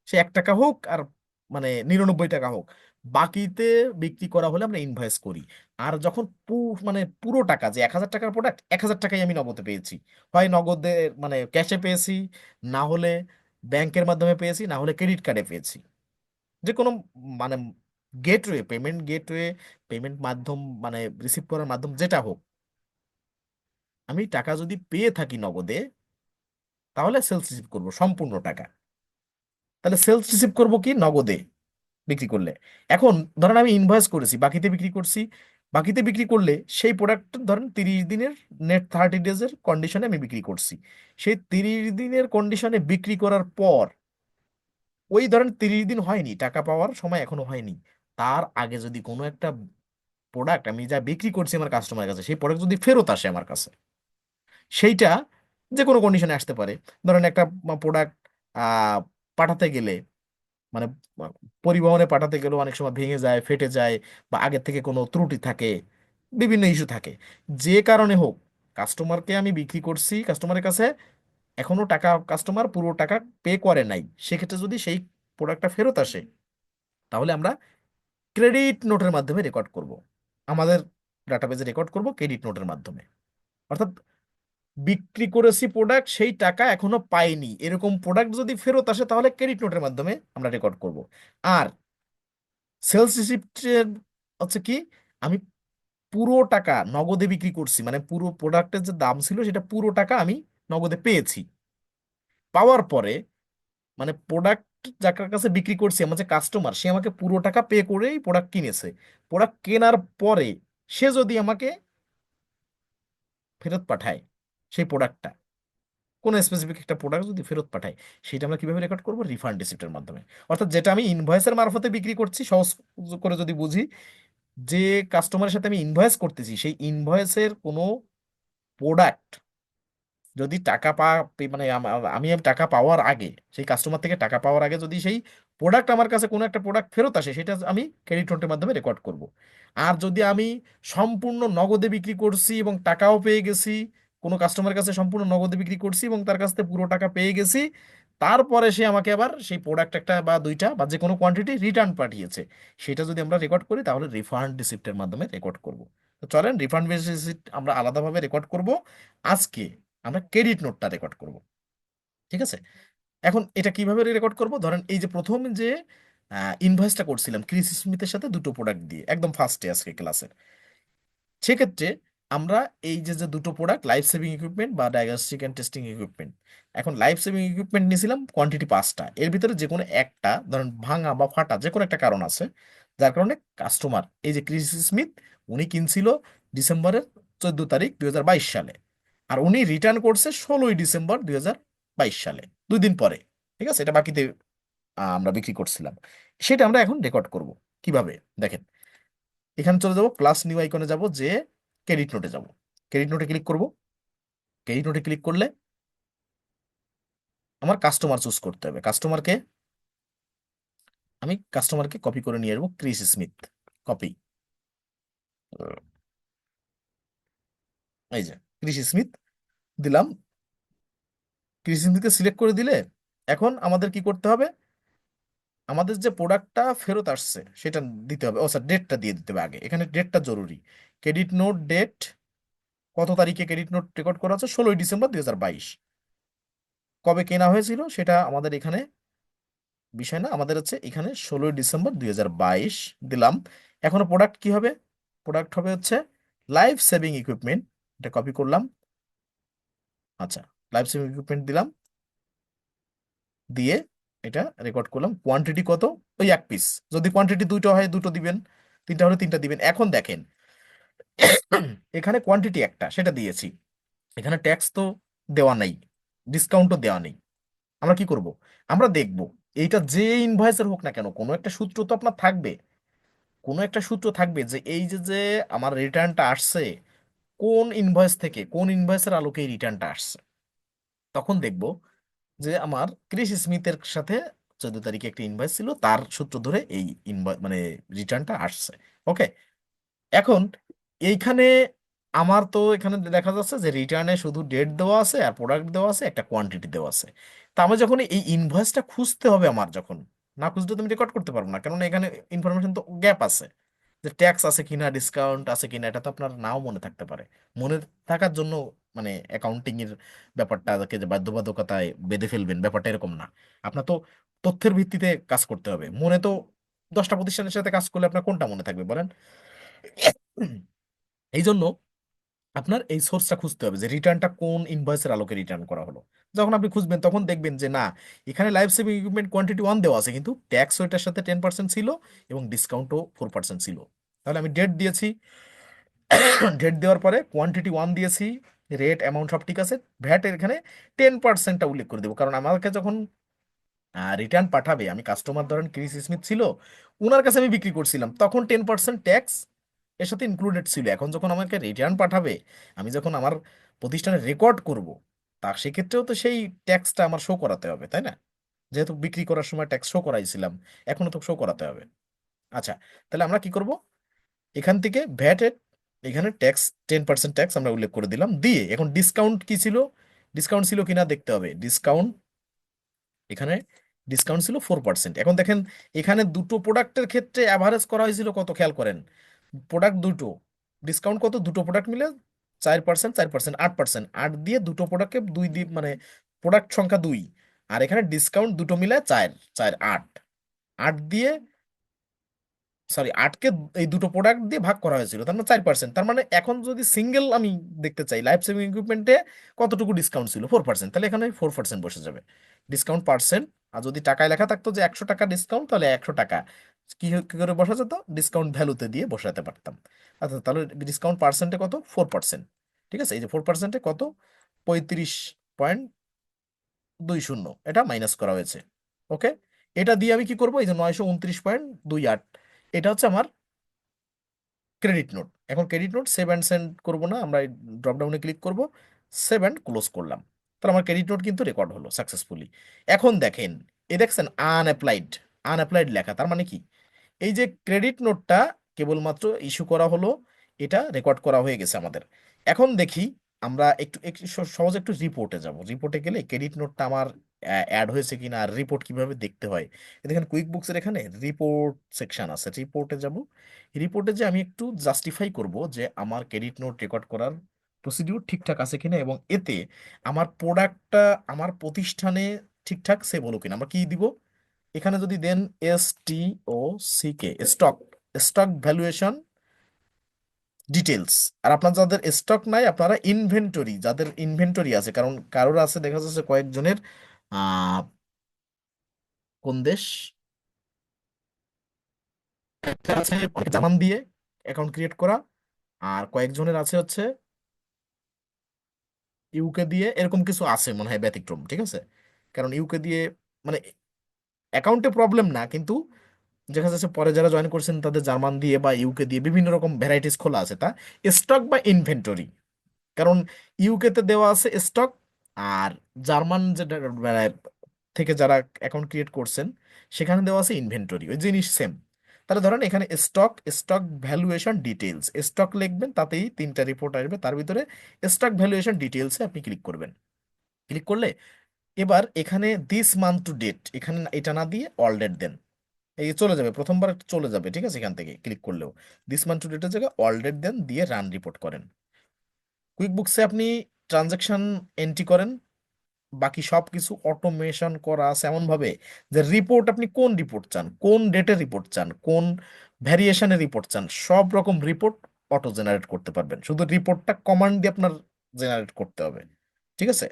সে 1 টাকা হোক আর মানে 99 টাকা হোক, বাকিতে বিক্রি করা হলে আমরা ইনভয়েস করি। আর যখন মানে পুরো টাকা, যে 1,000 টাকার প্রোডাক্ট, 1,000 টাকাই আমি নগদে পেয়েছি, হয় নগদে মানে ক্যাশে পেয়েছি, না হলে ব্যাংকের মাধ্যমে পেয়েছি, না হলে ক্রেডিট কার্ডে পেয়েছি, যে কোনো মানে গেটওয়ে, পেমেন্ট গেটওয়ে, পেমেন্ট মাধ্যম মানে রিসিভ করার মাধ্যম যেটা হোক, আমি টাকা যদি পেয়ে থাকি নগদে, তাহলে সেলস রিসিভ করব সম্পূর্ণ টাকা। তাহলে সেলস রিসিভ করব কি নগদে বিক্রি করলে। এখন ধরেন আমি ইনভয়েস করেছি, বাকিতে বিক্রি করছি। বাকিতে বিক্রি করলে সেই প্রোডাক্ট ধরেন 30 দিনের, নেট 30 ডেজের কন্ডিশনে আমি বিক্রি করছি। সেই 30 দিনের কন্ডিশনে বিক্রি করার পর, ওই ধরেন 30 দিন হয়নি, টাকা পাওয়ার সময় এখনো হয়নি, তার আগে যদি কোনো একটা প্রোডাক্ট আমি যা বিক্রি করছি আমার কাস্টমারের কাছে, সেই প্রোডাক্ট যদি ফেরত আসে আমার কাছে, সেইটা যে কোনো কন্ডিশনে আসতে পারে। ধরেন একটা প্রোডাক্ট পাঠাতে গেলে, মানে আহ, পরিবহনে পাঠাতে গেলেও অনেক সময় ভেঙে যায়, ফেটে যায়, বা আগের থেকে কোনো ত্রুটি থাকে, বিভিন্ন ইস্যু থাকে, যে কারণে হোক কাস্টমারকে আমি বিক্রি করছি কাস্টমারের কাছে, এখনো টাকা কাস্টমার পুরো টাকা পে করে নাই, সেক্ষেত্রে যদি সেই প্রোডাক্টটা ফেরত আসে, তাহলে আমরা ক্রেডিট নোটের মাধ্যমে রেকর্ড করব, আমাদের ডাটাবেজে রেকর্ড করব ক্রেডিট নোটের মাধ্যমে। অর্থাৎ বিক্রি করেছি প্রোডাক্ট, সেই টাকা এখনো পাইনি, এরকম প্রোডাক্ট যদি ফেরত আসে তাহলে ক্রেডিট নোটের মাধ্যমে আমরা রেকর্ড করব। আর সেলস রিসিপ্টের হচ্ছে কি, আমি পুরো টাকা নগদে বিক্রি করছি, মানে পুরো প্রোডাক্টের যে দাম ছিল সেটা পুরো টাকা আমি নগদে পেয়েছি। পাওয়ার পরে মানে প্রোডাক্ট যার কাছে বিক্রি করছি, আমার যে কাস্টমার, সে আমাকে পুরো টাকা পে করেই প্রোডাক্ট কিনেছে। প্রোডাক্ট কেনার পরে সে যদি আমাকে ফেরত পাঠায় সেই প্রোডাক্টটা, কোনো স্পেসিফিক একটা প্রোডাক্ট যদি ফেরত পাঠায়, সেটা আমরা কিভাবে রেকর্ড করবো? রিফান্ড রিসিপ্টের মাধ্যমে। অর্থাৎ যেটা আমি ইনভয়েসের মারফতে বিক্রি করছি, সহজ করে যদি বুঝি, যে কাস্টমারের সাথে আমি ইনভয়েস করতেছি, সেই ইনভয়েসের কোনো প্রোডাক্ট যদি টাকা মানে আমি টাকা পাওয়ার আগে, সেই কাস্টমার থেকে টাকা পাওয়ার আগে যদি সেই প্রোডাক্ট আমার কাছে কোনো একটা প্রোডাক্ট ফেরত আসে, সেটা আমি ক্রেডিট নোটের মাধ্যমে রেকর্ড করব। আর যদি আমি সম্পূর্ণ নগদে বিক্রি করছি এবং টাকাও পেয়ে গেছি, কোনো কাস্টমারের কাছে সম্পূর্ণ নগদে বিক্রি করছি এবং তার কাছ থেকে পুরো টাকা পেয়ে গেছি, তারপরে সে আমাকে আবার সেই প্রোডাক্ট একটা বা দুইটা বা যে কোনো কোয়ান্টিটি রিটার্ন পাঠিয়েছে, সেটা যদি আমরা রেকর্ড করি, তাহলে রিফান্ড রিসিপ্টের মাধ্যমে রেকর্ড করব। তো চলেন রিফান্ড রিসিপ্ট আমরা আলাদাভাবে রেকর্ড করব। আজকে আমরা ক্রেডিট নোটটা রেকর্ড করব, ঠিক আছে? এখন এটা কিভাবে রেকর্ড করব? ধরেন এই যে প্রথম যে ইনভয়েসটা করছিলাম ক্রিস স্মিথের সাথে দুটো প্রোডাক্ট দিয়ে, একদম ফার্স্টে আজকে ক্লাসের, সেক্ষেত্রে আমরা এই যে যে দুটো প্রোডাক্ট, লাইফ সেভিং ইকুইপমেন্ট বা ডায়াগনস্টিক অ্যান্ড টেস্টিং ইকুইপমেন্ট, এখন লাইফ সেভিং ইকুইপমেন্ট নিয়েছিলাম কোয়ান্টিটি 5টা, এর ভিতরে যে কোনো একটা ধরেন ভাঙা বা ফাটা যে কোনো একটা কারণ আছে, যার কারণে কাস্টমার এই যে ক্রিস স্মিথ, উনি কিনছিল ডিসেম্বরের 14 তারিখ 2022 সালে, আর উনি রিটার্ন করছে 16ই ডিসেম্বর 2022 সালে, 2 দিন পরে। ঠিক আছে, এটা বাকিতে আমরা বিক্রি করছিলাম। সেটা আমরা এখন রেকর্ড করব কিভাবে, দেখেন। এখানে চলে যাব, প্লাস নিউ আইকনে যাব, যে ক্রেডিট নোটে যাব, ক্রেডিট নোটে ক্লিক করব। ক্রেডিট নোটে ক্লিক করলে আমার কাস্টমার চুজ করতে হবে। কাস্টমারকে কপি করে নিয়ে আসবো, ক্রিস স্মিথ, কপি, এই যে ক্রিস স্মিথ দিলাম। ক্রিস স্মিথকে সিলেক্ট করে দিলে এখন আমাদের কি করতে হবে? আমাদের যে প্রোডাক্টটা ফেরত আসছে সেটা দিতে হবে, ও স্যার ডেটটা দিয়ে দিতে হবে আগে, এখানে ডেটটা জরুরি। ক্রেডিট নোট ডেট, কত তারিখে ক্রেডিট নোট রেকর্ড করা আছে? 16ই ডিসেম্বর 2022। কবে কেনা হয়েছিল সেটা আমাদের এখানে বিষয় না, আমাদের হচ্ছে এখানে 16ই ডিসেম্বর 2022 দিলাম। এখনো প্রোডাক্ট কি হবে? প্রোডাক্ট হবে হচ্ছে লাইফ সেভিং ইকুইপমেন্ট, এটা কপি করলাম। আচ্ছা, লাইফ সেভিং ইকুইপমেন্ট দিলাম, দিয়ে এটা রেকর্ড করলাম। কোয়ান্টিটি কত? ওই 1 পিস। যদি কোয়ান্টিটি দুটো হয় দুটো দিবেন, তিনটা হলে তিনটা দিবেন। এখন দেখেন, এখানে কোয়ান্টিটি একটা, সেটা দিয়েছি, এখানে ট্যাক্স তো দেওয়া নাই, ডিসকাউন্টও দেওয়া নেই। আমরা কি করব? আমরা দেখব এইটা যে ইনভয়েসের হোক না কেন, কোনো একটা সূত্র তো আপনার থাকবে, কোনো একটা সূত্র থাকবে যে এই যে যে আমার রিটার্নটা আসছে, কোন ইনভয়েস থেকে, কোন ইনভয়েসের আলোকে এই রিটার্নটা আসছে। তখন দেখব যে আমার ক্রিস স্মিথের সাথে 14 তারিখে একটা ইনভয়েস ছিল, তার সূত্র ধরে এই ইনভয়েস মানে রিটার্নটা আসছে। ওকে, এখন এইখানে আমার তো এখানে দেখা যাচ্ছে যে রিটার্নে শুধু ডেট দেওয়া আছে আর প্রোডাক্ট দেওয়া আছে, একটা কোয়ান্টিটি দেওয়া আছে। তা আমার যখন এই ইনভয়েসটা খুঁজতে হবে, আমার যখন না খুঁজলে তুমি রেকর্ড করতে পারবো না, কেননা এখানে ইনফরমেশন তো গ্যাপ আছে, যে ট্যাক্স আছে কিনা, ডিসকাউন্ট আছে কিনা, এটা তো আপনার নাও মনে থাকতে পারে। মনে থাকার জন্য মানে অ্যাকাউন্টিং এর ব্যাপারটাকে যে বাধ্যবাধকতায় বেঁধে ফেলবেন, ব্যাপারটা এরকম না। আপনার তো তথ্যের ভিত্তিতে কাজ করতে হবে। মনে তো 10টা প্রতিষ্ঠানের সাথে কাজ করলে আপনার কোনটা মনে থাকবে বলেন? এই জন্য আপনার এই সোর্সটা খুঁজতে হবে যে রিটার্নটা কোন ইনভয়েসের আলোকে রিটার্ন করা হলো। যখন আপনি খুঁজবেন তখন দেখবেন যে না, এখানে লাইফ সেভিং ইকুইপমেন্ট কোয়ান্টিটি 1 দেওয়া আছে, কিন্তু ট্যাক্স ওইটার সাথে 10% ছিল এবং ডিসকাউন্টও 4% ছিল। তাহলে আমি ডেট দিয়েছি, ডেট দেওয়ার পরে কোয়ান্টিটি 1 দিয়েছি, রেট অ্যামাউন্ট সব ঠিক আছে, ভ্যাট এখানে 10%টা উল্লেখ করে দেবো, কারণ আমাকে যখন রিটার্ন পাঠাবে, আমি কাস্টমার ধরেন ক্রিস স্মিথ ছিল, ওনার কাছে আমি বিক্রি করছিলাম, তখন 10% ট্যাক্স এর সাথে ইনক্লুডেড ছিল। এখন যখন আমাকে রিটার্ন পাঠাবে, আমি যখন আমার প্রতিষ্ঠানে রেকর্ড করব, তা সেক্ষেত্রেও তো সেই ট্যাক্সটা আমার শো করাতে হবে, তাই না? যেহেতু বিক্রি করার সময় ট্যাক্স শো করাইছিলাম, এখনো তো শো করাতে হবে। আচ্ছা, তাহলে আমরা কি করব? এখান থেকে ভ্যাট এর এখানে ট্যাক্স 10% ট্যাক্স আমরা উল্লেখ করে দিলাম, দিয়ে এখন ডিসকাউন্ট কি ছিল, ডিসকাউন্ট ছিল কিনা দেখতে হবে। ডিসকাউন্ট এখানে ডিসকাউন্ট ছিল 4%। এখন দেখেন এখানে দুটো প্রোডাক্টের ক্ষেত্রে অ্যাভারেজ করা হয়েছিল কত, খেয়াল করেন। প্রোডাক্ট দুটো, ডিসকাউন্ট কত, দুটো প্রোডাক্ট মিলে 4%, 4%, 8%, 8 দিয়ে দুটো প্রোডাক্টকে 2 দিয়ে মানে প্রোডাক্ট সংখ্যা 2, আর এখানে ডিসকাউন্ট দুটো মিলে 4, 4, 8, 8 দিয়ে, সরি, 8কে এই দুটো প্রোডাক্ট দিয়ে ভাগ করা হয়েছিল, তার মানে 4%। তার মানে এখন যদি সিঙ্গেল আমি দেখতে চাই লাইফ সেভিং ইকুইপমেন্টে কতটুকু ডিসকাউন্ট ছিল, 4%, তাহলে এখানে 4% বসে যাবে ডিসকাউন্ট পার্সেন্ট। আর যদি টাকায় লেখা থাকতো যে 100 টাকা ডিসকাউন্ট, তাহলে 100 টাকা কি করে বসা যেত, ডিসকাউন্ট ভ্যালুতে দিয়ে বসাতে পারতাম। আচ্ছা, তাহলে ডিসকাউন্ট পার্সেন্টে কত, 4%। ঠিক আছে, এই যে 4%-এ কত, 35.20, এটা মাইনাস করা হয়েছে। ওকে, এটা দিয়ে আমি কি করবো, এই যে 929.28, এটা হচ্ছে আমার ক্রেডিট নোট। এখন credit note save and send করবো না, আমরা ড্রপ ডাউনে ক্লিক করব, সেভ অ্যান্ড ক্লোজ করলাম। তাহলে আমার ক্রেডিট নোট কিন্তু রেকর্ড হলো সাকসেসফুলি। এখন দেখেন, দেখছেন আনঅ্যাপ্লাইড, আনঅ্যাপ্লাইড লেখা, তার মানে কি, এই যে ক্রেডিট নোটটা কেবলমাত্র ইস্যু করা হলো, এটা রেকর্ড করা হয়ে গেছে আমাদের। এখন দেখি, আমরা একটু একটু সহজে একটু রিপোর্টে যাব। রিপোর্টে গেলে ক্রেডিট নোটটা আমার অ্যাড হয়েছে কিনা, আর রিপোর্ট কিভাবে দেখতে হয়, দেখেন কুইক বুকসের এখানে রিপোর্ট সেকশন আছে, রিপোর্টে যাব। রিপোর্টে যে আমি একটু জাস্টিফাই করব যে আমার ক্রেডিট নোট রেকর্ড করার প্রসিডিউর ঠিকঠাক আছে কিনা, এবং এতে আমার প্রোডাক্টটা আমার প্রতিষ্ঠানে ঠিকঠাক সেভ হলো কিনা। আমরা কি দিব, এখানে যদি দেন STOCK, stock, stock valuation details. আর আপনার যাদের স্টক নাই, আপনারা ইনভেন্টরি, যাদের ইনভেন্টরি আছে, কারণ কারোর আছে দেখা যাচ্ছে কয়েকজনের আহ কোন দেশ, একটা আছে জাপান দিয়ে অ্যাকাউন্ট ক্রিয়েট করা, আর কয়েকজনের আছে হচ্ছে ইউকে দিয়ে, এরকম কিছু আছে মনে হয় ব্যতিক্রম। ঠিক আছে, কারণ ইউকে দিয়ে মানে অ্যাকাউন্টে প্রবলেম না, কিন্তু দেখা যাচ্ছে পরে যারা জয়েন করছেন তাদের জার্মান দিয়ে বা ইউকে দিয়ে বিভিন্ন রকম ভ্যারাইটিস খোলা আছে। তা স্টক বা ইনভেন্টরি, কারণ ইউকেতে দেওয়া আছে স্টক, আর জার্মান যেটা মানে থেকে যারা অ্যাকাউন্ট ক্রিয়েট করছেন সেখানে দেওয়া আছে ইনভেন্টরি, ওই জিনিস সেম। তাহলে ধরেন এখানে stock, stock valuation details, stock লিখবেন, তাতেই 3টা রিপোর্ট আসবে, তার ভিতরে স্টক ভ্যালুয়েশন ডিটেলসে আপনি ক্লিক করবেন। ক্লিক করলে এবার এখানে দিস মান্থ টু ডেট, এখানে এটা না দিয়ে অল ডেট দেন, এই চলে যাবে, প্রথমবার চলে যাবে। ঠিক আছে, এখান থেকে ক্লিক করলেও দিস মান্থ টু ডেটের জায়গায় অল ডেট দেন, দিয়ে রান রিপোর্ট করেন। কুইক বুকসে আপনি ট্রানজাকশন এন্ট্রি করেন, বাকি সব কিছু অটোমেশন করা আছে এমন ভাবে যে রিপোর্ট আপনি কোন রিপোর্ট চান, কোন ডেটের রিপোর্ট চান, কোন ভ্যারিয়েশনের রিপোর্ট চান, সব রকম রিপোর্ট অটো জেনারেট করতে পারবেন। শুধু রিপোর্টটা কমান্ড দিয়ে আপনার জেনারেট করতে হবে। ঠিক আছে,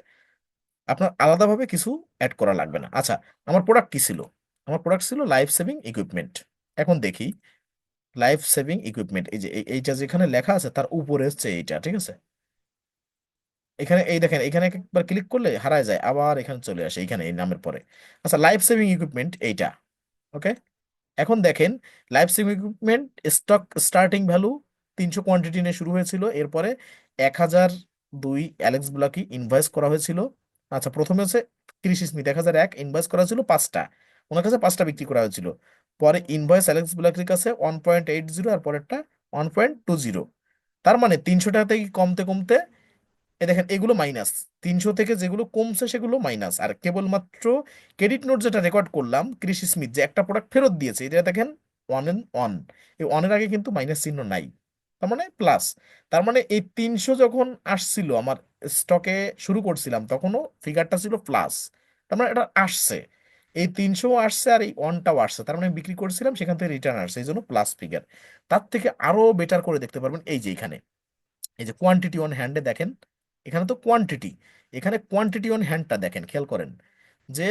আপনার আলাদাভাবে কিছু অ্যাড করা লাগবে না। আচ্ছা, আমার প্রোডাক্ট কি ছিল, আমার প্রোডাক্ট ছিল লাইফ সেভিং ইকুইপমেন্ট। এখন দেখি লাইফ সেভিং ইকুইপমেন্ট, এই যে এইটা যেখানে লেখা আছে তার উপরে হচ্ছে এইটা। ঠিক আছে, এখানে এই দেখেন, এখানে একবার ক্লিক করলে হারায় যায়, আবার এখানে চলে আসে এইখানে এই নামের পরে। আচ্ছা, লাইফ সেভিং ইকুইপমেন্ট এইটা। ওকে, এখন দেখেন life saving equipment stock starting value 300 quantity নিয়ে শুরু হয়েছিল, এরপরে 1002 অ্যালেক্স ব্লাকি ইনভয়েস করা হয়েছিল। আচ্ছা, প্রথমে হচ্ছে কৃষি স্মিথ 1001 ইনভয়েস করা হয়েছিল 5টা, ওনার কাছে 5টা বিক্রি করা হয়েছিল। পরে ইনভয়েস অ্যালেক্স ব্লাকির কাছে 1.80, আর পরেরটা 1.20। তার মানে 300 টাকা থেকে কমতে কমতে এই দেখেন এগুলো মাইনাস, 300 থেকে যেগুলো কমছে সেগুলো মাইনাস, আর কেবলমাত্র ক্রেডিট নোট যেটা রেকর্ড করলাম কৃষি স্মিথ যে একটা প্রোডাক্ট ফেরত দিয়েছে, এটা দেখেন ওয়ান এন ওয়ান, এই ওয়ানের আগে কিন্তু মাইনাস চিহ্ন নাই, তার মানে প্লাস। তার মানে এই 300 যখন আসছিল আমার স্টকে শুরু করছিলাম তখনও ফিগারটা ছিল প্লাস, তার মানে এটা আসছে, এই 300 আসছে আর এই ওয়ানটাও আসছে, তার মানে আমি বিক্রি করছিলাম সেখান থেকে রিটার্ন আসছে, এই জন্য প্লাস ফিগার। তার থেকে আরো বেটার করে দেখতে পারবেন এই যে এখানে, এই যে কোয়ান্টিটি অন হ্যান্ডে দেখেন, এখানে তো কোয়ান্টিটি, এখানে কোয়ান্টিটি অন হ্যান্ডটা দেখেন, খেয়াল করেন যে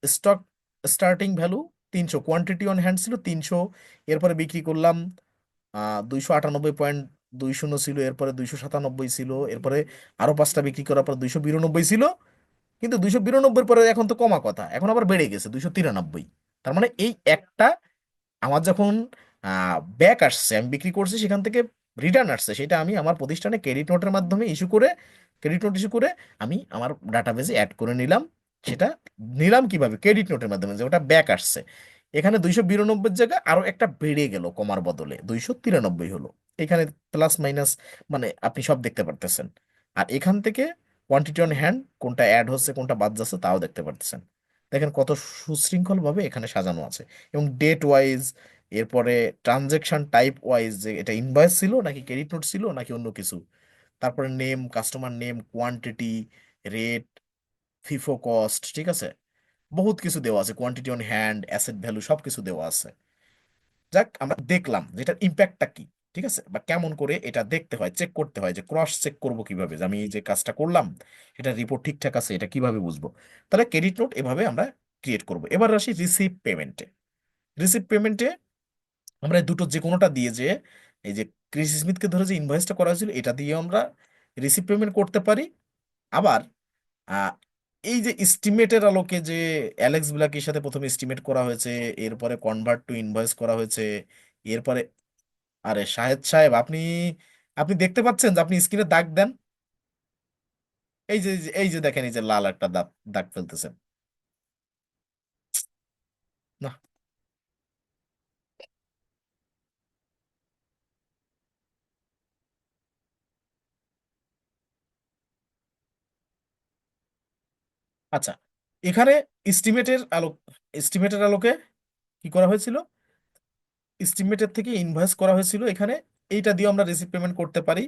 stock starting value 300, quantity on hand ছিল 300, এরপরে বিক্রি করলাম 298.20 ছিল, এরপরে 297 ছিল, এরপরে আরো 5টা বিক্রি করার পর 292 ছিল, কিন্তু 292 পরে এখন তো কমা কথা, এখন আবার বেড়ে গেছে 293। তার মানে এই একটা আমার যখন ব্যাক আসছে, আমি বিক্রি করছি সেখান থেকে রিটার্ন আসছে, সেটা আমি আমার প্রতিষ্ঠানে ক্রেডিট নোটের মাধ্যমে ইস্যু করে, ক্রেডিট নোট ইস্যু করে আমি আমার ডাটাবেজে অ্যাড করে নিলাম। সেটা নিলাম কিভাবে? ক্রেডিট নোটের মাধ্যমে, যে ওটা ব্যাক আসছে। এখানে 292 জায়গায় আরো একটা বেড়ে গেল, কমার বদলে 293 হলো। এখানে প্লাস মাইনাস মানে আপনি সব দেখতে পারতেছেন। আর এখান থেকে কোয়ান্টিটি অন হ্যান্ড কোনটা অ্যাড হচ্ছে কোনটা বাদ যাচ্ছে তাও দেখতে পারতেছেন। দেখেন কত সুশৃঙ্খল ভাবে এখানে সাজানো আছে, এবং ডেট ওয়াইজ, এরপরে ট্রানজেকশন টাইপ ওয়াইজ, যে এটা ইনভয়েস ছিল নাকি ক্রেডিট নোট ছিল নাকি অন্য কিছু, তারপরে name, customer name, quantity, rate, FIFO cost, ঠিক আছে, বহুত কিছু দেওয়া আছে, quantity on hand, asset value সব কিছু দেওয়া আছে। যাক আমরা দেখলাম যেটার ইম্প্যাক্টটা কি, ঠিক আছে, বা কেমন করে এটা দেখতে হয়, চেক করতে হয়, যে ক্রস চেক করব কিভাবে যে আমি এই যে কাজটা করলাম এটা রিপোর্ট ঠিকঠাক আছে, এটা কিভাবে বুঝবো। তাহলে ক্রেডিট নোট এভাবে আমরা ক্রিয়েট করব। এবার আসি রিসিভ পেমেন্টে। রিসিভ পেমেন্টে আমরা এই দুটো যে কোনোটা দিয়ে, যে এই যে ক্রিস স্মিথকে ধরে যে ইনভয়েসটা করা হয়েছিল এটা দিয়ে আমরা রিসিভ পেমেন্ট করতে পারি। আবার আহ, এই যে এস্টিমেটের আলোকে যে অ্যালেক্স ব্ল্যাকের সাথে প্রথমে এস্টিমেট করা হয়েছে, এরপরে কনভার্ট টু ইনভয়েস করা হয়েছে, এরপরে আরে শাহেদ সাহেব আপনি আপনি দেখতে পাচ্ছেন যে আপনি স্ক্রিনে দাগ দেন, এই যে দেখেন এই যে লাল একটা দাগ দাগ ফেলতেছেন না। আচ্ছা, এখানে এস্টিমেটের আলোকে কি করা হয়েছিল, এস্টিমেটের থেকে ইনভয়েস করা হয়েছিল এখানে, এইটা দিয়ে আমরা রিসিভ পেমেন্ট করতে পারি।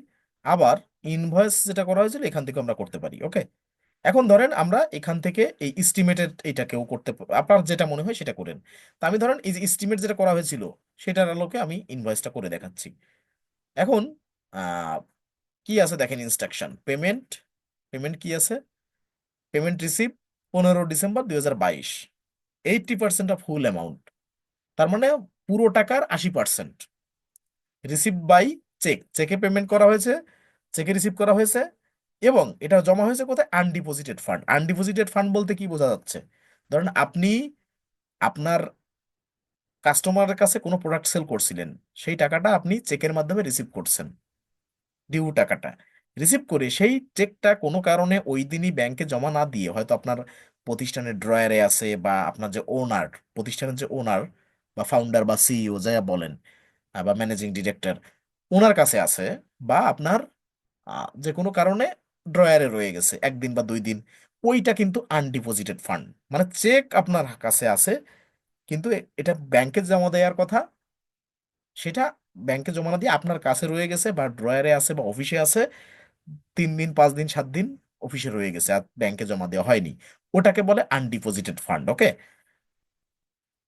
আবার ইনভয়েস যেটা করা হয়েছিল এখান থেকে আমরা করতে পারি, ওকে। এখন ধরেন আমরা এখান থেকে এই এস্টিমেটেড এইটাকেও আপনার যেটা মনে হয় সেটা করেন। তা আমি ধরেন এই যে এস্টিমেট যেটা করা হয়েছিল সেটার আলোকে আমি ইনভয়েসটা করে দেখাচ্ছি। এখন আহ, কি আছে দেখেন, ইনস্ট্রাকশন পেমেন্ট, পেমেন্ট কি আছে, payment receive 15 December 2022, 80% of full amount, তার মানে পুরো টাকার 80%। রিসিভ বাই চেক, চেকে পেমেন্ট করা হয়েছে, চেকে রিসিভ করা হয়েছে, এবং এটা জমা হয়েছে কোথায়? আনডিপোজিটেড ফান্ড। আনডিপোজিটেড ফান্ড বলতে কি বোঝা যাচ্ছে? ধরেন আপনি আপনার কাস্টমারের কাছে কোনো প্রোডাক্ট সেল করছিলেন, সেই টাকাটা আপনি চেকের মাধ্যমে রিসিভ করছেন, ডিউ টাকাটা রিসিভ করে সেই চেকটা কোনো কারণে ওই দিনই ব্যাংকে জমা না দিয়ে হয়তো আপনার প্রতিষ্ঠানের ড্রয়ারে আছে, বা আপনার যে ওনার, প্রতিষ্ঠানের যে ওনার বা ফাউন্ডার বা সিইও যা বলেন, বা ম্যানেজিং ডিরেক্টর, ওনার কাছে আছে, বা আপনার যে কোনো কারণে ড্রয়ারে রয়ে গেছে 1 দিন বা 2 দিন, ওইটা কিন্তু আনডিপোজিটেড ফান্ড, মানে চেক আপনার কাছে আছে কিন্তু এটা ব্যাংকে জমা দেওয়ার কথা, সেটা ব্যাংকে জমা না দিয়ে আপনার কাছে রয়ে গেছে বা ড্রয়ারে আছে বা অফিসে আছে, 3 দিন 5 দিন 7 দিন অফিসে রয়ে গেছে আর ব্যাংকে জমা দেওয়া হয়নি, ওটাকে বলে আনডিপোজিটেড ফান্ড, ওকে।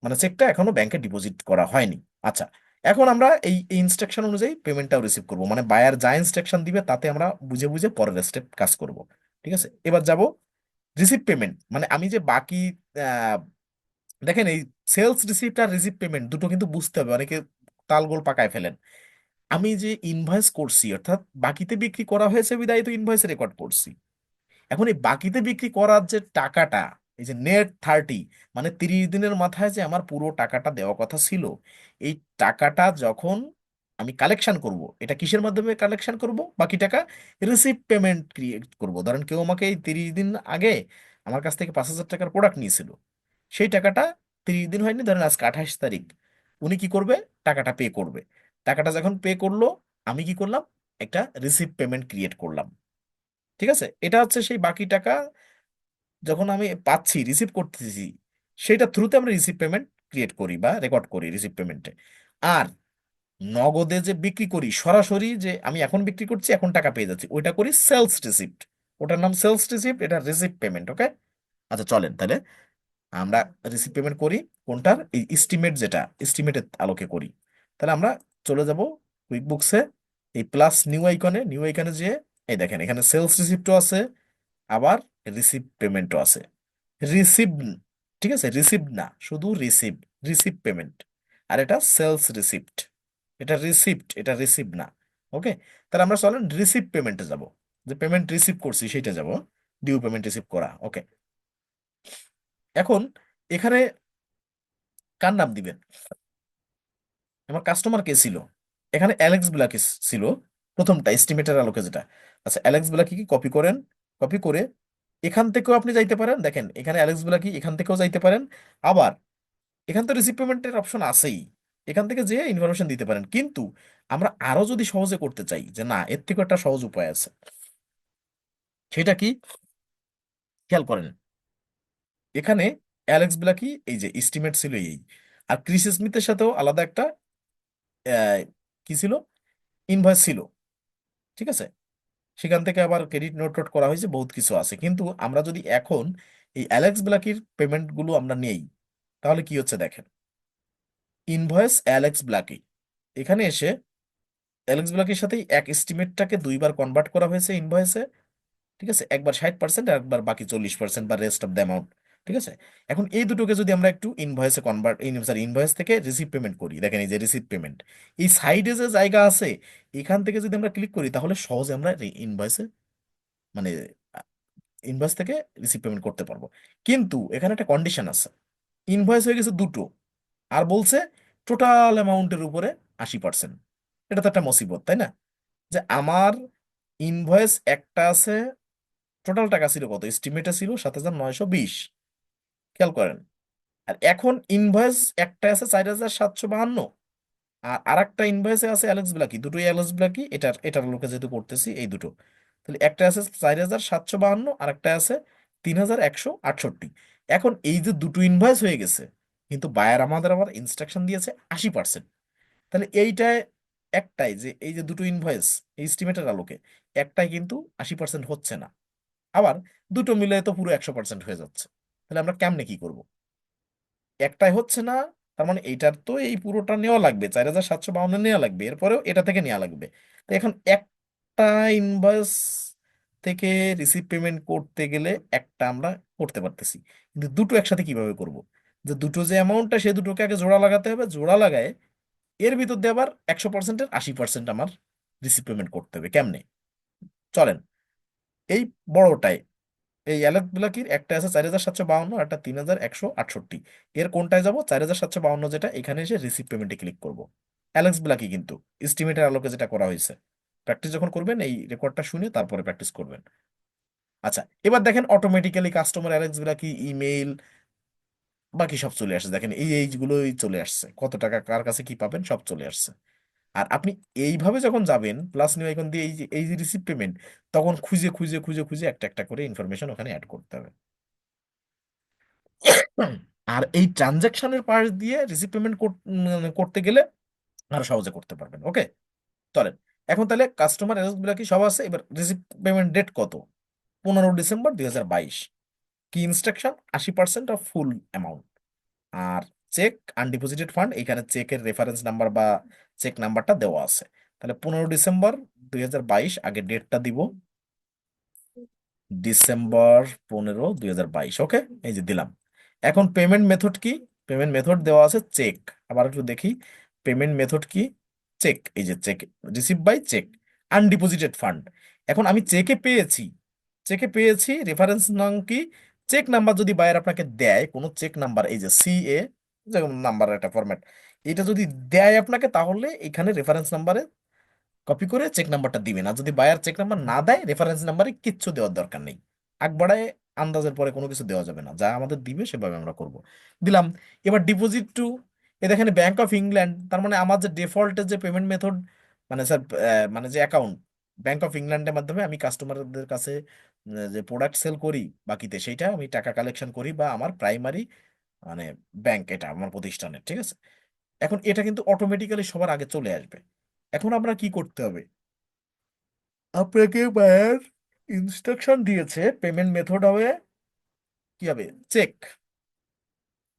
মানে চেকটা এখনো ব্যাংকে ডিপোজিট করা হয়নি। আচ্ছা, এখন আমরা এই ইনস্ট্রাকশন অনুযায়ী পেমেন্টটাও রিসিভ করব, মানে বায়ার যা ইনস্ট্রাকশন দিবে তাতে আমরা বুঝে বুঝে পরের স্টেপ কাজ করব। ঠিক আছে, এবার যাব রিসিভ পেমেন্ট, মানে আমি যে বাকি আহ, দেখেন এই সেলস রিসিপ্ট আর রিসিভ পেমেন্ট দুটো কিন্তু বুঝতে হবে, অনেকে তালগোল পাকায় ফেলেন। আমি যে ইনভয়েস করছি অর্থাৎ বাকিতে বিক্রি করা হয়েছে বিদায় তো ইনভয়েস রেকর্ড করছি, এখন এই বাকিতে বিক্রি করার যে টাকাটা, এই যে নেট 30, মানে 30 দিনের মাথায় যে আমার পুরো টাকাটা দেওয়া কথা ছিল, এই টাকাটা যখন আমি কালেকশন করব, এটা কিসের মাধ্যমে কালেকশন করব বাকি টাকা? রিসিভ পেমেন্ট ক্রিয়েট করব। ধরেন কেউ আমাকে এই 30 দিন আগে আমার কাছ থেকে 5,000 টাকার প্রোডাক্ট নিয়েছিল, সেই টাকাটা 30 দিন হয়নি, ধরেন আজকে 28 তারিখ, উনি কি করবে? টাকাটা পে করবে। টাকাটা যখন পে করলো, আমি কি করলাম? একটা রিসিভ পেমেন্ট ক্রিয়েট করলাম। ঠিক আছে, এটা হচ্ছে সেই বাকি টাকা যখন আমি পাচ্ছি, রিসিভ করতেছি, সেটা থ্রুতে আমরা রিসিভ পেমেন্ট ক্রিয়েট করি বা রেকর্ড করি রিসিভ পেমেন্টে। আর নগদে যে বিক্রি করি সরাসরি, যে আমি এখন বিক্রি করছি এখন টাকা পেয়ে যাচ্ছি, ওইটা করি সেলস রিসিপ্ট। ওটার নাম সেলস রিসিপ্ট, এটা রিসিভ পেমেন্ট। ওকে, আচ্ছা চলেন তাহলে আমরা রিসিভ পেমেন্ট করি কোনটার, এই এস্টিমেট, যেটা এস্টিমেটের আলোকে করি। তাহলে আমরা চলে যাব কুইক বুকসে, এই প্লাস নিউ আইকনে, নিউ আইকনে যে এই দেখেন এখানে সেলস রিসিপ্টও আছে, আবার রিসিভ পেমেন্টও আছে। রিসিভ, ঠিক আছে, রিসিভ না, শুধু রিসিভ, রিসিভ পেমেন্ট। আর এটা সেলস রিসিপ্ট, এটা রিসিপ্ট, এটা রিসিভ না। ওকে, তাহলে আমরা চলেন রিসিভ পেমেন্টে যাব, যে পেমেন্ট রিসিভ করছি সেইটা যাব, ডিউ পেমেন্ট রিসিভ করা। ওকে, এখন এখানে কার নাম দিবেন? আমার কাস্টমার কে ছিল? এখানে অ্যালেক্স ব্ল্যাকি ছিল, প্রথমটা এস্টিমেটের আলোকে যেটা। আচ্ছা, অ্যালেক্স ব্ল্যাকি কি কপি করেন, কপি করে এখান থেকেও আপনি যাইতে পারেন, দেখেন এখানে অ্যালেক্স ব্ল্যাকি, এখান থেকেও যাইতে পারেন। আবার এখান তো রিসিভ পেমেন্টের অপশন আছেই, এখান থেকে যে ইনফরমেশন দিতে পারেন। কিন্তু আমরা আরো যদি সহজে করতে চাই, যে না এর থেকে একটা সহজ উপায় আছে, সেটা কি খেয়াল করেন। এখানে অ্যালেক্স ব্ল্যাকি এই যে এস্টিমেট ছিল এই, আর ক্রিস স্মিথের সাথেও আলাদা একটা আহ, কি ছিল, ইনভয়েস ছিল। ঠিক আছে, সেখান থেকে আবার ক্রেডিট নোট টোট করা হয়েছে, বহুত কিছু আছে। কিন্তু আমরা যদি এখন এই অ্যালেক্স ব্ল্যাকির পেমেন্ট গুলো আমরা নেই, তাহলে কি হচ্ছে দেখেন, ইনভয়েস অ্যালেক্স ব্ল্যাকি, এখানে এসে অ্যালেক্স ব্ল্যাকের সাথে এক এস্টিমেটটাকে দুইবার কনভার্ট করা হয়েছে ইনভয়েসে। ঠিক আছে, একবার 60% আর একবার বাকি 40% বা রেস্ট অফ দ্য অ্যামাউন্ট। ঠিক আছে, এখন এই দুটোকে যদি আমরা একটু ইনভয়েসে কনভার্ট, সরি ইনভয়েস থেকে রিসিভ পেমেন্ট করি, দেখেন এই যে রিসিভ পেমেন্ট, এই সাইডে যে জায়গা আছে, এখান থেকে যদি আমরা ক্লিক করি তাহলে সহজে আমরা ইনভয়েসে, মানে ইনভয়েস থেকে রিসিভ পেমেন্ট করতে পারবো। কিন্তু এখানে একটা কন্ডিশন আছে, ইনভয়েস হয়ে গেছে দুটো, আর বলছে টোটাল অ্যামাউন্টের উপরে 80%। এটা তো একটা মুসিবত, তাই না? যে আমার ইনভয়েস একটা আছে, টোটাল টাকা ছিল কত, এস্টিমেটে ছিল 7,920, খেয়াল করেন। আর এখন ইনভয়েস একটা আছে 4,752, আর আরেকটা ইনভয়েসে আছে অ্যালেক্স ব্লাকি, দুটোই অ্যালেক্স ব্লাকি, এটার লোকে যেহেতু করতেছি এই দুটো। তাহলে একটা আছে 4,752, আর একটা আছে 3,168। এখন এই যে দুটো ইনভয়েস হয়ে গেছে, কিন্তু বায়ার আমাদের আবার ইনস্ট্রাকশন দিয়েছে 80%। তাহলে এইটায় একটাই, যে এই যে দুটো ইনভয়েস এস্টিমেটের আলোকে একটাই কিন্তু 80% হচ্ছে না, আবার দুটো মিলে তো পুরো 100% হয়ে যাচ্ছে। তাহলে আমরা কেমনে কি করব? একটাই হচ্ছে না, তার মানে এইটার তো এই পুরোটা নেওয়া লাগবে, 4,752 নেওয়া লাগবে, এরপরেও এটা থেকে নেওয়া লাগবে। তো এখন একটা ইনভয়েস থেকে রিসিভ পেমেন্ট করতে গেলে একটা আমরা করতে পারতেছি, কিন্তু দুটো একসাথে কিভাবে করব? যে দুটো যে অ্যামাউন্টটা, সে দুটোকে আগে জোড়া লাগাতে হবে, জোড়া লাগায় এর ভিতর দিয়ে আবার 100%-এর 80% আমার রিসিভ পেমেন্ট করতে হবে। কেমনে? চলেন এই বড়টায়, এই অ্যালেক ব্লাকির একটা আছে 4,752 আর একটা 3,168, এর কোনটায় যাব? 4,752 যেটা, এখানে এসে রিসিভ পেমেন্টে ক্লিক করব। অ্যালেক্স ব্লাকি কিন্তু এস্টিমেটের আলোকে যেটা করা হয়েছে। প্র্যাকটিস যখন করবেন এই রেকর্ডটা শুনে তারপরে প্র্যাকটিস করবেন। আচ্ছা, এবার দেখেন অটোমেটিক্যালি কাস্টমার অ্যালেক্স ব্লাকি ইমেল বাকি সব চলে আসছে, দেখেন এই এইগুলোই চলে আসছে, কত টাকা কার কাছে কি পাবেন সব চলে আসছে। আর আপনি এইভাবে যখন যাবেন প্লাস নিউ আইকন দিয়ে, এই যে রিসিভ পেমেন্ট, তখন খুঁজে খুঁজে খুঁজে খুঁজে একটা একটা করে ইনফরমেশন ওখানে অ্যাড করতে হবে। আর এই ট্রানজাকশনের পাশ দিয়ে রিসিভ পেমেন্ট করতে গেলে আরো সহজে করতে পারবেন। ওকে, চলেন এখন তাহলে কাস্টমার অ্যাড্রেস গুলা কি সব আছে, এবার রিসিভ পেমেন্ট ডেট কত, 15 ডিসেম্বর 2022। কি ইনস্ট্রাকশন, 80% অফ ফুল অ্যামাউন্ট। আর চেক আনডিপোজিটেড ফান্ড, এখানে চেকের রেফারেন্স নাম্বার বা চেক নাম্বারটা দেওয়া আছে। তাহলে 15 ডিসেম্বর 2022, আগে ডেটটা দিব, December 15, 2022। ওকে, এই যে দিলাম। এখন পেমেন্ট মেথড কি? পেমেন্ট মেথড দেওয়া আছে চেক। আবার একটু দেখি পেমেন্ট মেথড কি, চেক। এই যে cheque, receive by cheque, undeposited fund. এখন আমি চেকে পেয়েছি, চেকে পেয়েছি, রেফারেন্স নাম কি, চেক নাম্বার যদি বায়ার আপনাকে দেয় কোনো চেক নাম্বার, এই যে CA, যেমন নাম্বার একটা ফরম্যাট, এটা যদি দেয় আপনাকে, তাহলে এখানে রেফারেন্স নাম্বারে কপি করে চেক নাম্বারটা দিবেন। আর যদি বায়ার চেক নাম্বার না দেয়, রেফারেন্স নাম্বারে কিচ্ছু দেওয়ার দরকার নেই। আগ বাড়ায় আন্দাজের পরে কোনো কিছু দেওয়া যাবে না, যা আমাদের দিবে সেভাবে আমরা করব। দিলাম। এবার ডিপোজিট টু, এ দেখেন ব্যাংক অফ ইংল্যান্ড, তার মানে আমার যে ডিফল্টের যে পেমেন্ট মেথড মানে স্যার, মানে যে অ্যাকাউন্ট ব্যাংক অফ ইংল্যান্ডের মাধ্যমে আমি কাস্টমারদের কাছে যে প্রোডাক্ট সেল করি বাকিতে, সেইটা আমি টাকা কালেকশন করি, বা আমার প্রাইমারি মানে ব্যাংক এটা আমার প্রতিষ্ঠানের, ঠিক আছে। এখন এটা কিন্তু অটোমেটিক্যালি সবার আগে চলে আসবে। এখন আমরা কি করতে হবে, আপনাকে বায়ার ইনস্ট্রাকশন দিয়েছে পেমেন্ট মেথড হবে কি হবে, চেক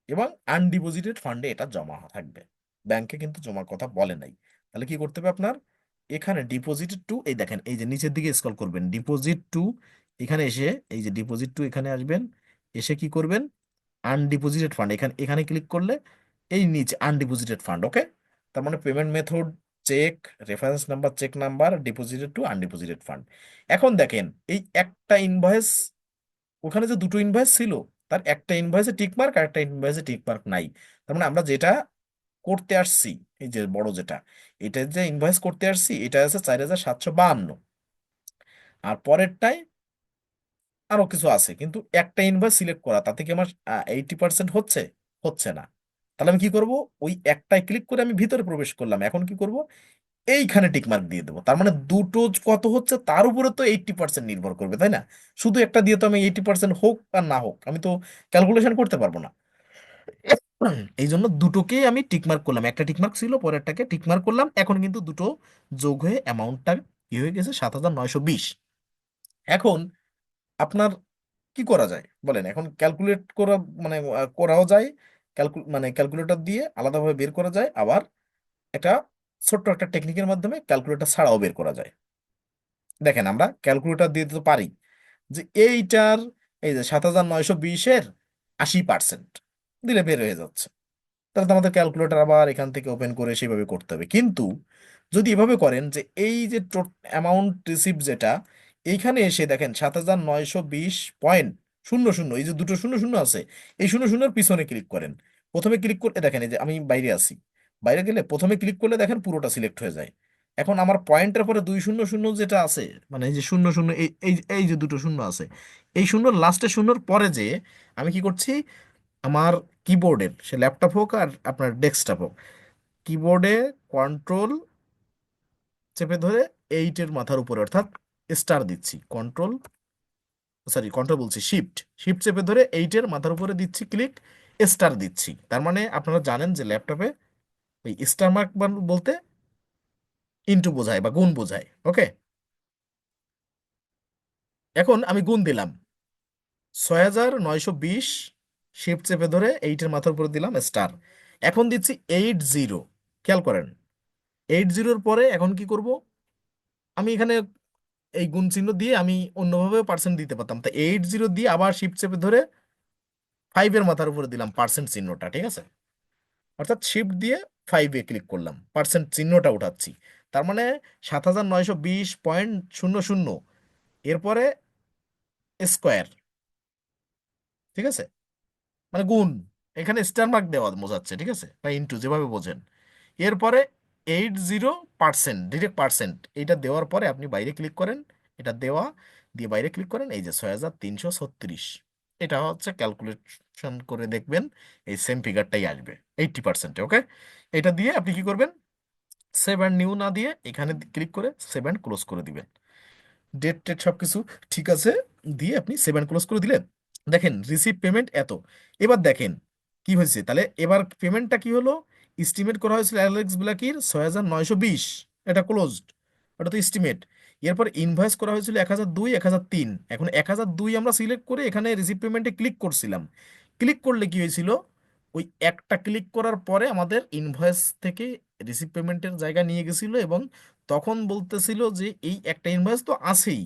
এবং আনডিপোজিটেড ফান্ডে এটা জমা থাকবে, ব্যাংকে কিন্তু জমার কথা বলে নাই। তাহলে কি করতে হবে আপনার, এখানে ডিপোজিটেড টু, এই দেখেন এই যে নিচের দিকে স্ক্রল করবেন, ডিপোজিট টু, এখানে এসে এই যে ডিপোজিট টু এখানে আসবেন, এসে কি করবেন, আনডিপোজিটেড ফান্ড, এখানে এখানে ক্লিক করলে এই নিচে আনডিপোজিটেড ফান্ড, ওকে। তার মানে payment method cheque, reference number, cheque number, deposited to undeposited fund. এখন দেখেন এই একটা ইনভয়েস, ওখানে যে দুটো ইনভয়েস ছিল, তার একটা ইনভয়েসে টিক মার্ক আর একটা ইনভয়েসে টিক মার্ক নাই। তার মানে আমরা যেটা করতে আসছি, এই যে বড় যেটা, এটা যে ইনভয়েস করতে আসছি এটা আছে 4752, আর পরেরটায় আরো কিছু আছে, কিন্তু একটা ইনভয়েস সিলেক্ট করা, তাতে কি আমার 80% হচ্ছে, হচ্ছে না। তাহলে আমি কি করব, ওই একটাই ক্লিক করে আমি ভিতরে প্রবেশ করলাম, এখন কি করব, এইখানে টিক মার্ক দিয়ে দেবো। তার মানে দুটো কত হচ্ছে তার উপরে তো 80% নির্ভর করবে, তাই না? শুধু একটা দিয়ে তো আমি 80% হোক আর না হোক আমি তো ক্যালকুলেশন করতে পারবো না। এই জন্য দুটোকেই আমি টিকমার্ক করলাম, একটা টিকমার্ক ছিল পরেরটাকে টিকমার্ক করলাম, এখন কিন্তু দুটো যোগ হয়ে অ্যামাউন্টটা কি হয়ে গেছে, 7,920। এখন আপনার কি করা যায় বলেন, এখন ক্যালকুলেট করা মানে করাও যায়, মানে ক্যালকুলেটর দিয়ে আলাদাভাবে বের করা যায়, আবার একটা ছোট্ট একটা টেকনিকের মাধ্যমে ক্যালকুলেটর ছাড়াও বের করা যায়। দেখেন আমরা ক্যালকুলেটর দিয়ে তো পারি যে এইটার, এই যে 7,920-এর 80% দিলে বের হয়ে যাচ্ছে। তাহলে তো আমাদের ক্যালকুলেটর আবার এখান থেকে ওপেন করে সেভাবে করতে হবে। কিন্তু যদি এভাবে করেন যে এই যে অ্যামাউন্ট রিসিভ যেটা, এইখানে এসে দেখেন 7,920.00, এই যে দুটো শূন্য শূন্য আছে, এই শূন্য শূন্যের পিছনে ক্লিক করেন। প্রথমে ক্লিক করতে দেখেন এই যে আমি বাইরে আছি, বাইরে গেলে প্রথমে ক্লিক করলে দেখেন পুরোটা সিলেক্ট হয়ে যায়। এখন আমার পয়েন্টের পরে দুই শূন্য শূন্য যেটা আছে, মানে এই যে শূন্য শূন্য, এই এই এই যে দুটো শূন্য আছে, এই শূন্যর লাস্টে শূন্যর পরে যে আমি কি করছি, আমার কিবোর্ডের, সে ল্যাপটপ হোক আর আপনার ডেস্কটপ হোক, কিবোর্ডে কন্ট্রোল চেপে ধরে এইটের মাথার উপরে অর্থাৎ স্টার দিচ্ছি, কন্ট্রোল, সরি কন্ট্রোল বলছি, শিফট, শিফট চেপে ধরে এইটের মাথার উপরে দিচ্ছি ক্লিক, স্টার দিচ্ছি। তার মানে আপনারা জানেন যে ল্যাপটপে ওই স্টার মার্ক বলতে ইনটু বোঝায় বা গুণ বোঝায়, ওকে। এখন আমি গুণ দিলাম 6,920, শিফট চেপে ধরে এইটের মাথার উপরে দিলাম স্টার, এখন দিচ্ছি 80, খেয়াল করেন 80-র পরে এখন কি করব, আমি এখানে এই গুণ চিহ্ন দিয়ে আমি অন্যভাবে পার্সেন্ট দিতে পারতাম, তা 80 দিয়ে আবার শিফট চেপে ধরে 5-এর মাথার উপরে দিলাম পার্সেন্ট চিহ্নটা, ঠিক আছে। অর্থাৎ শিফট দিয়ে 5-এ ক্লিক করলাম, পার্সেন্ট চিহ্নটা উঠাচ্ছি। তার মানে 7,920.00, এরপরে স্কোয়ার, ঠিক আছে, মানে গুণ, এখানে স্টার মার্ক দেওয়া বোঝাচ্ছে, ঠিক আছে, বা ইন্টু যেভাবে বোঝেন। এরপরে 80%, ডিরেক্ট পার্সেন্ট, এইটা দেওয়ার পরে আপনি বাইরে ক্লিক করেন, এটা দেওয়া দিয়ে বাইরে ক্লিক করেন, এই যে 6,336, এটা হচ্ছে ক্যালকুলেশন করে দেখবেন এই সেম ফিগারটাই আসবে 80%-এ, ওকে। এটা দিয়ে আপনি কি করবেন, সেভ অ্যান্ড নিউ না দিয়ে এখানে ক্লিক করে সেভ অ্যান্ড ক্লোজ করে দিবেন, ডেট টেট সব কিছু ঠিক আছে দিয়ে আপনি সেভ অ্যান্ড ক্লোজ করে দিলেন। দেখেন রিসিভ পেমেন্ট এত। এবার দেখেন কি হয়েছে, তাহলে এবার পেমেন্টটা কি হলো, এস্টিমেট করা হয়েছিল অ্যালেক্স ব্ল্যাকির 6,920, এটা ক্লোজড, ওটা তো এস্টিমেট। এরপর ইনভয়েস করা হয়েছিল 1,002, 1,003, এখন 1,002 আমরা সিলেক্ট করে এখানে রিসিভ পেমেন্টে ক্লিক করছিলাম। ক্লিক করলে কি হয়েছিল, ওই একটা ক্লিক করার পরে আমাদের ইনভয়েস থেকে রিসিভ পেমেন্টের জায়গা নিয়ে গেছিল, এবং তখন বলতেছিল যে এই একটা ইনভয়েস তো আছেই,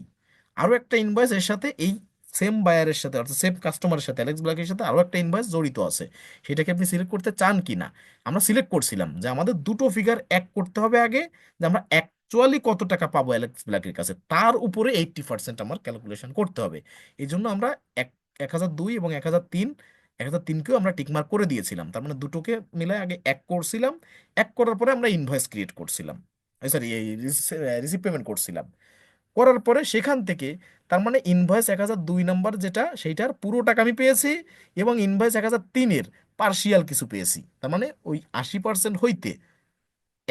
আরো একটা ইনভয়েস এর সাথে এই সেম বায়ারের সাথে অর্থাৎ সেম কাস্টমারের সাথে অ্যালেক্স ব্ল্যাকের সাথে আরো একটা ইনভয়েস জড়িত আছে, সেটাকে আপনি সিলেক্ট করতে চান কি না। আমরা সিলেক্ট করছিলাম যে আমাদের দুটো ফিগার এক করতে হবে আগে, যে আমরা অ্যাকচুয়ালি কত টাকা পাবো অ্যালেক্স ব্ল্যাকের কাছে, তার উপরে 80% আমার ক্যালকুলেশন করতে হবে। এই জন্য আমরা এক 1,002 এবং 1,003, 1,003-কেও আমরা টিকমার্ক করে দিয়েছিলাম, তার মানে দুটোকে মিলে আগে এক করছিলাম, এক করার পরে আমরা ইনভয়েস ক্রিয়েট করছিলাম, সরি এই রিসিভ পেমেন্ট করছিলাম, করার পরে সেখান থেকে তার মানে ইনভয়েস 1,002 নাম্বার যেটা, সেইটার পুরো টাকা আমি পেয়েছি, এবং ইনভয়েস 1,003-এর পার্শিয়াল কিছু পেয়েছি। তার মানে ওই 80% হইতে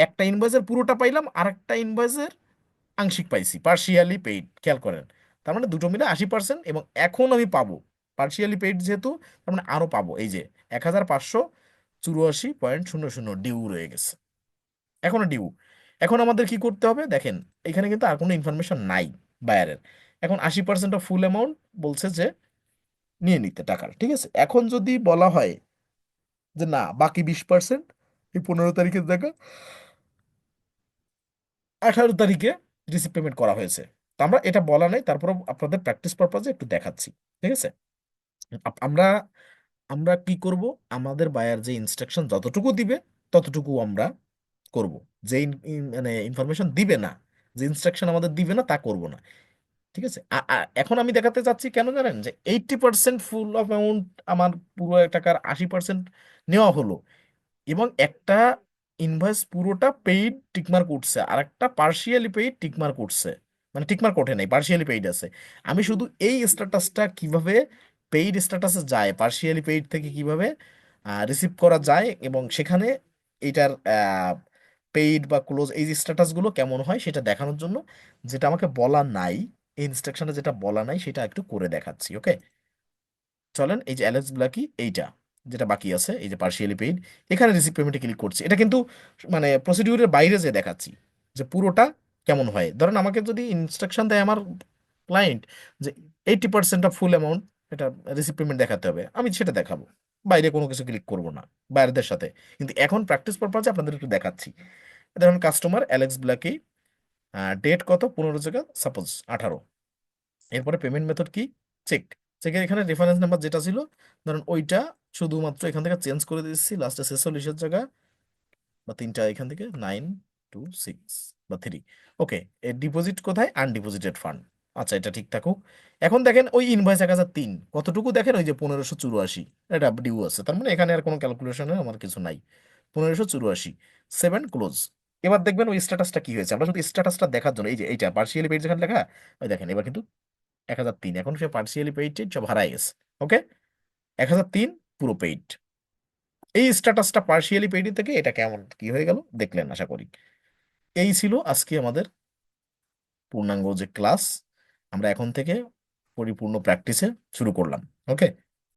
একটা ইনভয়েসের পুরোটা পাইলাম, আর একটা ইনভয়েসের আংশিক পাইছি, পার্শিয়ালি পেইড, খেয়াল করেন। তার মানে দুটো মিলে 80%, এবং এখন আমি পাবো পার্শিয়ালি পেইড যেহেতু, তার মানে আরো পাবো এই যে 1584.00 ডিউ রয়ে গেছে, এখনো ডিউ। এখন আমাদের কি করতে হবে দেখেন, এখানে কিন্তু আর কোনো ইনফরমেশন নাই বায়ারের। এখন 80% অফ ফুল অ্যামাউন্ট বলছে যে নিয়ে নিতে টাকার, ঠিক আছে। এখন যদি বলা হয় যে না, বাকি 20%, এই 15 তারিখের জায়গা 18 তারিখে রিসিভ পেমেন্ট করা হয়েছে, তো আমরা এটা বলা নাই, তারপর আপনাদের প্র্যাকটিস পারপাজে একটু দেখাচ্ছি, ঠিক আছে। আমরা আমরা কি করব, আমাদের বায়ার যে ইনস্ট্রাকশন যতটুকু দিবে ততটুকু আমরা করব। যে মানে ইনফরমেশন দিবে না, যে ইনস্ট্রাকশন আমাদের দিবে না তা করব না, ঠিক আছে। এখন আমি দেখাতে চাচ্ছি কেন জানেন, যে 80% ফুল অফ অ্যামাউন্ট আমার পুরো টাকার 80% নেওয়া হলো, এবং একটা ইনভয়েস পুরোটা পেইড টিকমার্ক উঠছে, আর একটা পার্শিয়ালি পেইড টিকমার্ক উঠছে, মানে টিকমার্ক ওঠে নাই, পার্শিয়ালি পেইড আছে। আমি শুধু এই স্ট্যাটাসটা কিভাবে পেইড স্ট্যাটাসে যায়, পার্শিয়ালি পেইড থেকে কিভাবে রিসিভ করা যায়, এবং সেখানে এটার পেইড বা ক্লোজ এই স্ট্যাটাসগুলো কেমন হয় সেটা দেখানোর জন্য, যেটা আমাকে বলা নাই, এই ইনস্ট্রাকশনে যেটা বলা নাই সেটা একটু করে দেখাচ্ছি, ওকে। চলেন, এই যে অ্যালেক্স ব্লাকি এইটা যেটা বাকি আছে, এই যে পার্শিয়ালি পেইড, এখানে রিসিভ পেমেন্টে ক্লিক করছি। এটা কিন্তু মানে প্রসিডিউরের বাইরে যে দেখাচ্ছি যে পুরোটা কেমন হয়। ধরেন আমাকে যদি ইনস্ট্রাকশন দেয় আমার ক্লায়েন্ট যে 80% অফ ফুল অ্যামাউন্ট এটা রিসিভ পেমেন্ট দেখাতে হবে, আমি সেটা দেখাবো, বাইরে কোনো কিছু ক্লিক করব না বাইরেদের সাথে। কিন্তু এখন প্র্যাকটিস পারপাসে আপনাদের একটু দেখাচ্ছি। ধরুন কাস্টমার অ্যালেক্স ব্ল্যাকি, ডেট কত, 15 জায়গা সাপোজ 18, এরপরে পেমেন্ট মেথড কি, চেক। চেকের এখানে রেফারেন্স নাম্বার যেটা ছিল, ধরুন ওইটা শুধুমাত্র এখান থেকে চেঞ্জ করে দিচ্ছি, লাস্টে 46-এর জায়গা বা তিনটা এখান থেকে 926 বা 3। ওকে, এর ডিপোজিট কোথায়, আনডিপোজিটেড ফান্ড, আচ্ছা এটা ঠিক থাকুক। এখন দেখেন ওই ইনভয়েস 1003 কতটুকু, দেখেন ওই যে 1584, এটা ডিউ আছে, তার মানে এখানে আর কোনো ক্যালকুলেশনে আমার কিছু নাই, 1584, 7 ক্লোজ। এবার দেখবেন ওই স্ট্যাটাসটা কি হয়েছে, আমরা শুধু স্ট্যাটাসটা দেখার জন্য, এই যে এইটা পার্সিয়ালি পেইড যেখানে লেখা, ওই দেখেন এবার কিন্তু 1003, এখন সে পার্সিয়ালি পেইড সব হারাই গেছে, ওকে। 1003 পুরো পেইড। এই স্ট্যাটাসটা পার্সিয়ালি পেইড থেকে এটা কেমন কি হয়ে গেল দেখলেন আশা করি। এই ছিল আজকে আমাদের পূর্ণাঙ্গ যে ক্লাস, আমরা এখন থেকে পরিপূর্ণ প্র্যাকটিসে শুরু করলাম, ওকে।